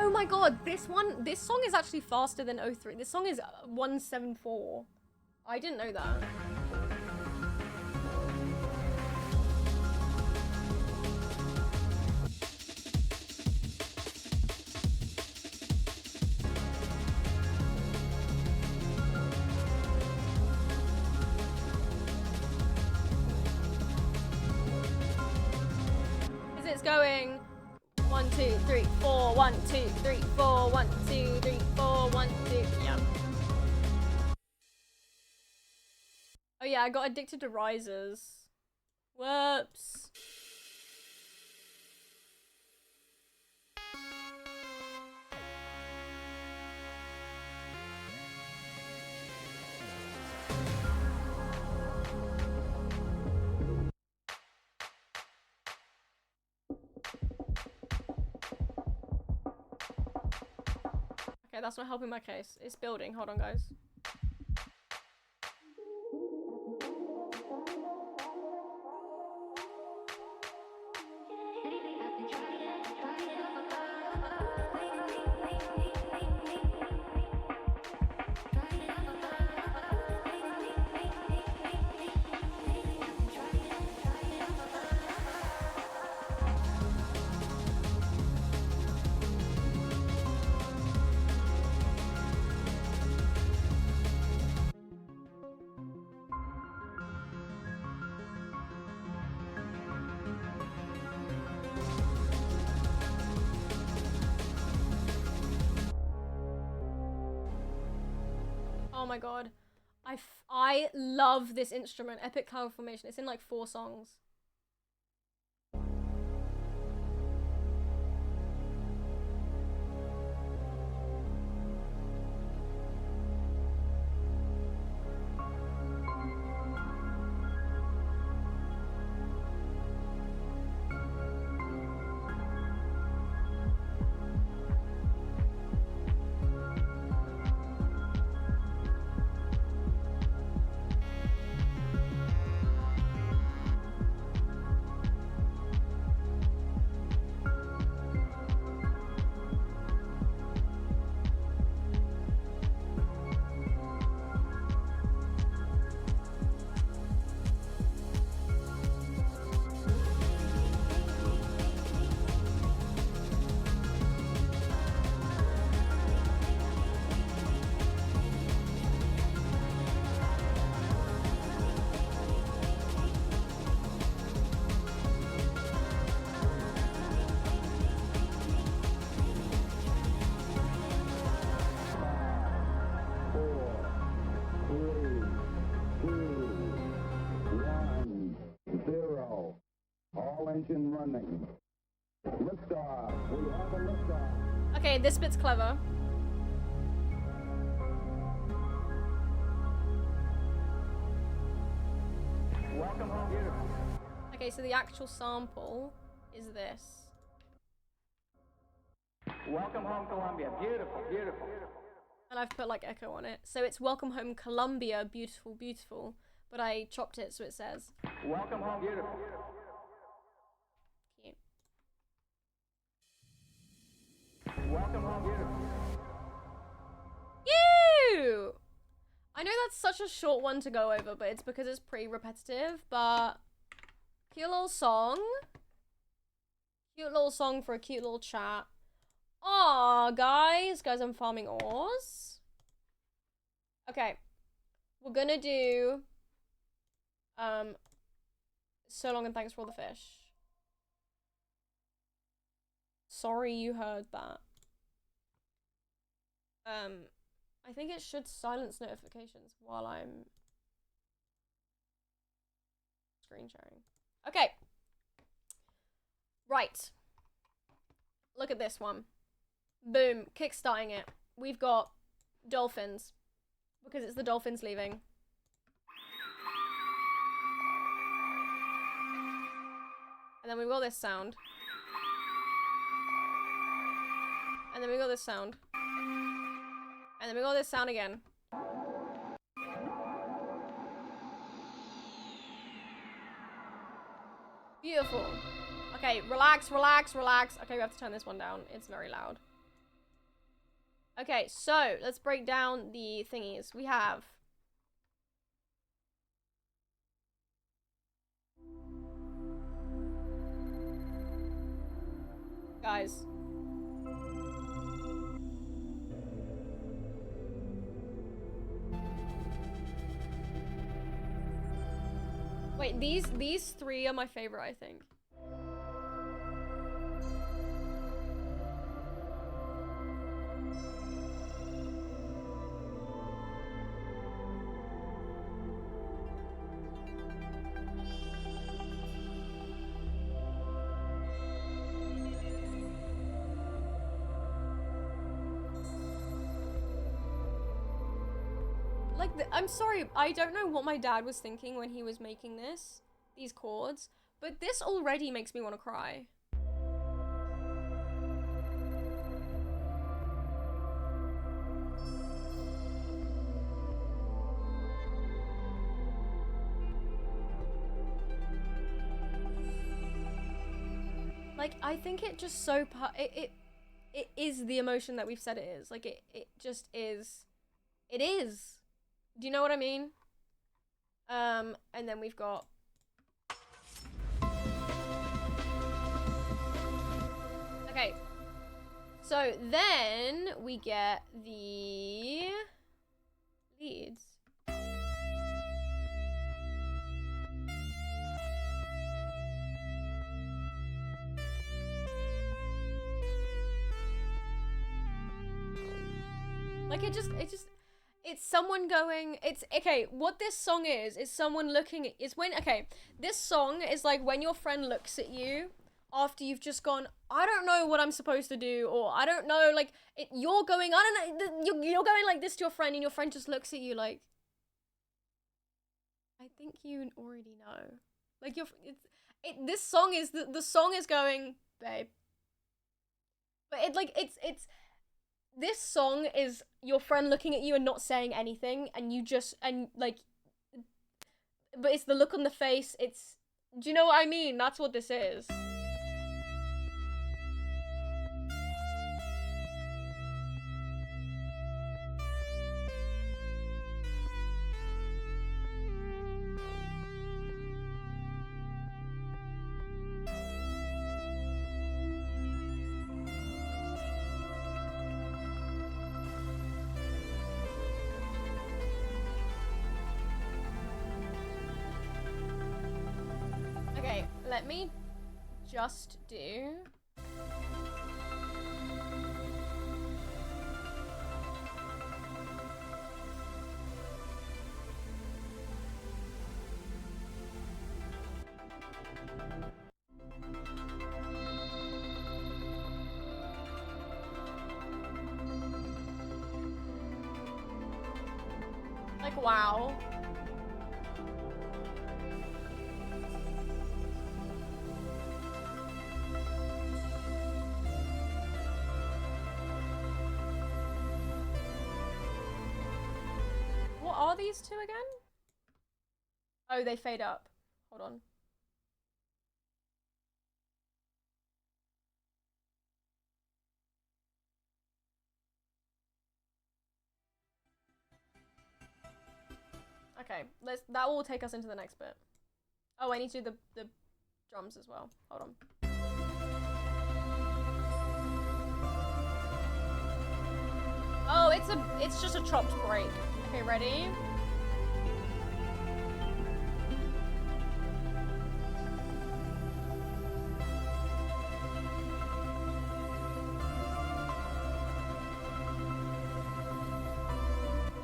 [SPEAKER 1] Oh my god, this song is actually faster than 03. This song is 174. I didn't know that. Because it's going 1, 2, 3, 4, 1, 2, 3, 4, 1, 2, 3, 4, 1, 2, yeah. Oh yeah, I got addicted to risers. Whoops. Okay, that's not helping my case. It's building. Hold on, guys. Oh my god. I love this instrument, Epic Cloud Formation. It's in like 4 songs.
[SPEAKER 7] Engine running. Liftoff. We have a liftoff.
[SPEAKER 1] Okay, this bit's clever.
[SPEAKER 7] Welcome home, beautiful.
[SPEAKER 1] Okay, so the actual sample is this.
[SPEAKER 7] Welcome home, Columbia. Beautiful, beautiful.
[SPEAKER 1] And I've put like echo on it. So it's Welcome Home Columbia, beautiful, beautiful. But I chopped it so it says
[SPEAKER 7] Welcome home, beautiful.
[SPEAKER 1] Cute.
[SPEAKER 7] Welcome home, beautiful.
[SPEAKER 1] Cute! I know that's such a short one to go over, but it's because it's pretty repetitive, but cute little song. Cute little song for a cute little chat. Aw, guys, I'm farming ores. Okay. We're gonna do so long and thanks for all the fish. Sorry you heard that. I think it should silence notifications while I'm screen sharing. Okay. Right. Look at this one. Boom. Kickstarting it. We've got dolphins. Because it's the dolphins leaving. And then we've got this sound. And then we got this sound. And then we got this sound again. Beautiful. Okay, relax, relax, relax. Okay, we have to turn this one down. It's very loud. Okay, so let's break down the thingies. We have... Guys. Wait, these three are my favorite, I think. Like, I'm sorry, I don't know what my dad was thinking when he was making these chords, but this already makes me want to cry. Like, I think it just so it is the emotion that we've said it is. Like, it just is. It is. Do you know what I mean? And then we've got... Okay. So then we get the leads. Like, it's someone going, it's, okay, what this song is someone looking at, is when, okay, this song is like when your friend looks at you after you've just gone, I don't know what I'm supposed to do, or I don't know, like, you're going, I don't know, you're going like this to your friend, and your friend just looks at you like, I think you already know. Like, this song is, the song is going, babe. But this song is your friend looking at you and not saying anything, and you just, and like, but it's the look on the face, it's, do you know what I mean? That's what this is. Okay, let me just do... Like, wow. What are these two again? Oh, they fade up. Hold on. Okay, that will take us into the next bit. Oh, I need to do the drums as well. Hold on. Oh, it's just a chopped break. Okay, ready?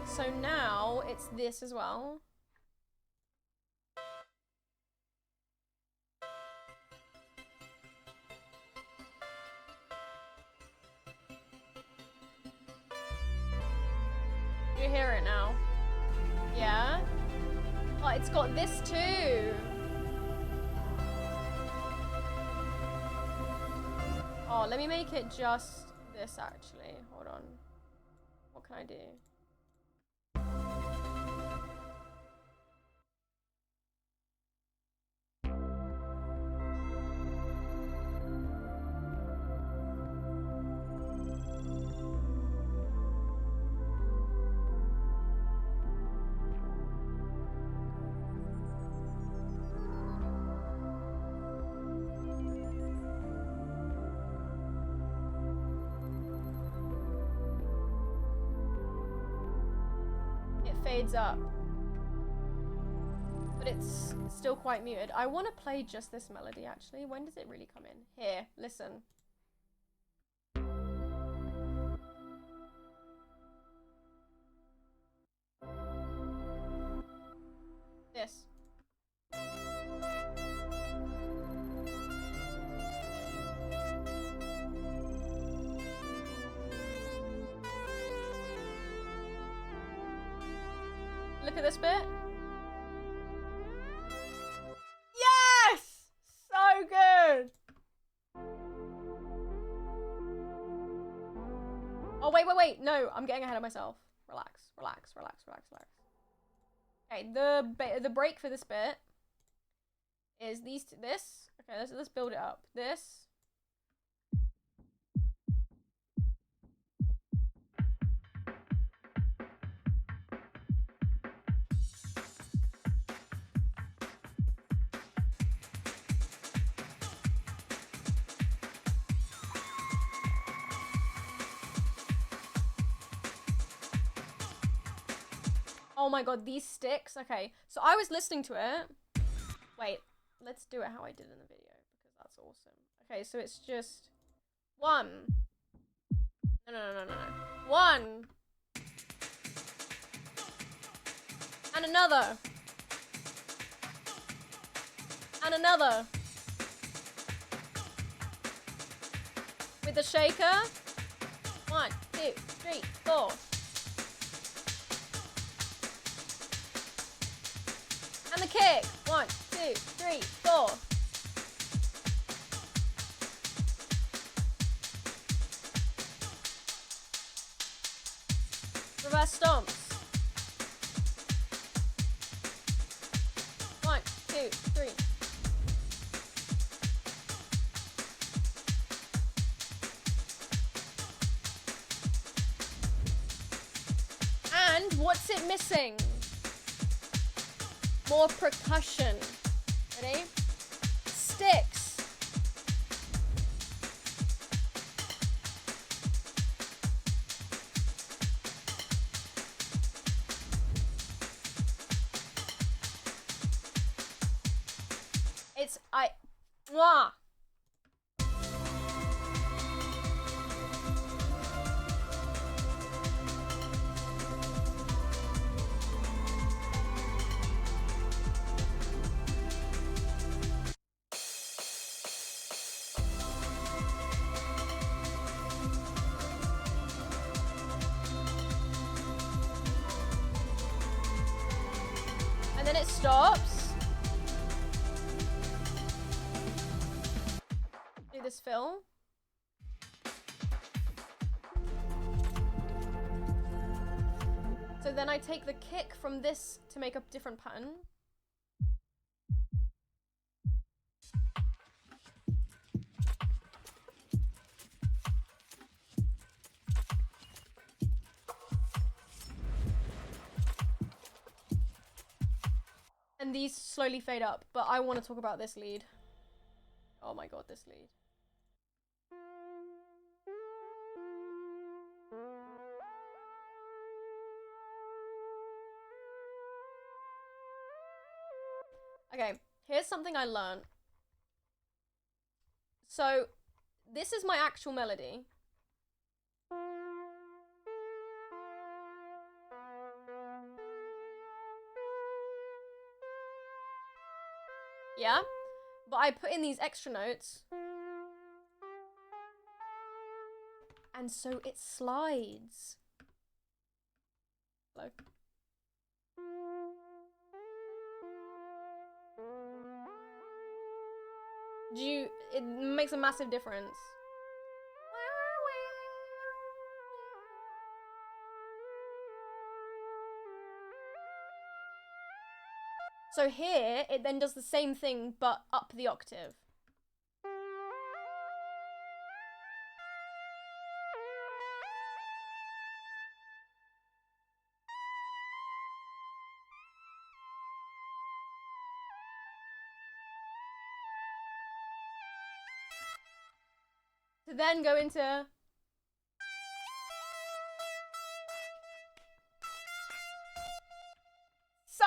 [SPEAKER 1] So now it's this as well. You hear it now? Yeah? Oh, it's got this too. Oh, let me make it just this actually. Hold on. What can I do? Fades up, but it's still quite muted. I want to play just this melody actually. When does it really come in? Here, listen. This. Look at this bit. Yes! So good! Oh, wait. No, I'm getting ahead of myself. Relax. Okay, the break for this bit is this. Okay, let's build it up. This. Oh my god, these sticks. Okay, so I was listening to it. Wait, let's do it how I did in the video because that's awesome. Okay, so it's just one. No. One. And another. And another. With the shaker. 1, 2, 3, 4. And the kick. 1, 2, 3, 4. Reverse stomps. 1, 2, 3. And what's it missing? More percussion. Ready? Sticks. Mwah. And then it stops. Do this fill. So then I take the kick from this to make a different pattern. And these slowly fade up, but I want to talk about this lead. Oh my god, this lead. Okay, here's something I learned. So, this is my actual melody. Yeah? But I put in these extra notes. And so it slides. Hello. It makes a massive difference. So here, it then does the same thing, but up the octave. To then go into... So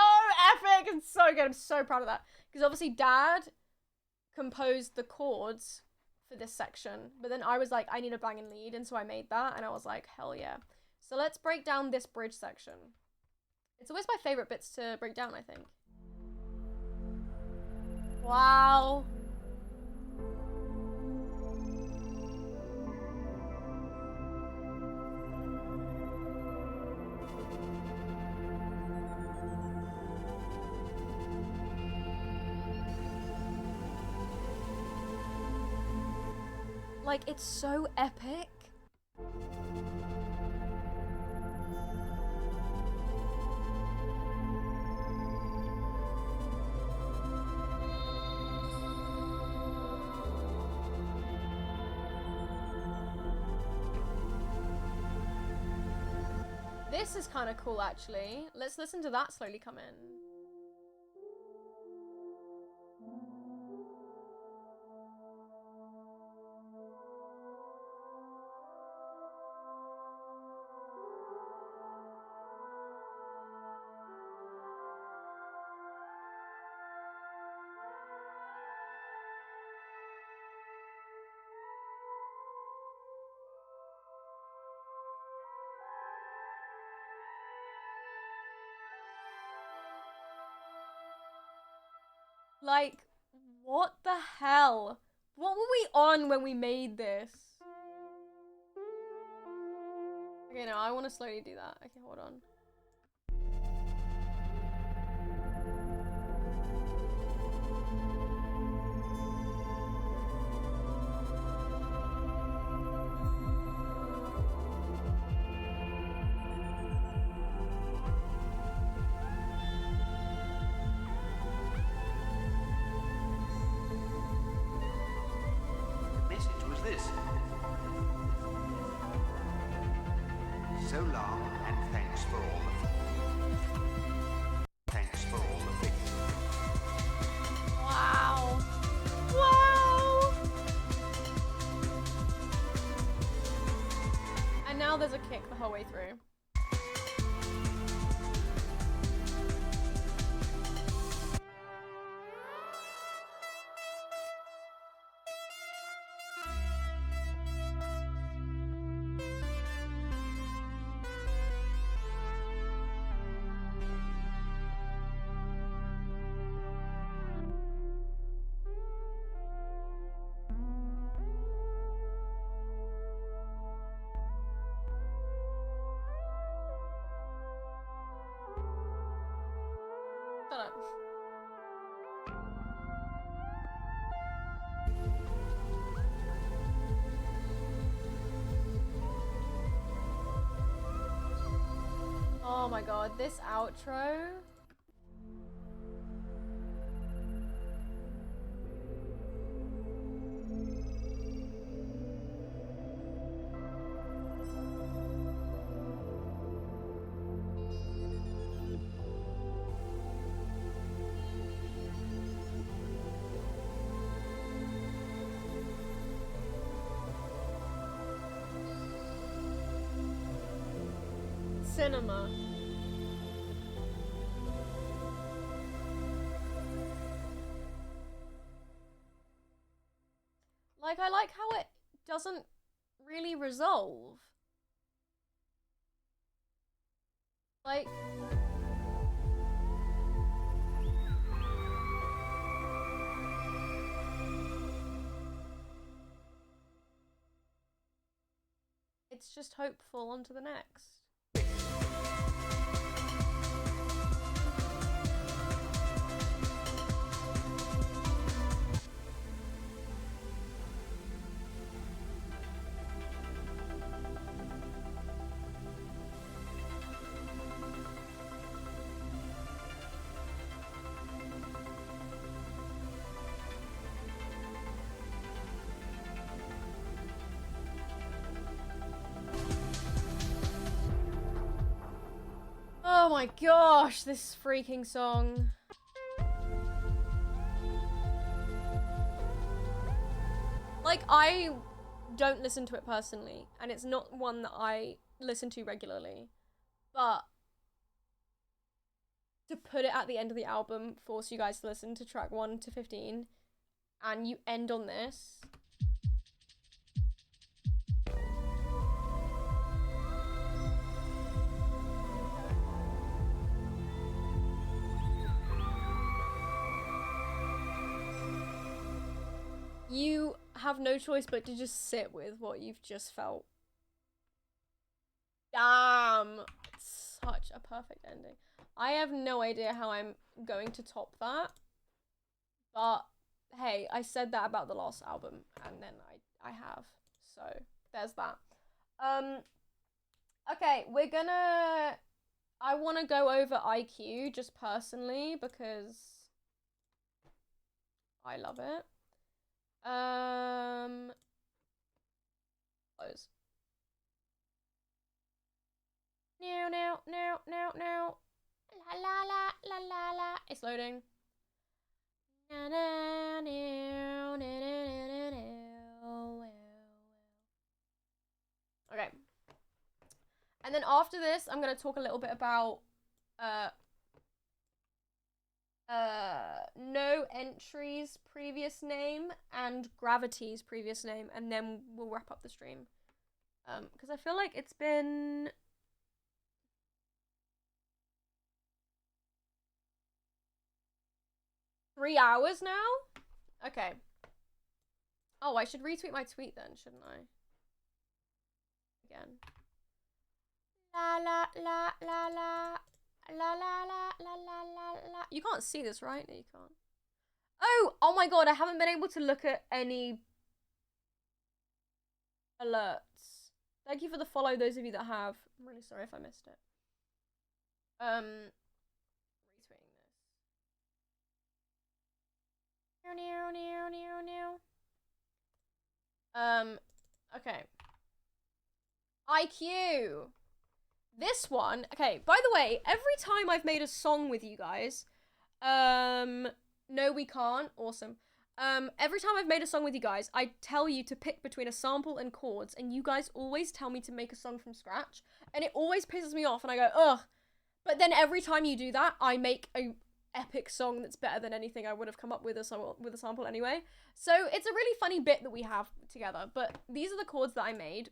[SPEAKER 1] epic and so good. I'm so proud of that. Because obviously Dad composed the chords for this section. But then I was like, I need a banging lead. And so I made that. And I was like, hell yeah. So let's break down this bridge section. It's always my favorite bits to break down, I think. Wow. Like, it's so epic. This is kind of cool, actually. Let's listen to that slowly come in. Like, what the hell? What were we on when we made this? Okay, no, I want to slowly do that. Okay, hold on.
[SPEAKER 8] So long, and thanks for all the thanks for all the things.
[SPEAKER 1] Wow. Wow. And now there's a kick the whole way through. Shut up. Oh my god, this outro. cinema. Like, I like how it doesn't really resolve. Like... It's just hopeful on to the next. Oh my gosh, this freaking song. Like, I don't listen to it personally, and it's not one that I listen to regularly, but to put it at the end of the album, force you guys to listen to track 1 to 15, and you end on this. You have no choice but to just sit with what you've just felt. Damn! It's such a perfect ending. I have no idea how I'm going to top that. But, hey, I said that about the last album, and then I have. So, there's that. Okay, we're gonna... I want to go over IQ, just personally, because I love it. Close. Now. La la la la la la. It's loading. Okay. And then after this, I'm gonna talk a little bit about No Entry's previous name and Gravity's previous name, and then we'll wrap up the stream. Because I feel like it's been... $3 hours now? Okay. Oh, I should retweet my tweet then, shouldn't I? Again. La la la la la. La la la la la la la. You can't see this, right? No, you can't. Oh my god, I haven't been able to look at any alerts. Thank you for the follow, those of you that have. I'm really sorry if I missed it. Retweeting this. Okay. IQ. This one, okay, by the way, every time I've made a song with you guys, No We Can't, awesome. Every time I've made a song with you guys, I tell you to pick between a sample and chords, and you guys always tell me to make a song from scratch, and it always pisses me off, and I go, ugh. But then every time you do that, I make a epic song that's better than anything I would have come up with a sample anyway. So it's a really funny bit that we have together, but these are the chords that I made.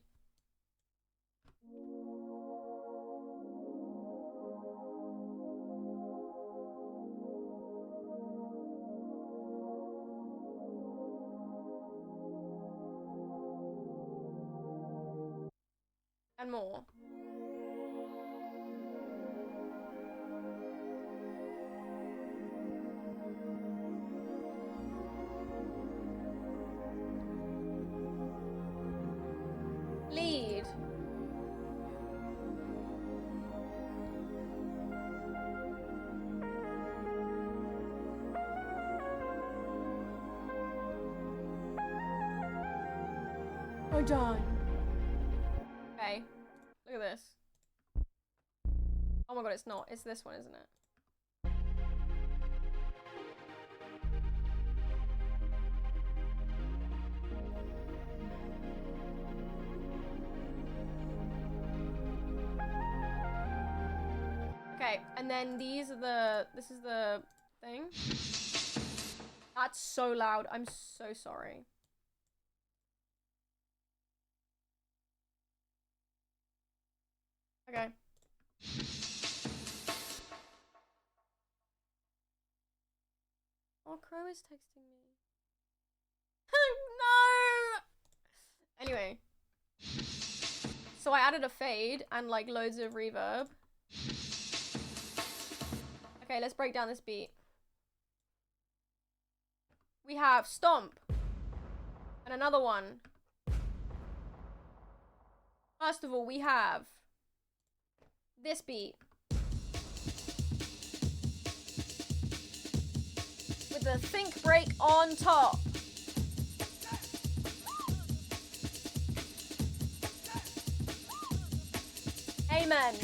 [SPEAKER 1] And more. Lead. We're done. Okay. Look at this. Oh my god, it's not. It's this one, isn't it? Okay, and then these are the, this is the thing. That's so loud. I'm so sorry. Okay. Oh, Crow is texting me. No! Anyway. So I added a fade and like loads of reverb. Okay, let's break down this beat. We have Stomp. And another one. First of all, we have this beat. With the think break on top. Amen.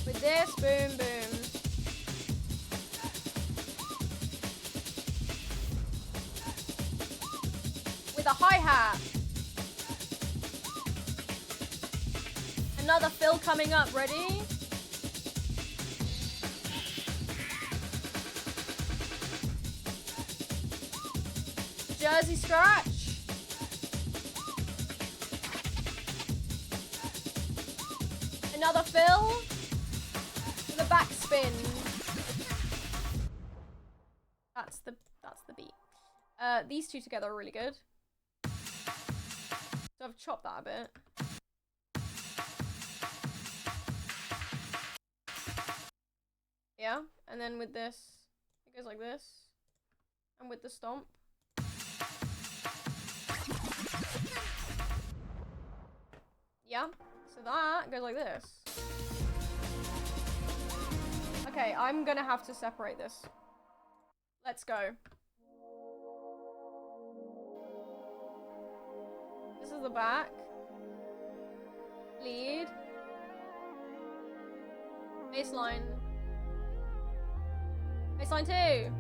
[SPEAKER 1] With this, boom, boom. With a hi-hat. Another fill coming up, ready? Jersey scratch. Another fill. With a backspin. That's the beat. These two together are really good. So I've chopped that a bit. Yeah, and then with this, it goes like this. And with the stomp. Yeah, so that goes like this. Okay, I'm gonna have to separate this. Let's go. This is the back. Lead. Baseline. Baseline 2.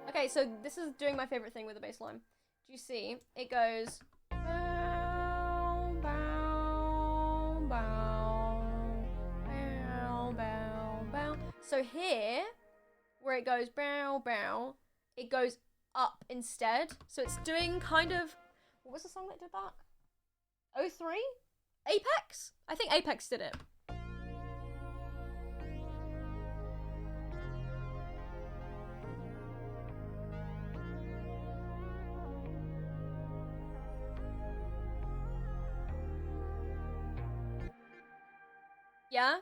[SPEAKER 1] Okay, so this is doing my favorite thing with the baseline. Do you see? It goes bow, bow, bow, bow, bow, bow. So here, where it goes bow, bow, it goes up instead. So it's doing kind of, what was the song that did that? 03? Apex? I think Apex did it. Yeah?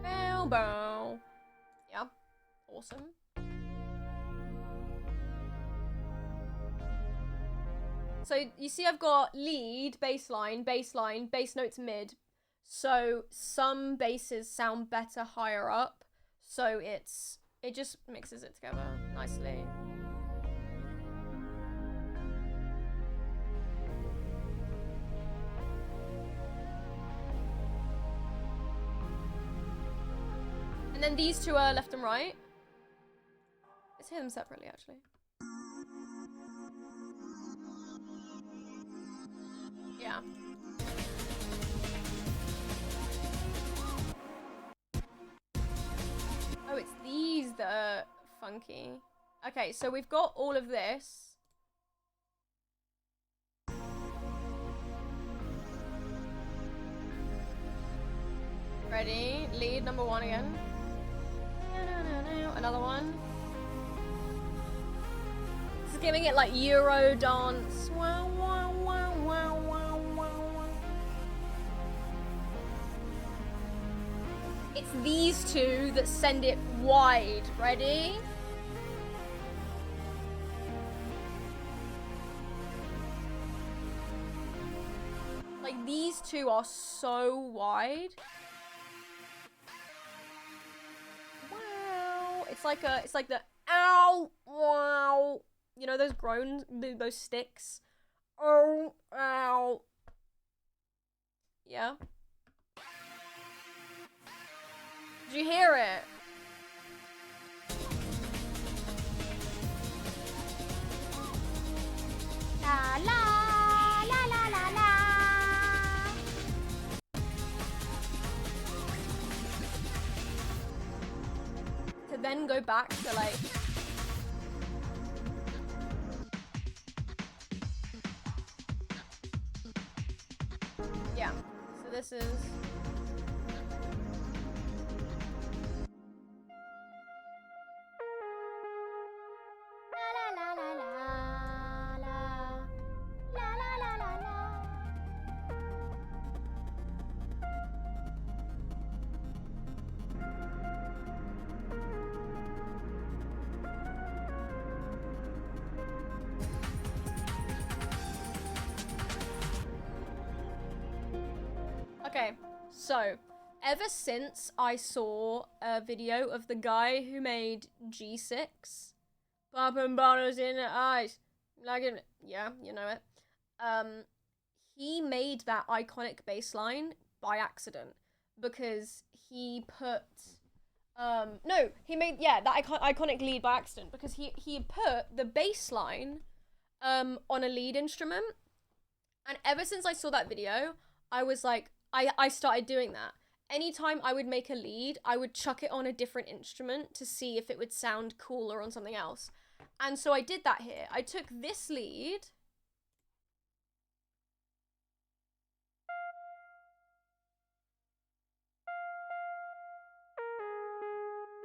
[SPEAKER 1] Bow, bow. Yeah. Awesome. So you see I've got lead, baseline, baseline, bass notes mid. So some basses sound better higher up. So it just mixes it together nicely. And then these two are left and right. Let's hear them separately, actually. Yeah. Oh, it's these that are funky. Okay, so we've got all of this. Ready? Lead number 1 again. Another one. This is giving it like Euro dance. Wow, wow, wow, wow, wow, wow. It's these two that send it wide. Ready? Like these two are so wide. It's like the ow, wow. You know those groans, those sticks? Oh, ow. Yeah? Did you hear it? then go back to like... Yeah, so this is... La la la la la la la la la la. Okay, so ever since I saw a video of the guy who made G6, popping bottles in the eyes, like in, yeah, you know it. He made that iconic bass line by accident because he put, no, he made, yeah, that iconic lead by accident because he put the bass line, on a lead instrument, and ever since I saw that video, I was like, I started doing that. Anytime I would make a lead, I would chuck it on a different instrument to see if it would sound cooler on something else. And so I did that here. I took this lead.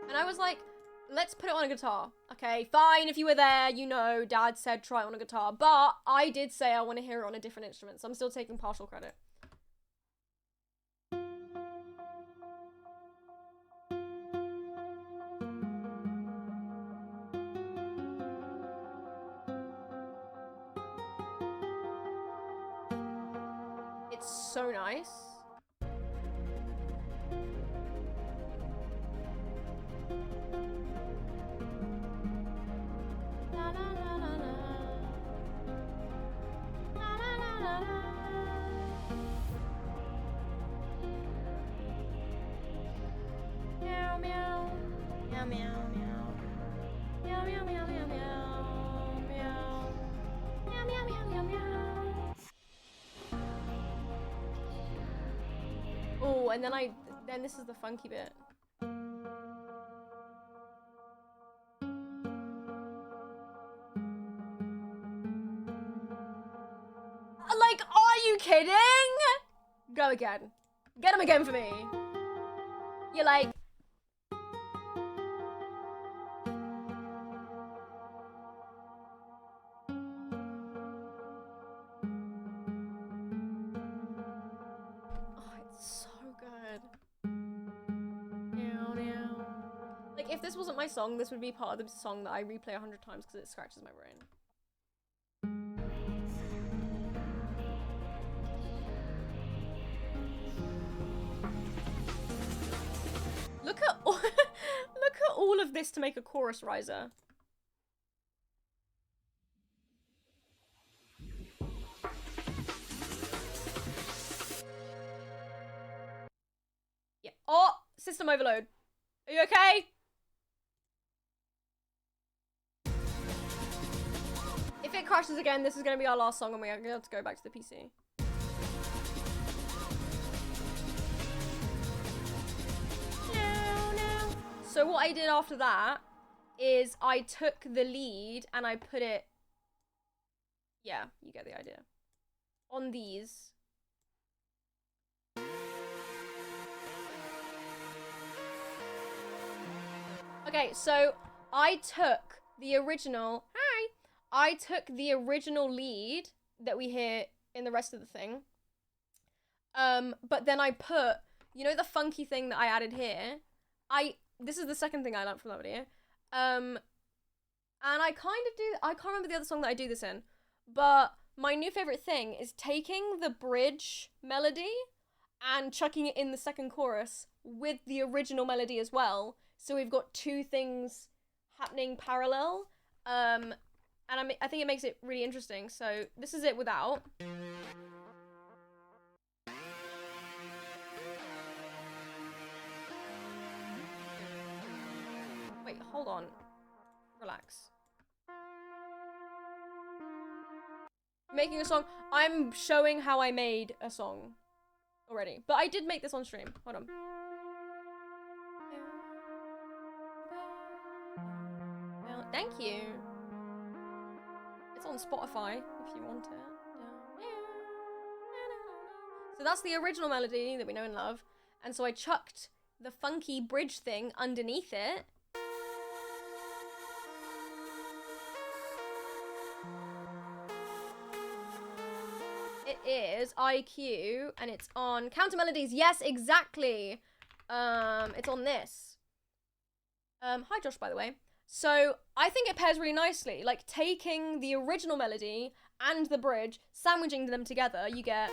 [SPEAKER 1] And I was like, let's put it on a guitar. Okay, fine, if you were there, you know, Dad said try it on a guitar. But I did say I want to hear it on a different instrument, so I'm still taking partial credit. It's so nice. La la la la la. La la la la la. Meow meow. Meow meow meow. Meow meow meow meow meow. Meow. Meow meow meow meow meow. Oh, and then this is the funky bit. Like, are you kidding? Go again. Get him again for me. You're like... Oh, it's so good. Meow, meow. Like, if this wasn't my song, this would be part of the song that I replay 100 times because it scratches my brain. Look at all, look at all of this to make a chorus riser. Yeah. Oh, system overload. Are you okay? If it crashes again, this is going to be our last song and we're going to go back to the PC. So what I did after that is I took the lead and I put it, yeah, you get the idea, on these. Okay, so I took the original, I took the original lead that we hear in the rest of the thing, but then I put, you know, the funky thing that I added here, this is the second thing I learned from that video. And I can't remember the other song that I do this in, but my new favorite thing is taking the bridge melody and chucking it in the second chorus with the original melody as well. So we've got two things happening parallel. And I think it makes it really interesting. So this is it without. Wait, hold on. Relax. Making a song. I'm showing how I made a song already. But I did make this on stream. Hold on. Thank you. It's on Spotify if you want it. So that's the original melody that we know and love. And so I chucked the funky bridge thing underneath it. It is IQ and it's on Counter Melodies. Yes, exactly. It's on this. Hi Josh, by the way. So I think it pairs really nicely. Like taking the original melody and the bridge, sandwiching them together, you get.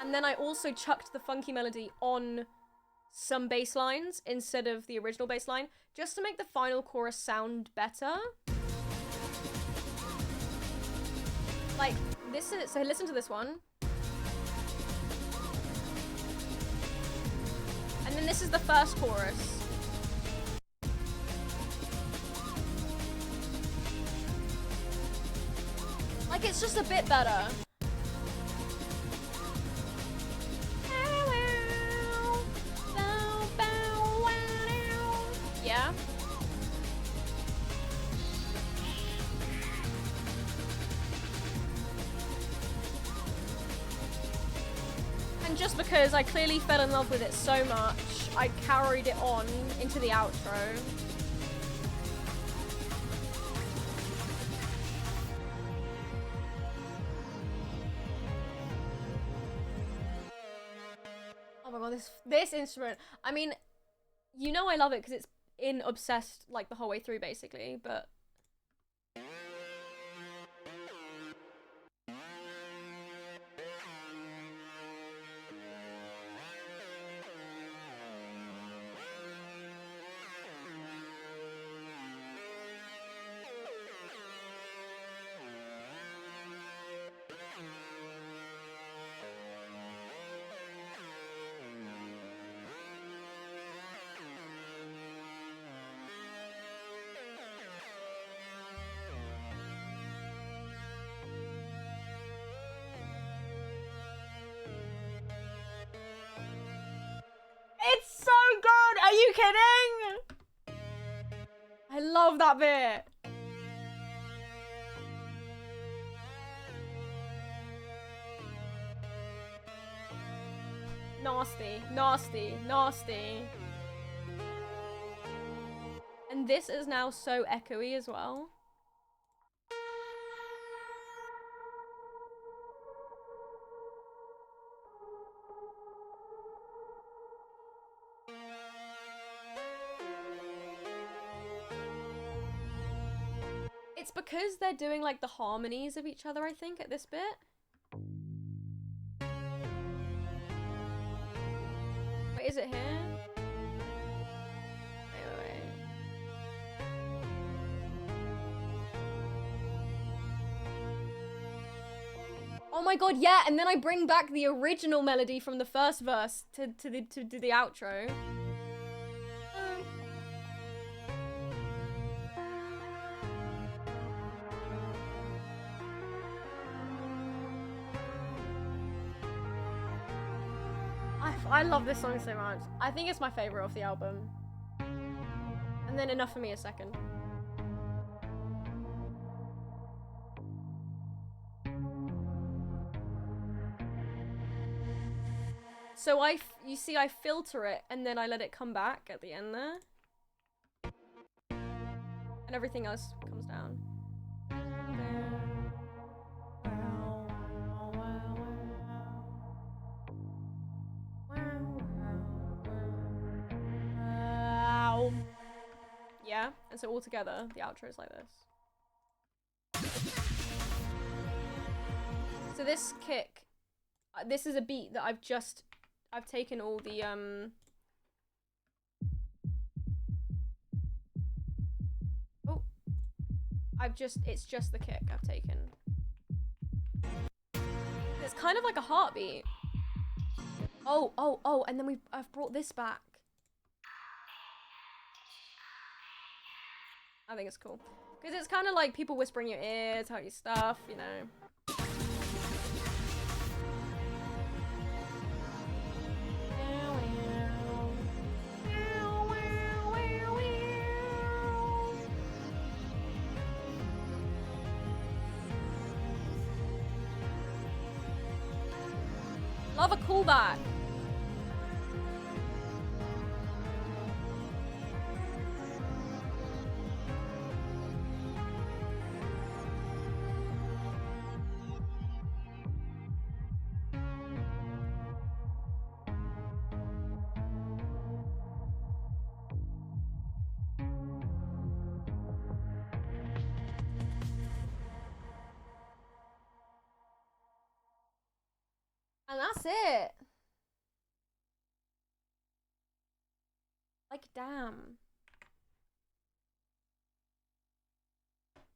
[SPEAKER 1] And then I also chucked the funky melody on some bass lines instead of the original bass line, just to make the final chorus sound better. Like, this is, so listen to this one. And then this is the first chorus. Like, it's just a bit better. Yeah? And just because I clearly fell in love with it so much, I carried it on into the outro. Oh my god, this instrument. I mean, you know I love it because it's in Obsessed like the whole way through basically, but it's so good! Are you kidding? I love that bit. Nasty, nasty, nasty. And this is now so echoey as well. It's because they're doing like the harmonies of each other, I think, at this bit. Wait, is it here? Wait. Oh my god, yeah, and then I bring back the original melody from the first verse to the outro. I love this song so much. I think it's my favorite off the album. And then Enough for Me a second. So you see I filter it and then I let it come back at the end there. And everything else comes down. Yeah, and so all together, the outro is like this. So this kick, this is a beat that I've taken all the, it's just the kick I've taken. It's kind of like a heartbeat. Oh, and then I've brought this back. I think it's cool. Because it's kind of like people whispering in your ear, tell you stuff, you know. Love a callback. And that's it. Like, damn.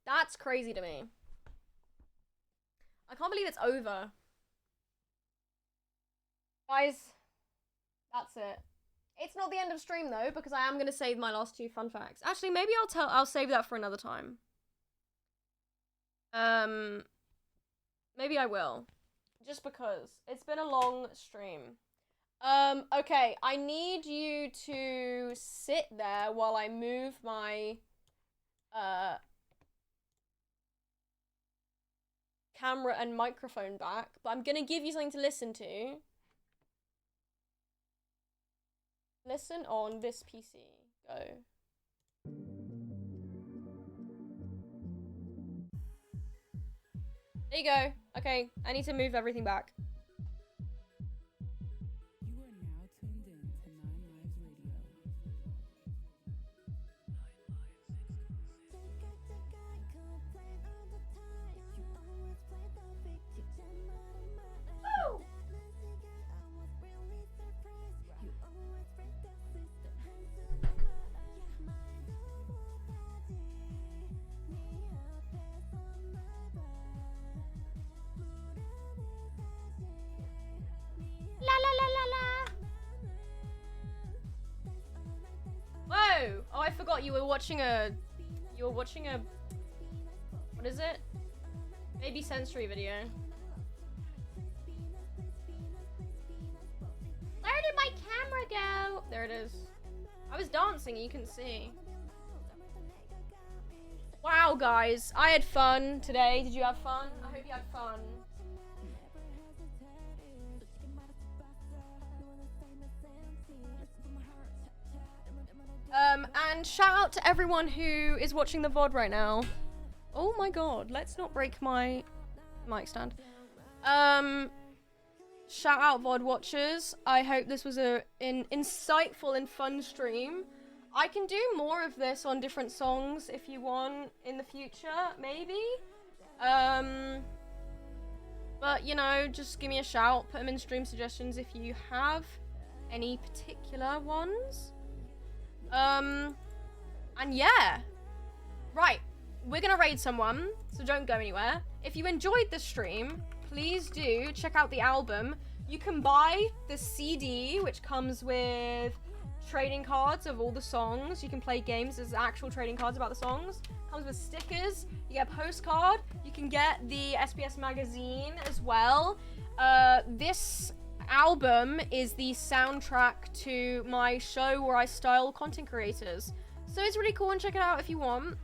[SPEAKER 1] That's crazy to me. I can't believe it's over. Guys, that's it. It's not the end of stream though, because I am gonna save my last 2 fun facts. Actually, maybe I'll save that for another time. Maybe I will. Just because. It's been a long stream. Okay, I need you to sit there while I move my, camera and microphone back, but I'm gonna give you something to listen to. Listen on this PC. Go. There you go. Okay, I need to move everything back.
[SPEAKER 10] You are now tuned in to 9 Lives Radio.
[SPEAKER 1] Woo! La la la la la. Whoa! Oh, I forgot you were watching a. What is it? Baby sensory video. Where did my camera go? There it is. I was dancing, you can see. Wow, guys, I had fun today. Did you have fun? I hope you had fun. And shout out to everyone who is watching the VOD right now. Oh my god, let's not break my mic stand. Shout out VOD watchers. I hope this was an insightful and fun stream. I can do more of this on different songs if you want in the future, maybe. But you know, just give me a shout, put them in stream suggestions if you have any particular ones. And yeah. Right, we're gonna raid someone, so don't go anywhere. If you enjoyed the stream, please do check out the album. You can buy the CD, which comes with trading cards of all the songs. You can play games. There's actual trading cards about the songs. Comes with stickers. You get a postcard. You can get the SBS magazine as well. This album is the soundtrack to my show where I style content creators. So it's really cool, and check it out if you want.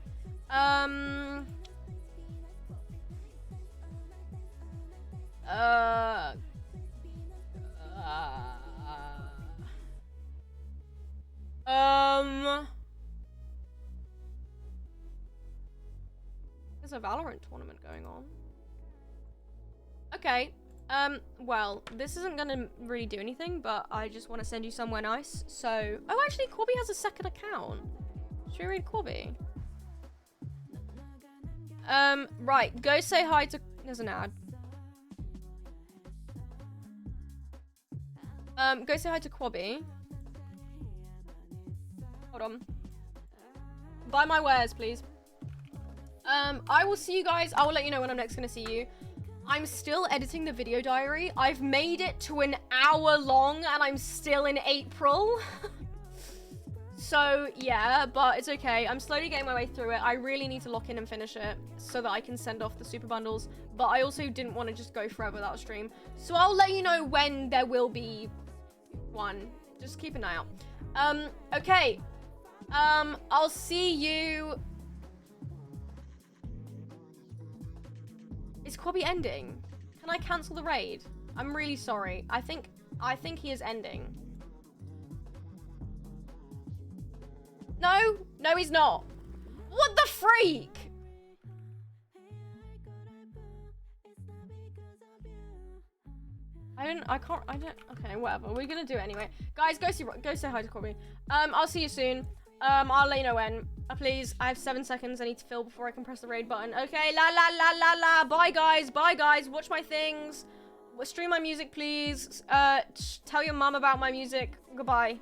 [SPEAKER 1] There's a Valorant tournament going on. Okay. Well, this isn't gonna really do anything, but I just want to send you somewhere nice. So, oh, actually, Corby has a second account. Should we read Corby? Right, go say hi to... There's an ad. Go say hi to Quabby. Hold on. Buy my wares, please. I will see you guys. I will let you know when I'm next gonna see you. I'm still editing the video diary. I've made it to an hour long and I'm still in April. So So, yeah, but it's okay. I'm slowly getting my way through it. I really need to lock in and finish it so that I can send off the super bundles. But I also didn't want to just go forever without a stream. So I'll let you know when there will be one. Just keep an eye out. Okay. I'll see you... Is Quabby ending? Can I cancel the raid? I'm really sorry. I think he is ending. No? No, he's not. What the freak? Okay, whatever. We're gonna do it anyway. Guys, go say hi to Corby. I'll see you soon. I'll let you know when. Please, I have 7 seconds I need to fill before I can press the raid button. Okay, la. Bye, guys. Watch my things. Stream my music, please. Tell your mum about my music. Goodbye.